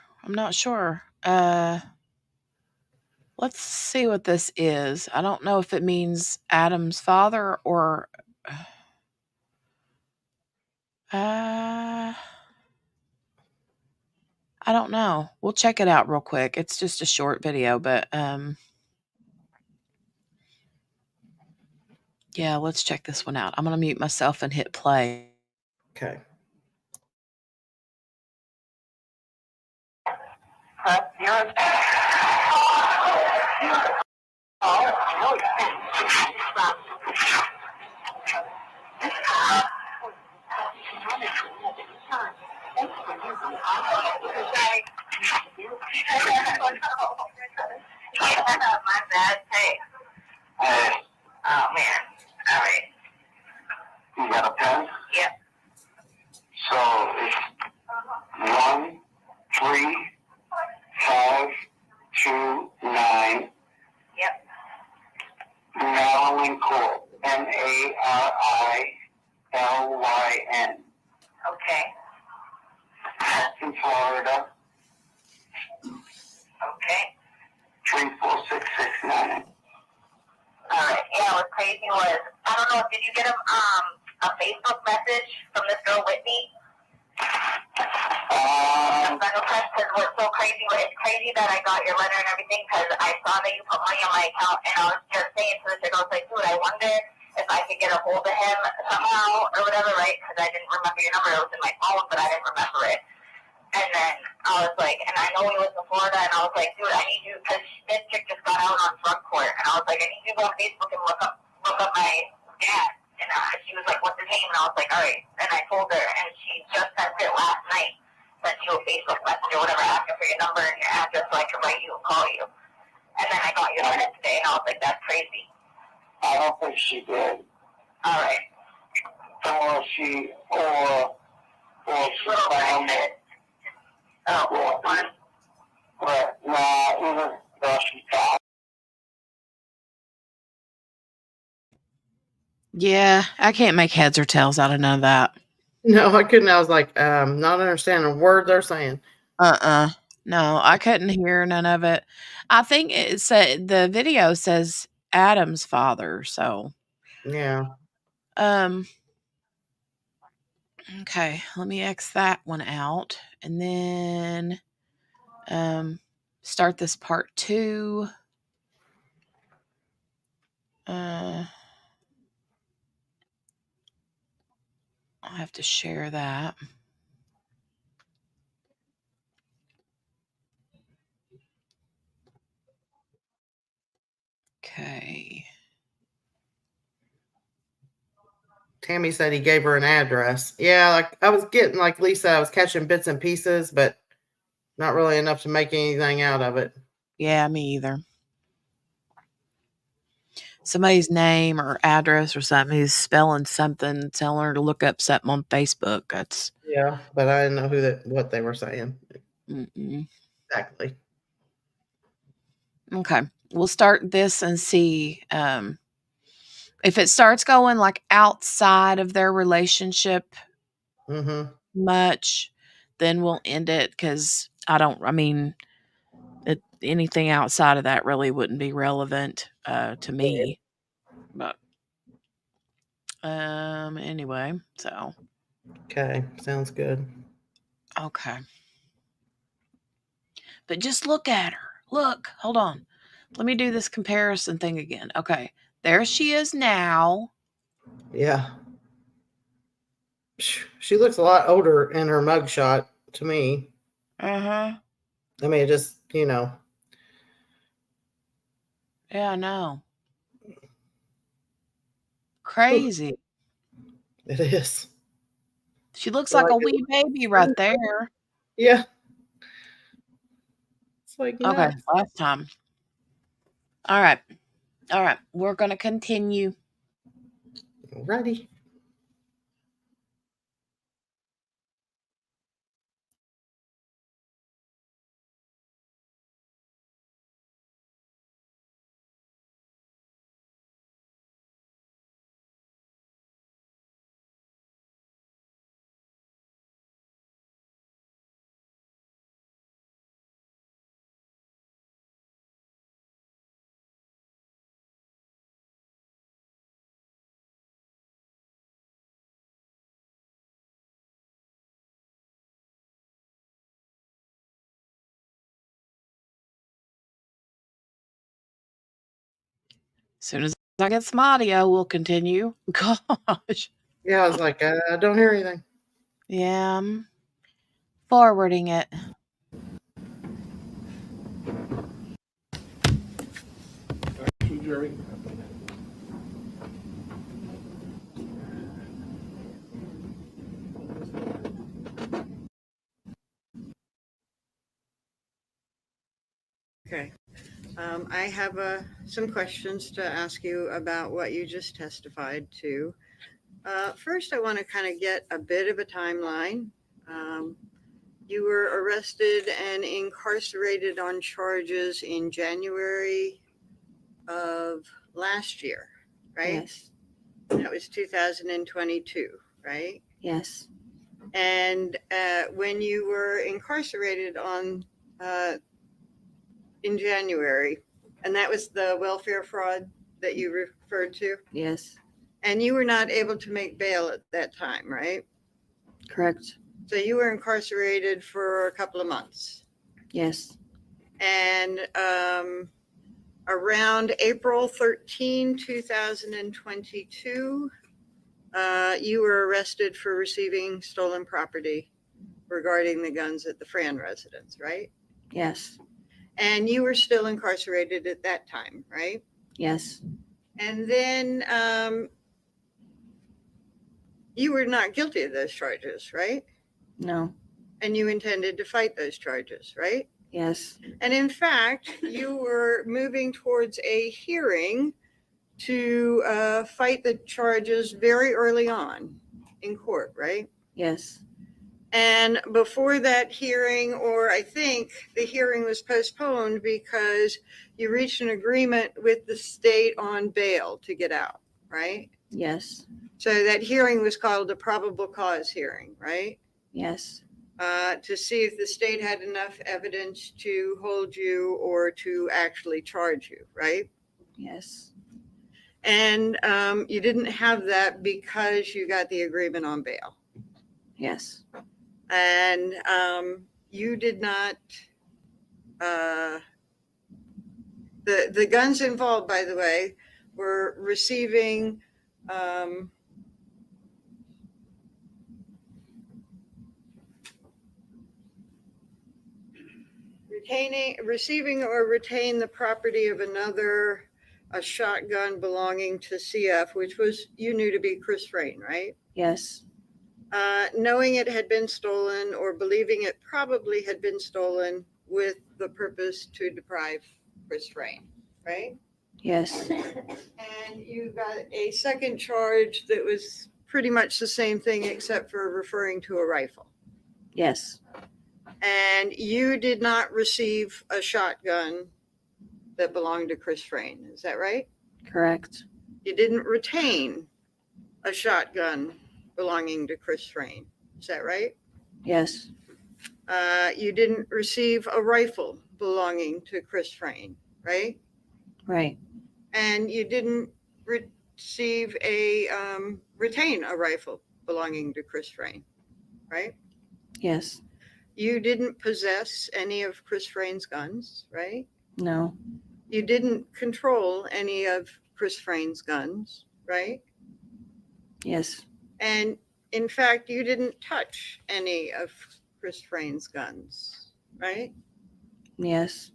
Let's see what this is. I don't know if it means Adam's father or I don't know. We'll check it out real quick. It's just a short video, but yeah, let's check this one out. I'm going to mute myself and hit play. Okay. My bad. Hey. Oh man. All right. You got a pen? Yep. So it's 1 3 5 2 9. Yep. Marilyn Court. MARILYN Lyn. Okay. Aspen, Florida. Okay. 34669. All right. Yeah, what's crazy was, I don't know, did you get a Facebook message from this girl Whitney? Because what's so crazy, it's crazy that I got your letter and everything, because I saw that you put money on my account, and I was just saying to the chick, I was like, dude, I wonder if I could get a hold of him somehow or whatever, right? Because I didn't remember your number. It was in my phone, but I didn't remember it. And then I was like, and I know he was in Florida, and I was like, dude, I need you, because this chick just got out on drug court, and I was like, I need you to go on Facebook and look up my dad. And she was like, what's his name? And I was like, all right. And I told her, and she just sent it last night, sent you a Facebook message or whatever, asking for your number and your address so I could write you and call you. And then I got your letter today, and I was like, that's crazy. I don't think she did. All right. Or she found it. Oh, well, fine. But no, even though she thought. Yeah, I can't make heads or tails out of none of that. No, I couldn't. I was like, not understanding a word they're saying. No, I couldn't hear none of it. I think it said the video says Adam's father, so Yeah. Okay, let me X that one out and then start this part 2. I'll have to share that. Okay. Tammy said he gave her an address. Yeah, like I was getting, like Lisa, I was catching bits and pieces, but not really enough to make anything out of it. Yeah, me either. Somebody's name or address or something. He's spelling something, telling her to look up something on Facebook. That's Yeah, but I didn't know what they were saying. Exactly. Okay. We'll start this and see if it starts going like outside of their relationship much, then we'll end it because anything outside of that really wouldn't be relevant to me. But anyway, so. Okay, sounds good. Okay. But just look at her. Look, hold on. Let me do this comparison thing again. Okay. There she is now. Yeah. She looks a lot older in her mugshot to me. I mean, it just, Yeah, I know. Crazy. It is. She looks like a wee baby right there. Yeah. It's like, okay, nuts. last time. All right. We're going to continue. Ready. As soon as I get some audio, we'll continue. Gosh. Yeah, I was like, I don't hear anything. Yeah, I'm forwarding it. Jerry. Okay. I have some questions to ask you about what you just testified to. First, I want to kind of get a bit of a timeline. You were arrested and incarcerated on charges in January of last year, right? Yes. That was 2022. right? Yes. And when you were incarcerated in January, and that was the welfare fraud that you referred to, Yes. and you were not able to make bail at that time, right? Correct. So you were incarcerated for a couple of months. Yes. And around April 13, 2022, you were arrested for receiving stolen property regarding the guns at the Fran residence, right? Yes. And you were still incarcerated at that time, right? Yes. And then you were not guilty of those charges, right? No. And you intended to fight those charges, right? Yes. And in fact, you were moving towards a hearing to fight the charges very early on in court, right? Yes. And before that hearing, or I think the hearing was postponed because you reached an agreement with the state on bail to get out, right? Yes. So that hearing was called a probable cause hearing, right? Yes. To see if the state had enough evidence to hold you or to actually charge you, right? Yes. And you didn't have that because you got the agreement on bail. Yes. And you did not, the guns involved, by the way, were receiving receiving or retain the property of another, a shotgun belonging to CF, which was, you knew to be Chris Frayne, right? Yes. Knowing it had been stolen or believing it probably had been stolen with the purpose to deprive Chris Frayne, right? Yes. And you got a second charge that was pretty much the same thing except for referring to a rifle. Yes. And you did not receive a shotgun that belonged to Chris Frayne. Is that right? Correct. You didn't retain a shotgun belonging to Chris Frayne. Is that right? Yes. You didn't receive a rifle belonging to Chris Frayne, right? Right. And you didn't retain a rifle belonging to Chris Frayne, right? Yes. You didn't possess any of Chris Frayne's guns, right? No. You didn't control any of Chris Frayne's guns, right? Yes. And in fact, you didn't touch any of Chris Frayne's guns, right? Yes.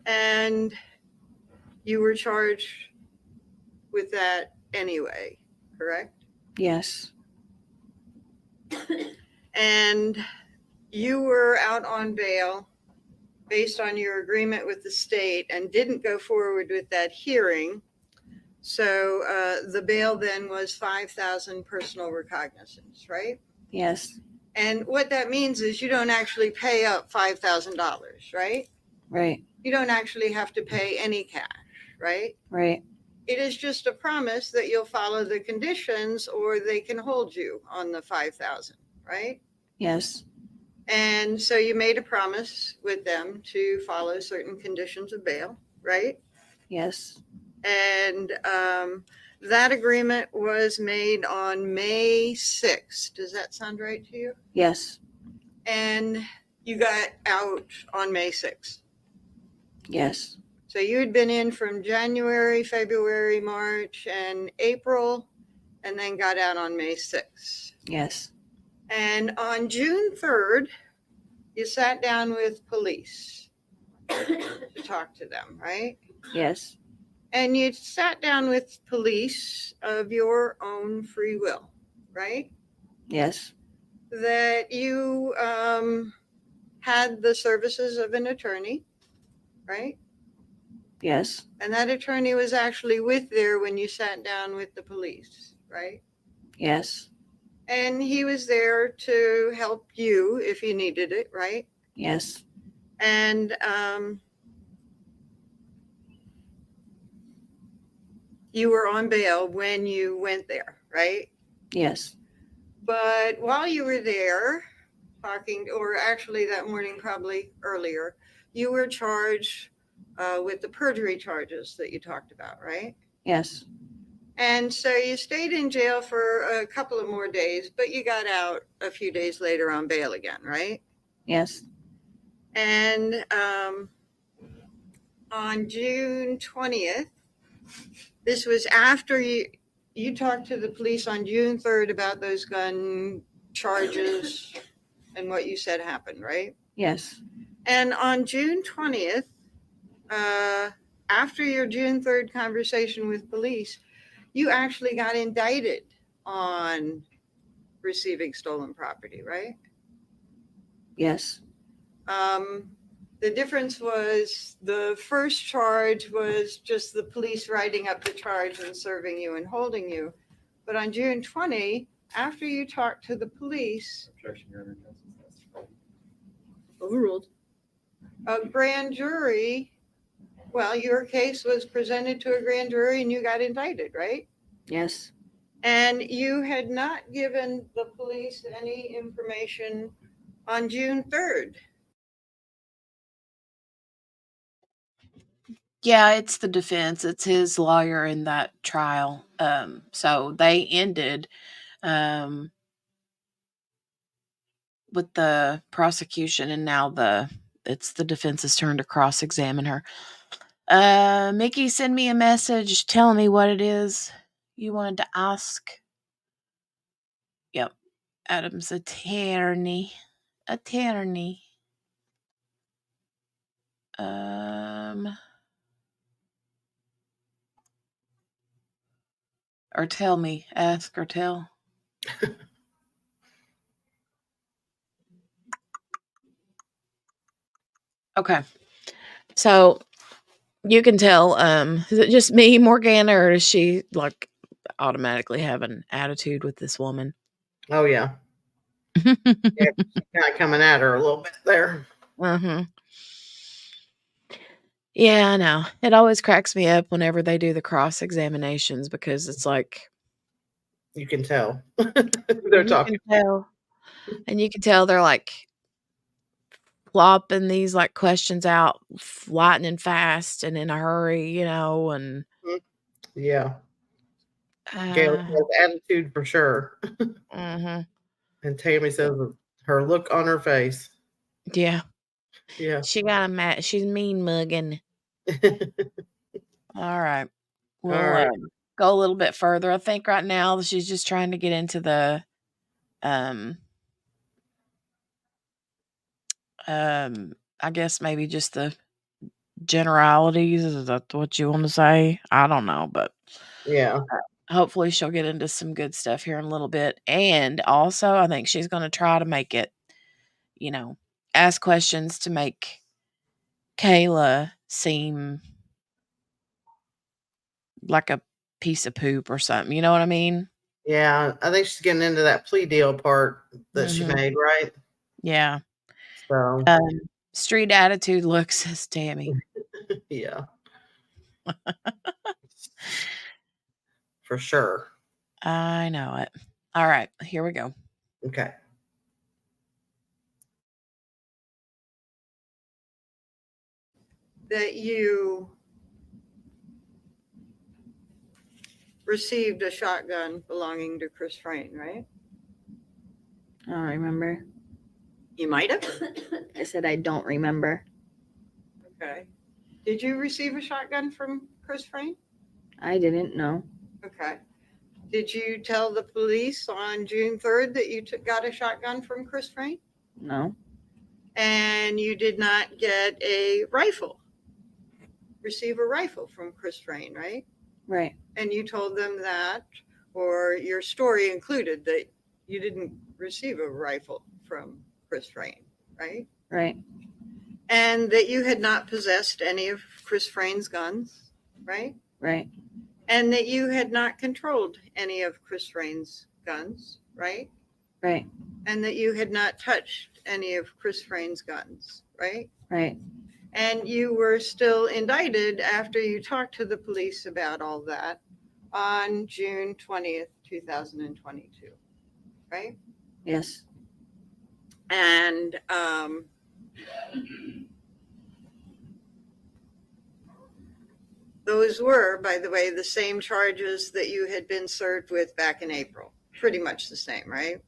And you were charged with that anyway, correct? Yes. And you were out on bail based on your agreement with the state and didn't go forward with that hearing. So the bail then was 5,000 personal recognizance, right? Yes. And what that means is you don't actually pay up $5,000, right? Right. You don't actually have to pay any cash, right? Right. It is just a promise that you'll follow the conditions or they can hold you on the 5,000, right? Yes. And so you made a promise with them to follow certain conditions of bail, right? Yes. And that agreement was made on May 6th. Does that sound right to you? Yes. And you got out on May 6th. Yes. So you had been in from January, February, March, and April, and then got out on May 6th. Yes. And on June 3rd, you sat down with police to talk to them, right? Yes. And you sat down with police of your own free will, right? Yes. That you had the services of an attorney, right? Yes. And that attorney was actually there when you sat down with the police, right? Yes. And he was there to help you if you needed it, right? Yes. And you were on bail when you went there, right? Yes. But while you were there talking, or actually that morning, probably earlier, you were charged with the perjury charges that you talked about, right? Yes. And so you stayed in jail for a couple of more days, but you got out a few days later on bail again, right? Yes. And on June 20th, this was after you talked to the police on June 3rd about those gun charges and what you said happened, right? Yes. And on June 20th, after your June 3rd conversation with police, you actually got indicted on receiving stolen property, right? Yes. The difference was the first charge was just the police writing up the charge and serving you and holding you. But on June 20, after you talked to the police, Objection, Your Honor. Counsel's testified. Overruled. a grand jury, well, your case was presented to a grand jury and you got indicted, right? Yes. And you had not given the police any information on June 3rd. Yeah, it's the defense. It's his lawyer in that trial. So they ended with the prosecution, and now it's the defense's turn to cross-examine her. Mickey, send me a message telling me what it is you wanted to ask. Yep, Adam's attorney. Or tell me, ask or tell. Okay. So you can tell, is it just me, Morgana, or does she like automatically have an attitude with this woman? Oh yeah. Yeah, kind of coming at her a little bit there. Uh-huh. Yeah, I know. It always cracks me up whenever they do the cross examinations because it's like You can tell. They're you talking. can tell, and you can tell they're like plopping these like questions out lightning fast and in a hurry, and Yeah. Gail has attitude for sure. mhm. And Tammy says her look on her face. Yeah. Yeah. She got a she's mean mugging. All right. We'll All right. go a little bit further. I think right now she's just trying to get into the I guess maybe just the generalities. Is that what you want to say? I don't know, but Yeah. hopefully she'll get into some good stuff here in a little bit. And also, I think she's going to try to make it, ask questions to make Kayla seem like a piece of poop or something. You know what I mean? Yeah. I think she's getting into that plea deal part that she Mhm. made, right? Yeah. So Street attitude looks, says Tammy. yeah. For sure. I know it. All right, here we go. Okay. That you received a shotgun belonging to Chris Frayne, right? I don't remember. You might have. I said I don't remember. Okay. Did you receive a shotgun from Chris Frayne? I didn't know. Okay. Did you tell the police on June 3rd that you got a shotgun from Chris Frayne? No. And you did not get a rifle, receive a rifle from Chris Frayne, right? Right. And you told them that, or your story included that you didn't receive a rifle from Chris Frayne, right? Right. And that you had not possessed any of Chris Frayne's guns, right? Right. And that you had not controlled any of Chris Frayne's guns, right? Right. And that you had not touched any of Chris Frayne's guns, right? Right. And you were still indicted after you talked to the police about all that on June 20th, 2022, right? Yes. And those were, by the way, the same charges that you had been served with back in April. Pretty much the same, right?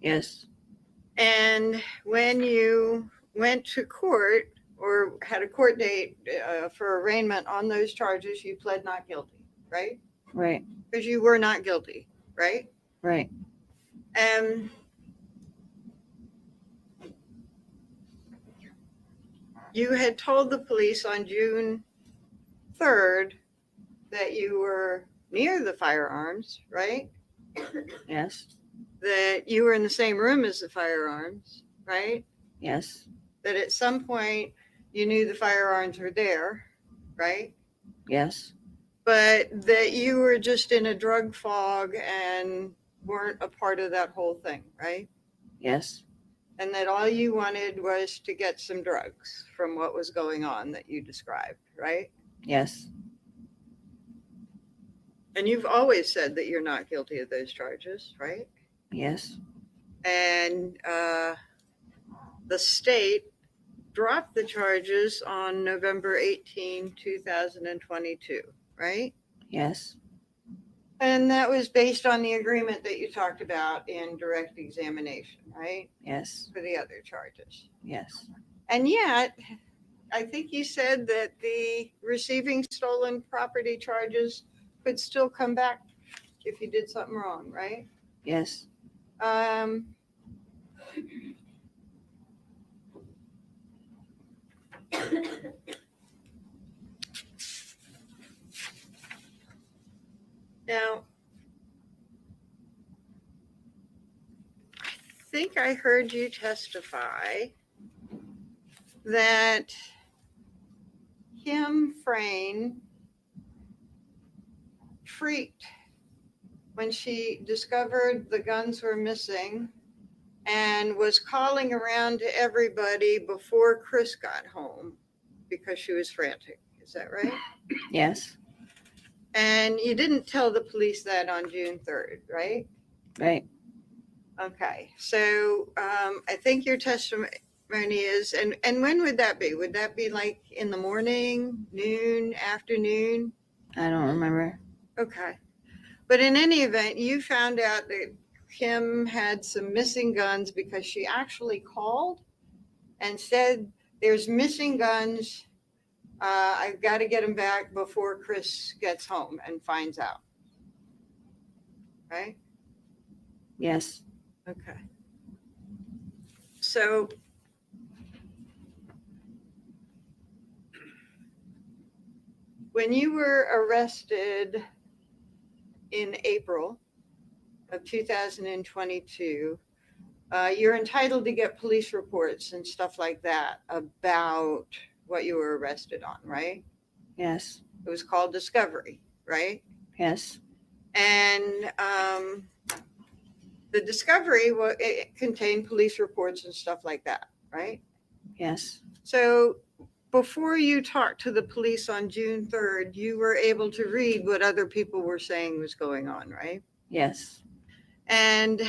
Yes. And when you went to court or had a court date for arraignment on those charges, you pled not guilty, right? Right. Because you were not guilty, right? Right. And you had told the police on June 3rd that you were near the firearms, right? Yes. That you were in the same room as the firearms, right? Yes. That at some point you knew the firearms were there, right? Yes. But that you were just in a drug fog and weren't a part of that whole thing, right? Yes. And that all you wanted was to get some drugs from what was going on that you described, right? Yes. And you've always said that you're not guilty of those charges, right? Yes. And the state dropped the charges on November 18, 2022, right? Yes. And that was based on the agreement that you talked about in direct examination, right? Yes. For the other charges. Yes. And yet, I think you said that the receiving stolen property charges could still come back if you did something wrong, right? Yes. Now, I think I heard you testify that Kim Frayne freaked when she discovered the guns were missing and was calling around to everybody before Chris got home because she was frantic. Is that right? Yes. And you didn't tell the police that on June 3rd, right? Right. Okay. So I think your testimony is, and when would that be? Would that be like in the morning, noon, afternoon? I don't remember. Okay. But in any event, you found out that Kim had some missing guns because she actually called and said, there's missing guns. I've got to get them back before Chris gets home and finds out. Right? Yes. Okay. So when you were arrested in April of 2022, you're entitled to get police reports and stuff like that about what you were arrested on, right? Yes. It was called discovery, right? Yes. And the discovery, it contained police reports and stuff like that, right? Yes. So before you talked to the police on June 3rd, you were able to read what other people were saying was going on, right? Yes. And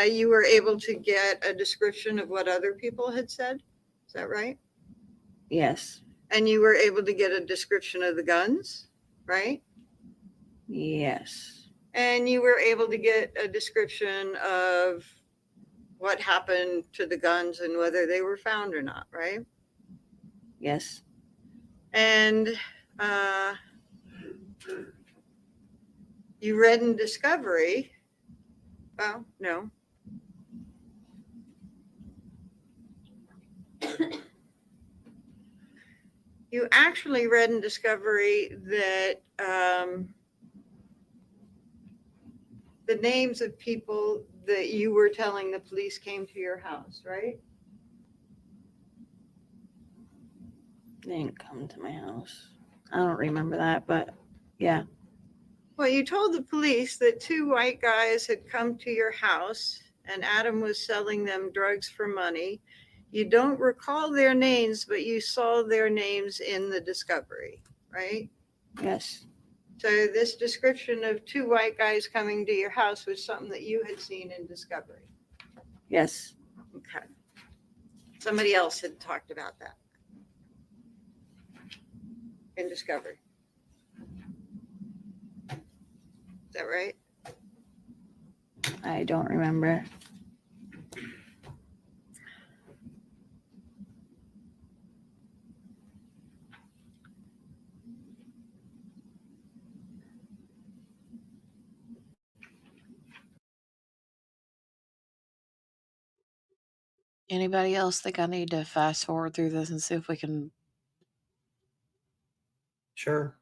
you were able to get a description of what other people had said. Is that right? Yes. And you were able to get a description of the guns, right? Yes. And you were able to get a description of what happened to the guns and whether they were found or not, right? Yes. And you read in discovery. Well, no. You actually read in discovery that the names of people that you were telling the police came to your house, right? They didn't come to my house. I don't remember that, but yeah. Well, you told the police that 2 white guys had come to your house and Adam was selling them drugs for money. You don't recall their names, but you saw their names in the discovery, right? Yes. So this description of two white guys coming to your house was something that you had seen in Discovery. Yes. Okay. Somebody else had talked about that in Discovery. Is that right? I don't remember. Anybody else think I need to fast forward through this and see if we can Sure.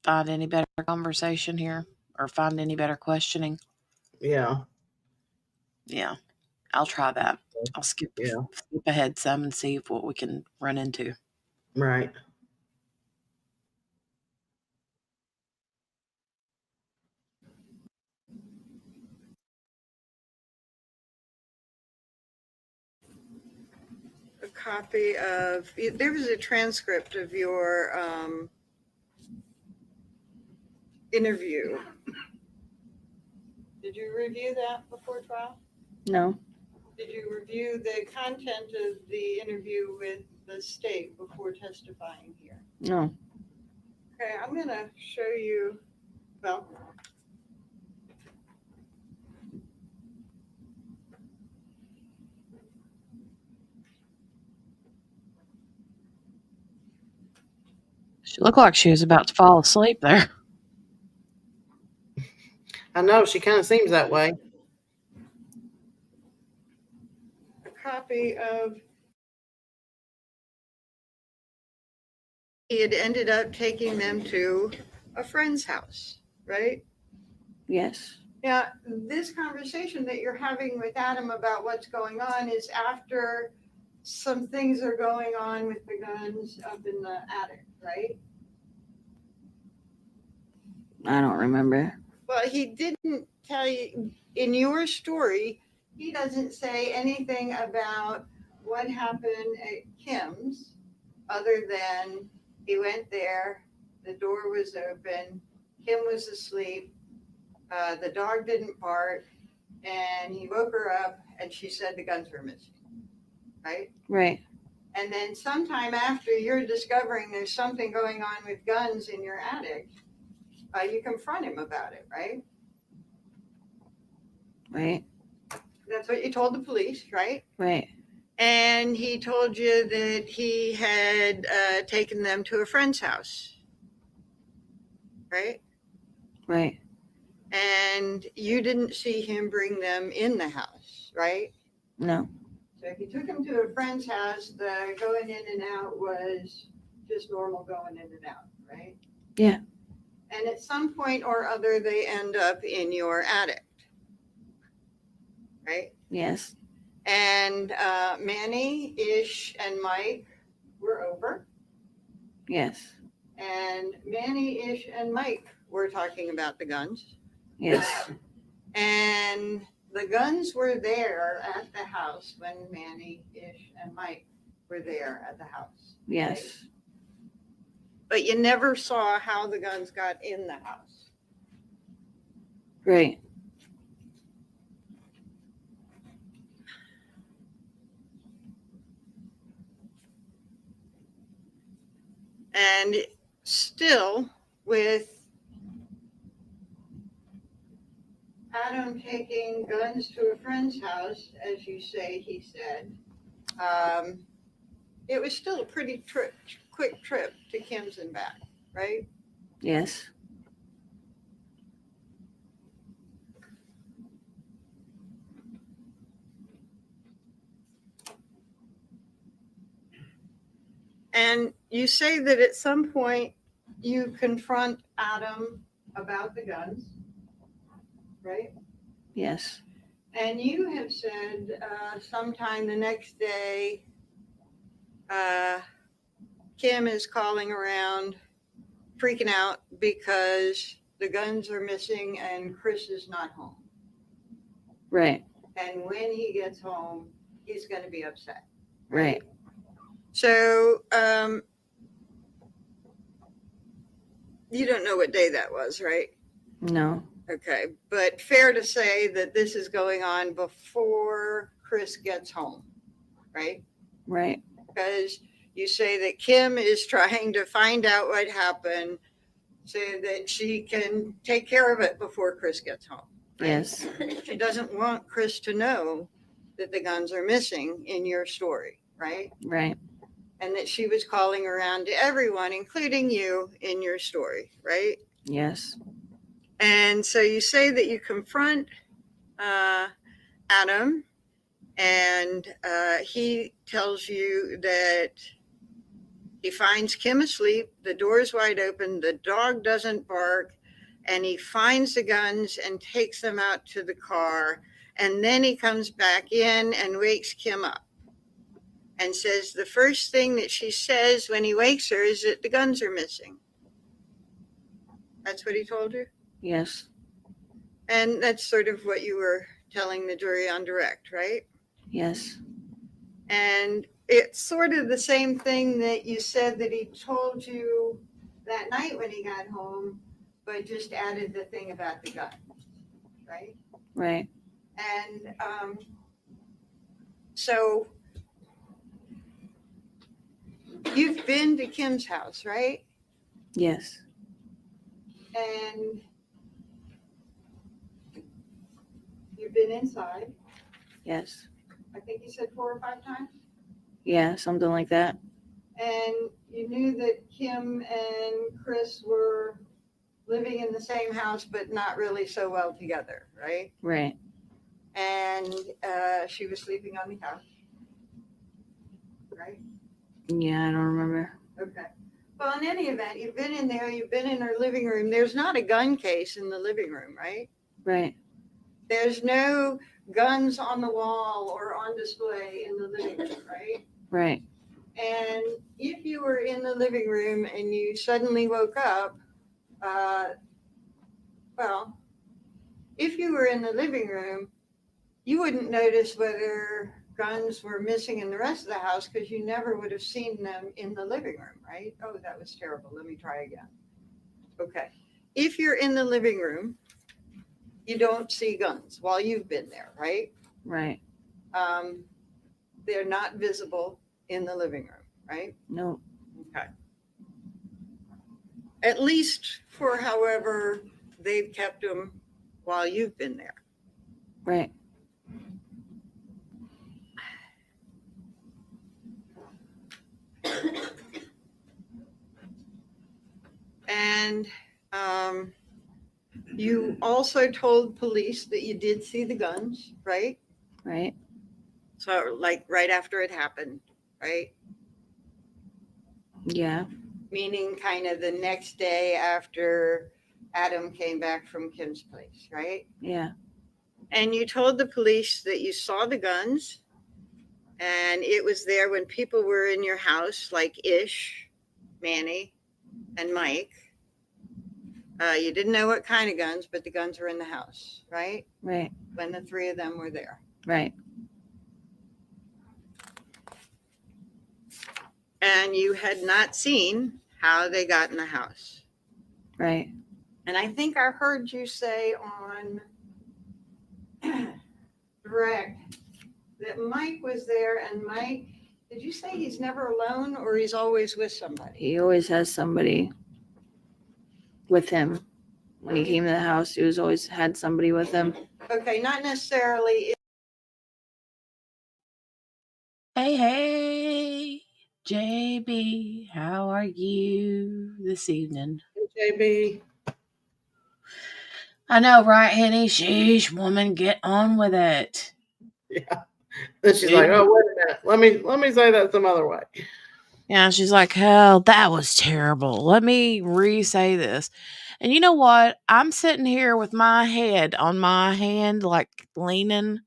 find any better conversation here or find any better questioning? Yeah. Yeah, I'll try that. I'll skip Yeah. ahead some and see what we can run into. Right. A copy of, there was a transcript of your interview. Did you review that before trial? No. Did you review the content of the interview with the state before testifying here? No. Okay, I'm gonna show you, well, She looked like she was about to fall asleep there. I know, she kind of seems that way. a copy of, he had ended up taking them to a friend's house, right? Yes. Now, this conversation that you're having with Adam about what's going on is after some things are going on with the guns up in the attic, right? I don't remember. Well, he didn't tell you, in your story, he doesn't say anything about what happened at Kim's other than he went there, the door was open, Kim was asleep, the dog didn't bark, and he woke her up and she said the guns were missing, right? Right. And then sometime after you're discovering there's something going on with guns in your attic, you confront him about it, right? Right. That's what you told the police, right? Right. And he told you that he had taken them to a friend's house, right? Right. And you didn't see him bring them in the house, right? No. So if you took them to a friend's house, the going in and out was just normal going in and out, right? Yeah. And at some point or other, they end up in your attic, right? Yes. And Manny, Ish, and Mike were over. Yes. And Manny, Ish, and Mike were talking about the guns. Yes. And the guns were there at the house when Manny, Ish, and Mike were there at the house. Yes. Right? But you never saw how the guns got in the house. Right. And still, with Adam taking guns to a friend's house, as you say, he said, it was still a pretty quick trip to Kim's and back, right? Yes. And you say that at some point you confront Adam about the guns, right? Yes. And you have said sometime the next day, Kim is calling around, freaking out because the guns are missing and Chris is not home. Right. And when he gets home, he's going to be upset. Right. So You don't know what day that was, right? No. Okay, but fair to say that this is going on before Chris gets home, right? Right. Because you say that Kim is trying to find out what happened so that she can take care of it before Chris gets home. Right? Yes. She doesn't want Chris to know that the guns are missing in your story, right? Right. And that she was calling around to everyone, including you, in your story, right? Yes. And so you say that you confront Adam, and he tells you that he finds Kim asleep, the door's wide open, the dog doesn't bark, and he finds the guns and takes them out to the car. And then he comes back in and wakes Kim up and says the first thing that she says when he wakes her is that the guns are missing. That's what he told you? Yes. And that's sort of what you were telling the jury on direct, right? Yes. And it's sort of the same thing that you said that he told you that night when he got home, but just added the thing about the gun, right? Right. And so you've been to Kim's house, right? Yes. And you've been inside. Yes. I think you said 4 or 5 times. Yeah, something like that. And you knew that Kim and Chris were living in the same house, but not really so well together, right? Right. And she was sleeping on the couch, right? Yeah, I don't remember. Okay. Well, in any event, you've been in there, you've been in her living room. There's not a gun case in the living room, right? Right. There's no guns on the wall or on display in the living room, right? Right. And if you were in the living room and you suddenly woke up, well, if you were in the living room, you wouldn't notice whether guns were missing in the rest of the house because you never would have seen them in the living room, right? Oh, that was terrible. Let me try again. Okay. If you're in the living room, you don't see guns while you've been there, right? Right. They're not visible in the living room, right? No. Okay. At least for however they've kept them while you've been there. Right. And you also told police that you did see the guns, right? Right. So like right after it happened, right? Yeah. Meaning kind of the next day after Adam came back from Kim's place, right? Yeah. And you told the police that you saw the guns and it was there when people were in your house, like Ish, Manny, and Mike. You didn't know what kind of guns, but the guns were in the house, right? Right. When the 3 of them were there. Right. And you had not seen how they got in the house. Right. And I think I heard you say on direct that Mike was there, and Mike, did you say he's never alone or he's always with somebody? He always has somebody with him. When he came to the house, he was always had somebody with him. Okay, not necessarily. Hey, JB, how are you this evening? JB. I know, right, Henny? Sheesh, woman, get on with it. Yeah. Then she's like, oh, wait a minute. Let me say that some other way. Yeah, she's like, hell, that was terrible. Let me re-say this. And you know what? I'm sitting here with my head on my hand, like leaning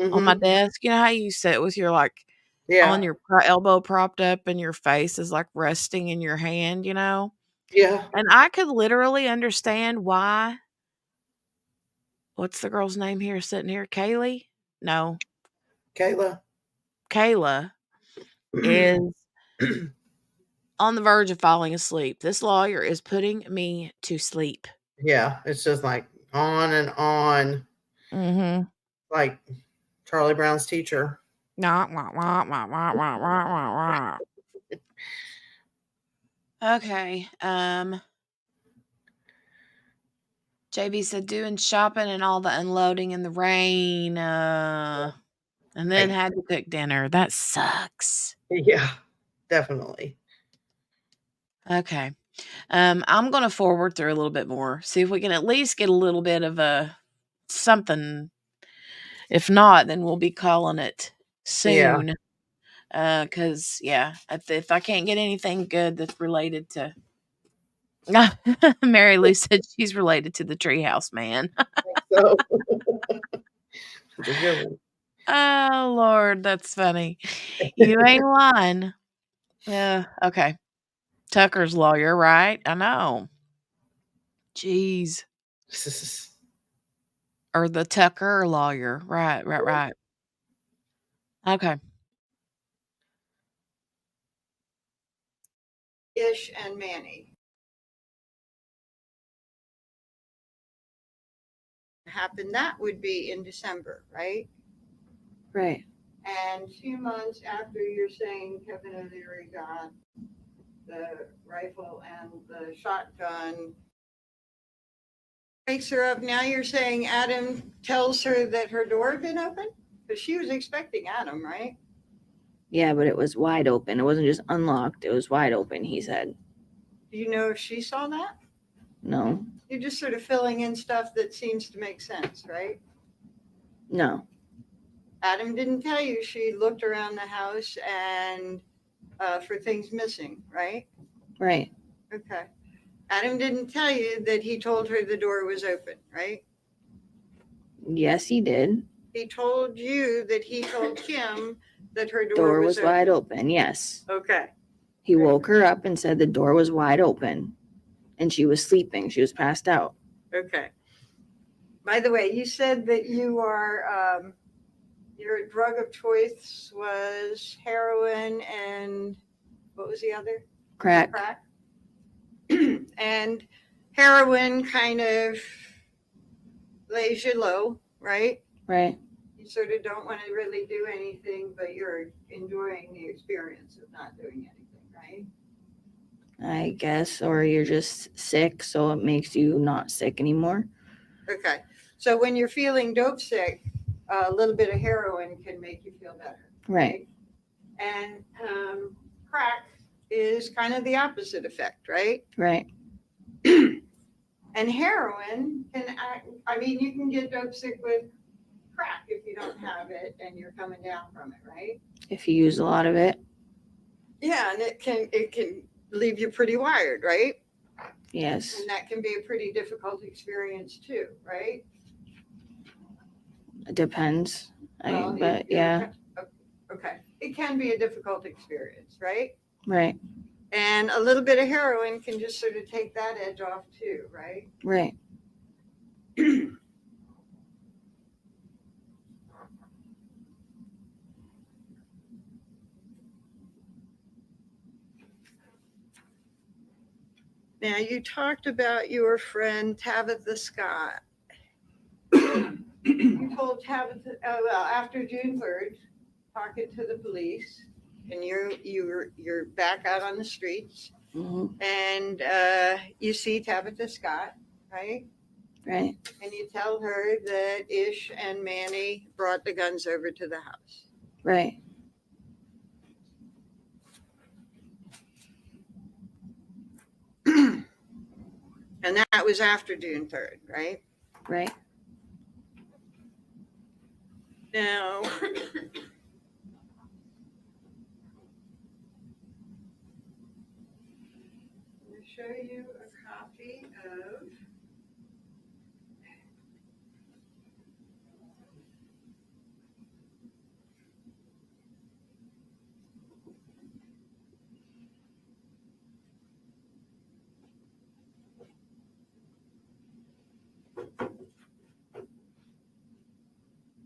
on my desk. You know how you sit with your on your elbow propped up and your face is like resting in your hand, you know? Yeah. And I could literally understand why. What's the girl's name here sitting here? Kaylee? No. Kayla. Kayla is on the verge of falling asleep. This lawyer is putting me to sleep. Yeah, it's just like on and on, Mm-hmm. like Charlie Brown's teacher. Okay. JB said doing shopping and all the unloading in the rain. And then Right. had to cook dinner. That sucks. Yeah, definitely. Okay. I'm gonna forward through a little bit more. See if we can at least get a little bit of a something. If not, then we'll be calling it Yeah. soon. Cause yeah, if I can't get anything good that's related to Mary Lou said she's related to the treehouse man. So it's a good one. Oh Lord, that's funny. You ain't lying. Yeah, okay. Tucker's lawyer, right? I know. Jeez. Or the Tucker lawyer. Right. Okay. Ish and Manny. Happened, that would be in December, right? Right. And 2 months after you're saying Kevin O'Leary got the rifle and the shotgun, wakes her up. Now you're saying Adam tells her that her door had been open? Because she was expecting Adam, right? Yeah, but it was wide open. It wasn't just unlocked. It was wide open, he said. Do you know if she saw that? No. You're just sort of filling in stuff that seems to make sense, right? No. Adam didn't tell you she looked around the house and for things missing, right? Right. Okay. Adam didn't tell you that he told her the door was open, right? Yes, he did. He told you that he told Kim that her Door was open. wide open. Yes. Okay. He woke her up and said the door was wide open and she was sleeping. She was passed out. Okay. By the way, you said that you are, your drug of choice was heroin and what was the other? Crack. Crack. And heroin kind of lays you low, right? Right. You sort of don't want to really do anything, but you're enjoying the experience of not doing anything, right? I guess. Or you're just sick, so it makes you not sick anymore. Okay. So when you're feeling dope sick, a little bit of heroin can make you feel better. Right. And crack is kind of the opposite effect, right? Right. And heroin can act, I mean, you can get dope sick with crack if you don't have it and you're coming down from it, right? If you use a lot of it. Yeah, and it can leave you pretty wired, right? Yes. And that can be a pretty difficult experience too, right? It depends. Well, But yeah. Okay. It can be a difficult experience, right? Right. And a little bit of heroin can just sort of take that edge off too, right? Right. Now, you talked about your friend Tabitha Scott. You told Tabitha, well, after June 3rd, talking to the police, and you're back out on the streets, and you see Tabitha Scott, right? Right. And you tell her that Ish and Manny brought the guns over to the house. Right. And that was after June 3rd, right? Right. Now, I'm going to show you a copy of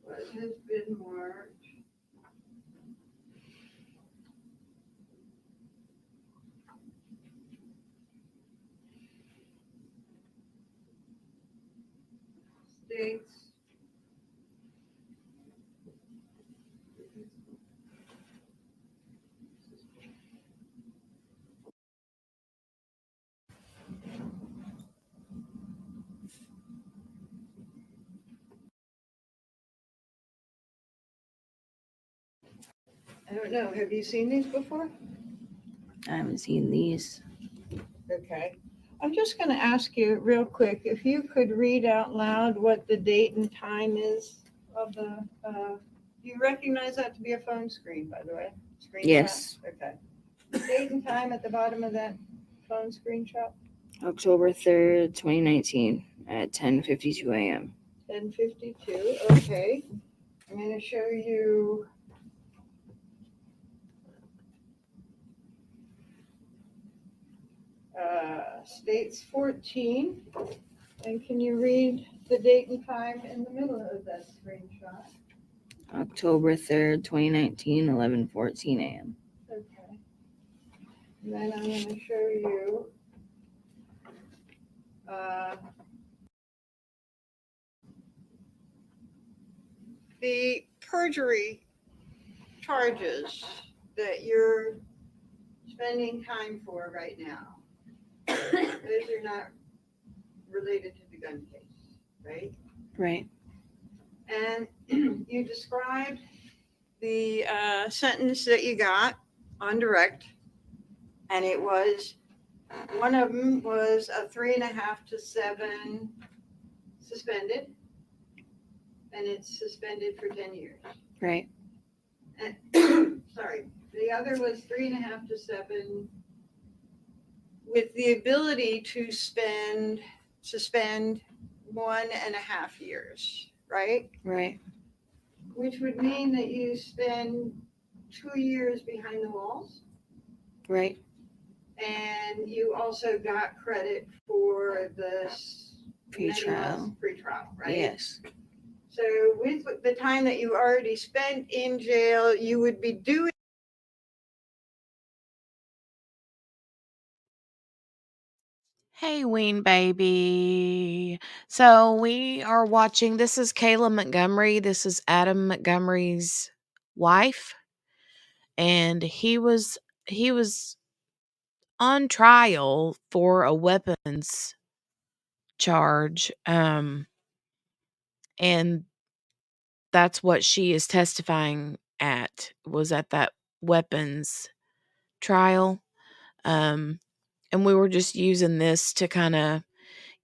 what has been marked. dates. I don't know. Have you seen these before? I haven't seen these. Okay. I'm just going to ask you real quick if you could read out loud what the date and time is of the. Do you recognize that to be a phone screen, by the way? Screenshot? Yes. Okay. The date and time at the bottom of that phone screenshot? October 3rd, 2019 at 10:52 a.m. 10:52. Okay. I'm going to show you. States 14. And can you read the date and time in the middle of that screenshot? October 3rd, 2019, 11:14 a.m. Okay. And then I'm going to show you the perjury charges that you're spending time for right now. Those are not related to the gun case, right? Right. And you described the sentence that you got on direct, and it was one of them was a 3.5 to 7 suspended, and it's suspended for 10 years. Right. And, sorry, the other was 3.5 to 7 with the ability to suspend 1.5 years, right? Right. Which would mean that you spend 2 years behind the walls. Right. And you also got credit for this Pre-trial. Pre-trial, right? Yes. So with the time that you already spent in jail, you would be doing. Hey, Ween baby. So we are watching. This is Kayla Montgomery. This is Adam Montgomery's wife, and he was on trial for a weapons charge, and that's what she is testifying at. Was at that weapons trial, and we were just using this to kind of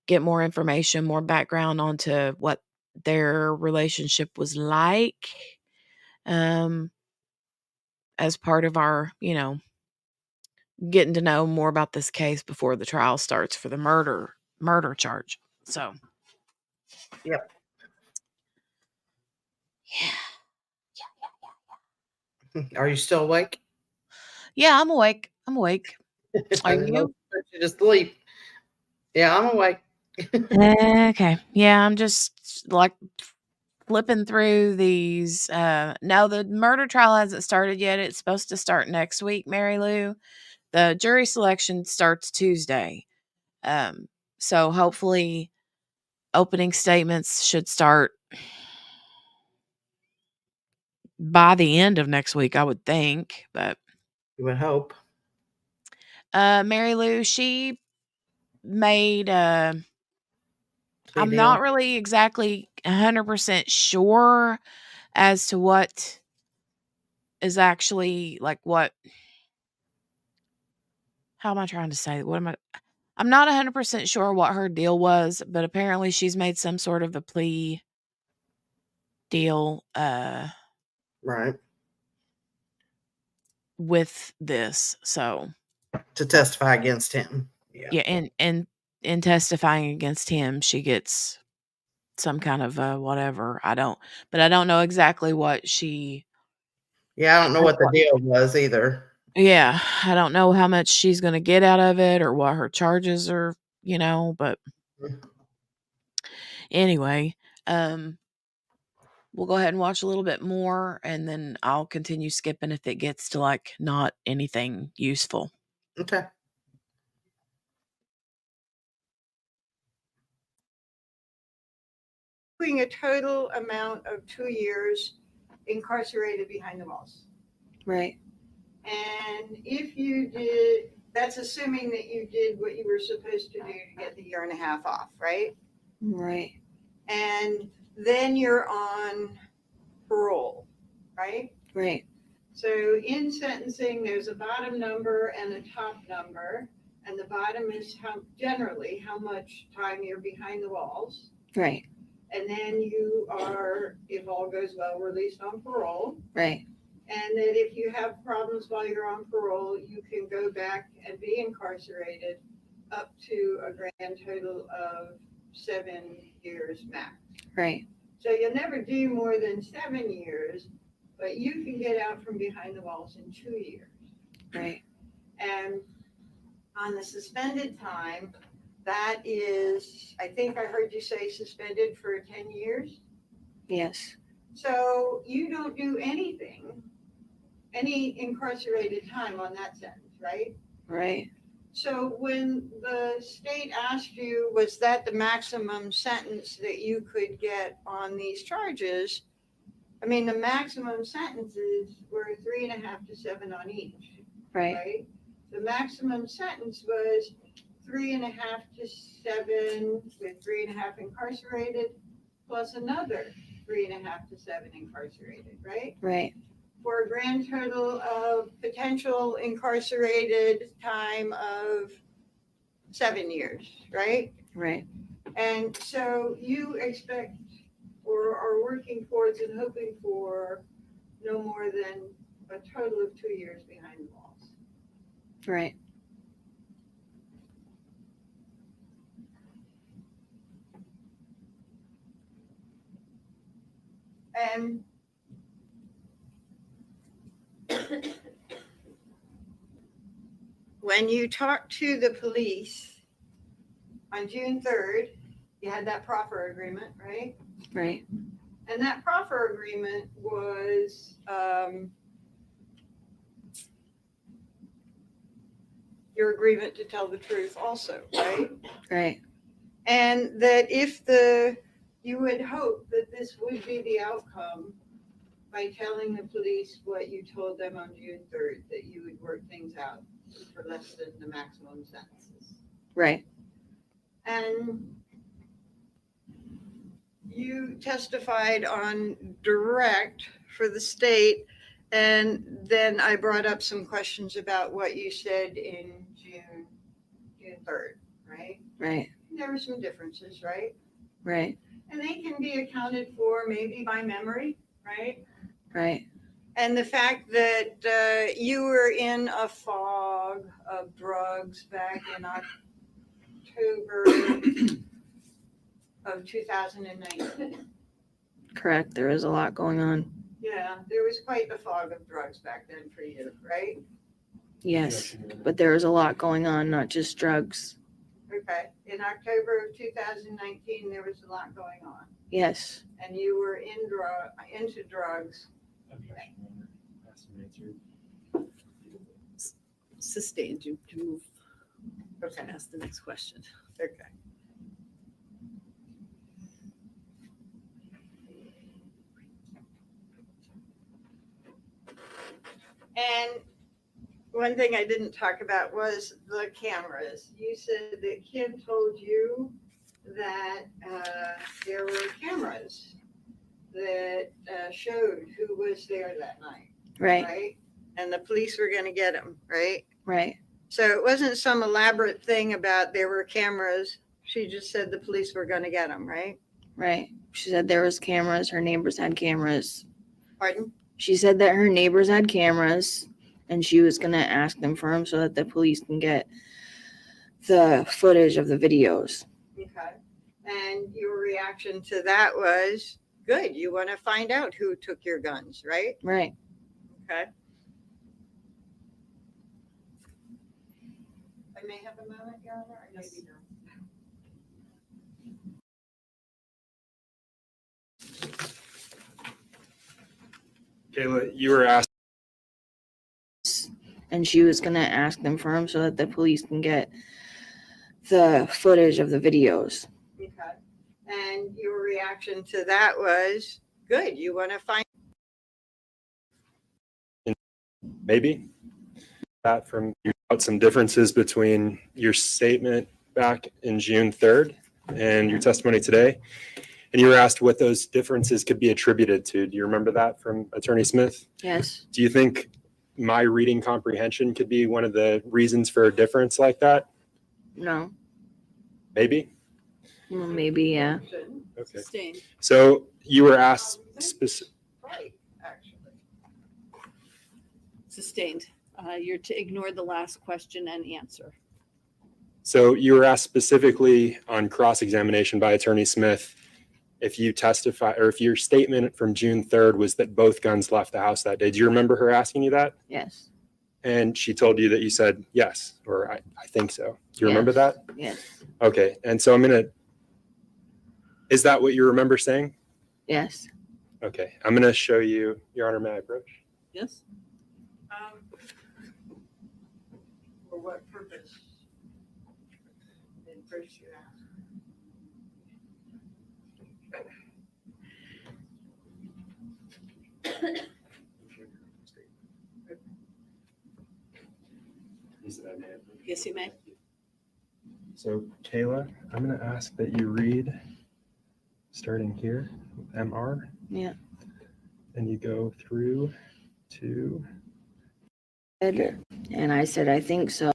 get more information, more background onto what their relationship was like, as part of our, getting to know more about this case before the trial starts for the murder charge. So, Yep. Are you still awake? yeah, I'm awake. Are you? Put you to sleep. Yeah, I'm awake. Okay. Yeah, I'm just like flipping through these. No, the murder trial hasn't started yet. It's supposed to start next week, Mary Lou. The jury selection starts Tuesday. So hopefully opening statements should start by the end of next week, I would think. But You would hope. Mary Lou, she made I'm Plea not deal. really exactly 100% sure as to what is actually like what how am I trying to say? I'm not 100% sure what her deal was, but apparently she's made some sort of a plea deal Right. with this. So To testify against him. yeah, and in testifying against him, she gets some kind of whatever. I don't know exactly what she Yeah, I don't know like what the what deal was either. yeah, I don't know how much she's going to get out of it or what her charges are, but anyway, we'll go ahead and watch a little bit more and then I'll continue skipping if it gets to like not anything useful. Okay. doing a total amount of 2 years incarcerated behind the walls. Right. And if you did, that's assuming that you did what you were supposed to do to get the 1.5 years off, right? Right. And then you're on parole, right? Right. So in sentencing, there's a bottom number and a top number. And the bottom is generally how much time you're behind the walls. Right. And then you are, if all goes well, released on parole. Right. And that if you have problems while you're on parole, you can go back and be incarcerated up to a grand total of 7 years max. Right. So you'll never do more than 7 years, but you can get out from behind the walls in 2 years. Right. And on the suspended time, that is, I think I heard you say suspended for 10 years. Yes. So you don't do anything, any incarcerated time on that sentence, right? Right. So when the state asked you, was that the maximum sentence that you could get on these charges? I mean, the maximum sentences were 3.5 to 7 on each, Right. right? The maximum sentence was 3.5 to 7 with 3.5 incarcerated, plus another 3.5 to 7 incarcerated, right? Right. For a grand total of potential incarcerated time of 7 years, right? Right. And so you expect or are working towards and hoping for no more than a total of 2 years behind the walls. Right. And when you talked to the police on June 3rd, you had that proffer agreement, right? Right. And that proffer agreement was your agreement to tell the truth also, right? Right. And that if you would hope that this would be the outcome by telling the police what you told them on June 3rd, that you would work things out for less than the maximum sentences. Right. And you testified on direct for the state, and then I brought up some questions about what you said in June 3rd, right? Right. There were some differences, right? Right. And they can be accounted for maybe by memory, right? Right. And the fact that you were in a fog of drugs back in October of 2019. Correct. There is a lot going on. Yeah, there was quite a fog of drugs back then for you, right? Yes. But there is a lot going on, not just drugs. Okay. In October of 2019, there was a lot going on. Yes. And you were into drugs. Sustained. You can move. Okay. Ask the next question. Okay. And one thing I didn't talk about was the cameras. You said that Kim told you that there were cameras that showed who was there that night. Right. Right? And the police were going to get them, right? Right. So it wasn't some elaborate thing about there were cameras. She just said the police were going to get them, right? Right. She said there was cameras. Her neighbors had cameras. Pardon? She said that her neighbors had cameras and she was going to ask them for them so that the police can get the footage of the videos. Okay. And your reaction to that was, good, you want to find out who took your guns, right? Right. Okay. I may have a moment, Your Honor, or maybe not. Kayla, you were asked. And she was going to ask them for them so that the police can get the footage of the videos. Okay. And your reaction to that was good. You want to find. Maybe that from you out some differences between your statement back in June 3rd and your testimony today. And you were asked what those differences could be attributed to. Do you remember that from Attorney Smith? Yes. Do you think my reading comprehension could be one of the reasons for a difference like that? No. Maybe? Well, maybe, yeah. Okay. Sustained. So you were asked specific. Right, actually. Sustained. You're to ignore the last question and answer. So you were asked specifically on cross-examination by Attorney Smith if you testify or if your statement from June 3rd was that both guns left the house that day. Do you remember her asking you that? Yes. And she told you that you said yes, or I think so. Do you remember that? Yes. Okay. And so is that what you remember saying? Yes. Okay. I'm going to show you, Your Honor, may I approach? Yes. For what purpose? And first you ask. Yes, you may. So, Kayla, I'm going to ask that you read starting here, MR. Yeah. And you go through to. And I said, I think so.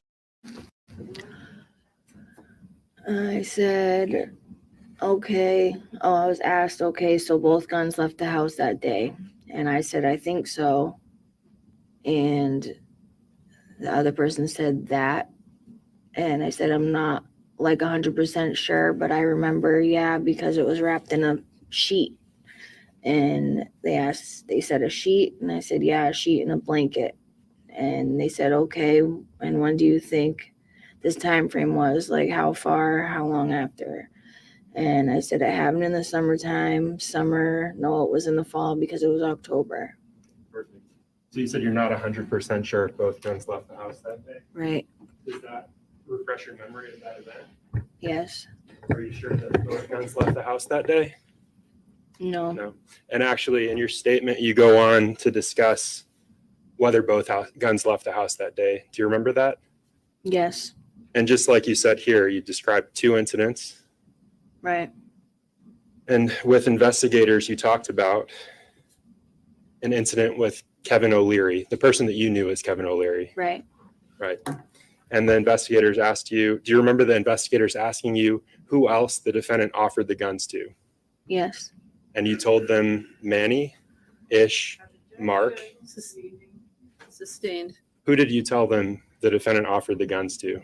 I said, okay. Oh, I was asked, okay, so both guns left the house that day. And I said, I think so. And the other person said that. And I said, I'm not like 100% sure, but I remember, yeah, because it was wrapped in a sheet. And they said a sheet. And I said, yeah, a sheet and a blanket. And they said, okay, and when do you think this time frame was? Like how long after? And I said, it happened in the summertime. No, it was in the fall because it was October. Perfect. So you said you're not 100% sure if both guns left the house that day? Right. Does that refresh your memory of that event? Yes. Are you sure that both guns left the house that day? No. No. And actually, in your statement, you go on to discuss whether both guns left the house that day. Do you remember that? Yes. And just like you said here, you described 2 incidents. Right. And with investigators, you talked about an incident with Kevin O'Leary, the person that you knew as Kevin O'Leary. Right. Right. And the investigators asked you, do you remember the investigators asking you who else the defendant offered the guns to? Yes. And you told them Manny, Ish, Mark. Sustained. Who did you tell them the defendant offered the guns to?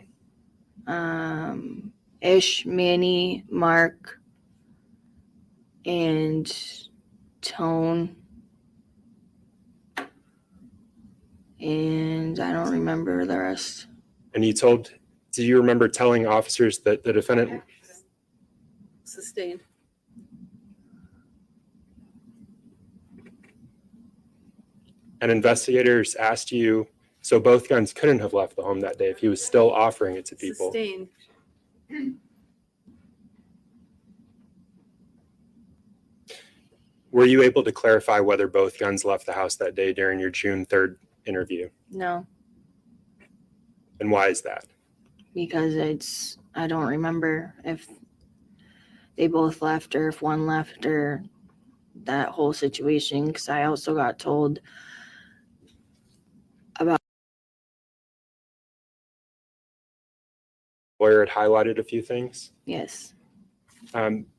Ish, Manny, Mark, and Tone. And I don't remember the rest. And do you remember telling officers that the defendant? Sustained. And investigators asked you, so both guns couldn't have left the home that day if he was still offering it to people. Sustained. Were you able to clarify whether both guns left the house that day during your June 3rd interview? No. And why is that? Because I don't remember if they both left or if one left or that whole situation. Because I also got told about Lawyer had highlighted a few things. yes.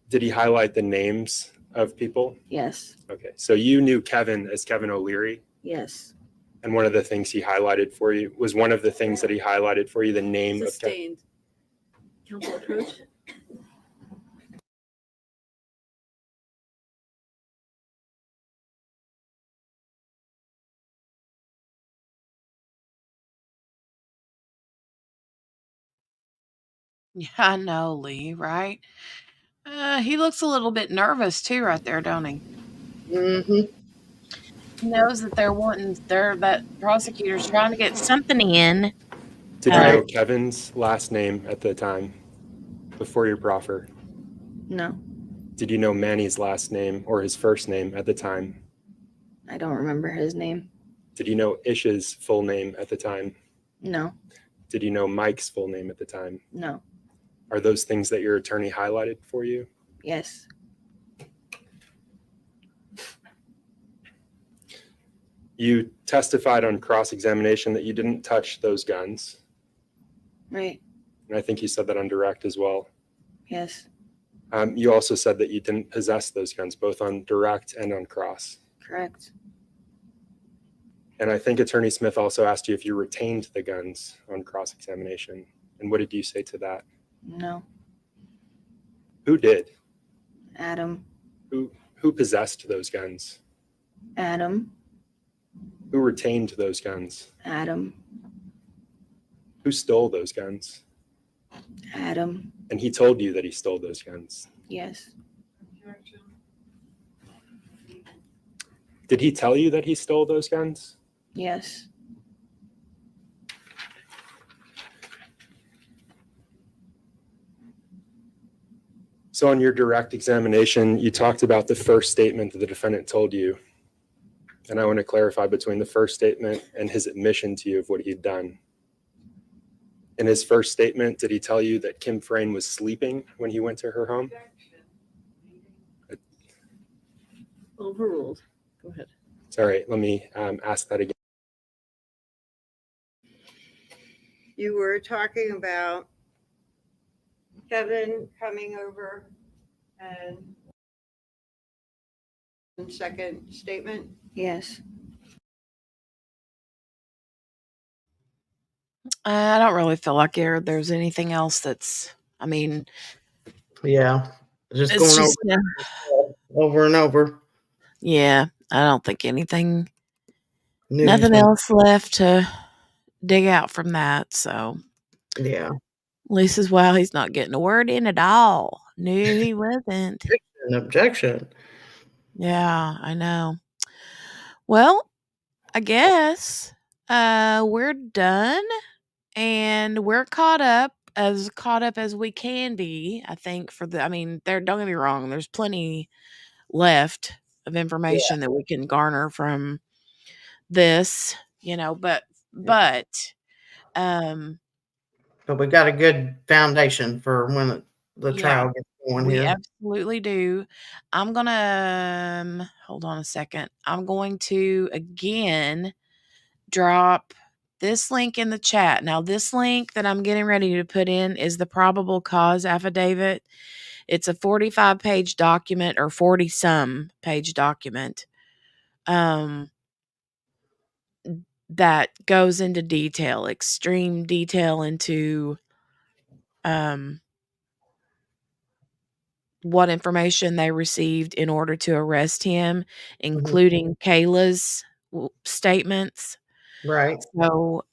Did he highlight the names of people? Yes. Okay, so you knew Kevin as Kevin O'Leary, Yes. and one of the things he highlighted for you was the name of Kevin. Sustained. Counsel approach. Yeah, I know, Lee, right? He looks a little bit nervous too, right there, don't he? Mm-hmm. He knows that that prosecutor's trying to get something in. Did you know Kevin's last name at the time before your proffer? No. Did you know Manny's last name or his first name at the time? I don't remember his name. Did you know Ish's full name at the time? No, Did you know Mike's full name at the time? no, Are those things that your attorney highlighted for you? yes, You testified on cross-examination that you didn't touch those guns. right, And I think you said that on direct as well. yes, You also said that you didn't possess those guns, both on direct and on cross. correct. And I think Attorney Smith also asked you if you retained the guns on cross-examination. And what did you say to that? No, Who did? Adam, Who possessed those guns? Adam, Who retained those guns? Adam, Who stole those guns? Adam, And he told you that he stole those guns. yes, Did he tell you that he stole those guns? yes, So on your direct examination, you talked about the first statement that the defendant told you. And I want to clarify between the first statement and his admission to you of what he'd done. In his first statement, did he tell you that Kim Frayne was sleeping when he went to her home? Overruled. Go ahead. Sorry, let me ask that again. You were talking about Kevin coming over and second statement. yes. I don't really feel like there's anything else that's, I mean, Yeah. Just it's going just, over and over. yeah, I don't think anything, New nothing from- else left to dig out from that. So Yeah. Lisa's, well, he's not getting a word in at all. No, he wasn't. An objection. Yeah, I know. Well, I guess we're done and we're caught up as we can be, I think, I mean, don't get me wrong, there's plenty left of information that we can garner from this, but um But we got a good foundation for when the yeah, trial gets going we here. absolutely do. I'm gonna hold on a second. I'm going to again drop this link in the chat. Now, this link that I'm getting ready to put in is the probable cause affidavit. It's a 45-page document or 40-some page document that goes into detail, extreme detail into what information they received in order to arrest him, including Kayla's statements. Right. So,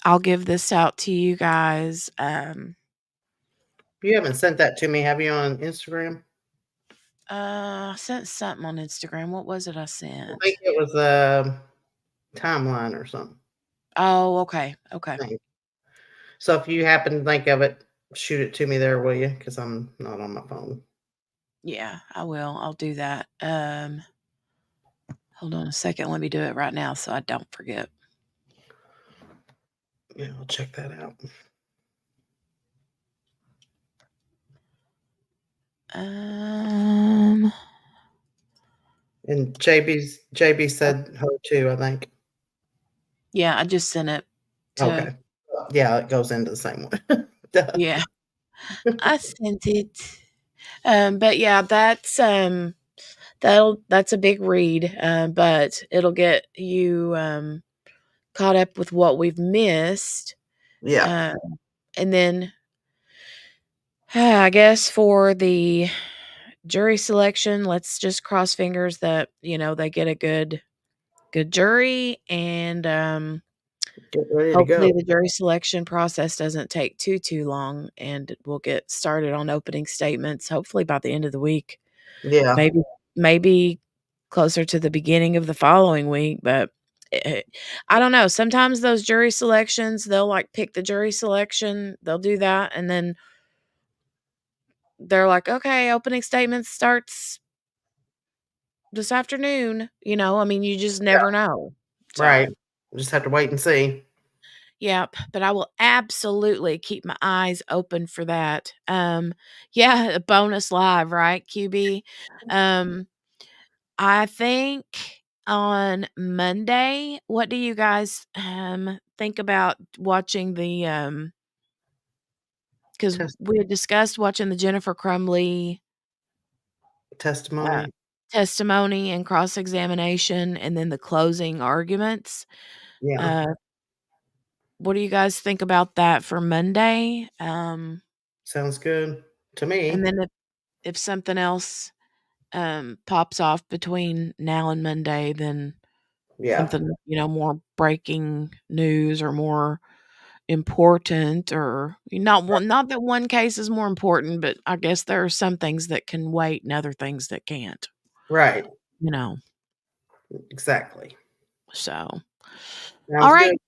I'll give this out to you guys. You haven't sent that to me, have you, on Instagram? I sent something on Instagram. What was it I I sent? think it was a timeline or something. Oh, okay. Okay. So if you happen to think of it, shoot it to me there, will you? Because I'm not on my phone. Yeah, I will. I'll do that. Hold on a second. Let me do it right now so I don't forget. Yeah, I'll check that out. Um, And JB said her too, I think. yeah, I just sent it to, Okay. Yeah, it goes into the same one. Duh. yeah, I sent it. But yeah, that's a big read. But it'll get you caught up with what we've missed. Yeah. And then I guess for the jury selection, let's just cross fingers that, they get a good jury, and Get ready to hopefully go. the jury selection process doesn't take too long, and we'll get started on opening statements hopefully by the end of the week. Yeah. Maybe closer to the beginning of the following week, but I don't know. Sometimes those jury selections, they'll pick the jury selection, they'll do that, and then they're like, okay, opening statements starts this afternoon. I mean, you just never know. So, Right. We'll just have to wait and see. Yep, but I will absolutely keep my eyes open for that. Yeah, a bonus live, right, QB? I think on Monday, what do you guys think about watching the because Test- we had discussed watching the Jennifer Crumley testimony. testimony and cross-examination and then the closing arguments. Yeah. What do you guys think about that for Monday? Sounds good to And me. then if something else pops off between now and Monday, then Yeah. something, more breaking news or more important, or not that one case is more important, but I guess there are some things that can wait and other things that can't. Right. You know. Exactly. So, Sounds all right. good.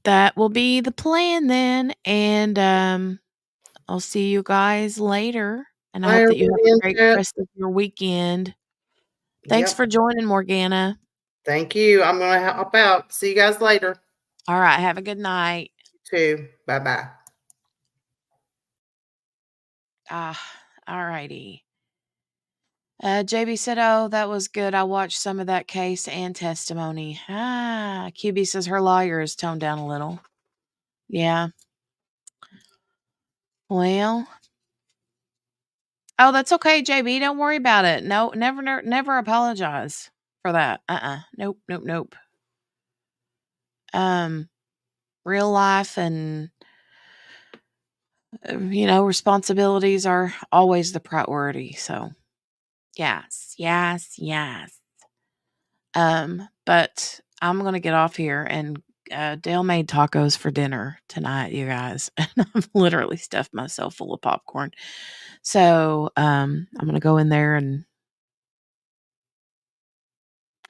That will be the plan then, and I'll see you guys later, and I Bye, hope that you everybody have in a great chat. rest of your weekend. Thanks Yep. for joining, Morgana. Thank you. I'm going to hop out. See you guys later. All right, have a good night. You too. Bye-bye. All righty. JB said, "Oh, that was good. I watched some of that case and testimony." QB says her lawyer is toned down a little. Yeah. Well. Oh, that's okay, JB. Don't worry about it. No, never apologize for that. Nope, nope, nope. Real life and responsibilities are always the priority. So, yes. But I'm gonna get off here, and Dale made tacos for dinner tonight, you guys, and I've literally stuffed myself full of popcorn. So I'm gonna go in there and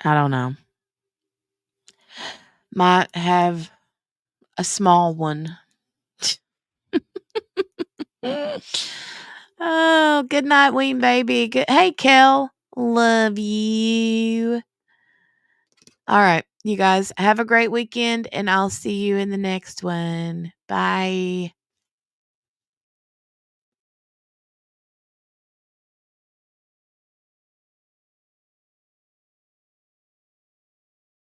I don't know, might have a small one. Oh, good night, Ween baby. Hey, Kel, love you. All right, you guys have a great weekend, and I'll see you in the next one. Bye.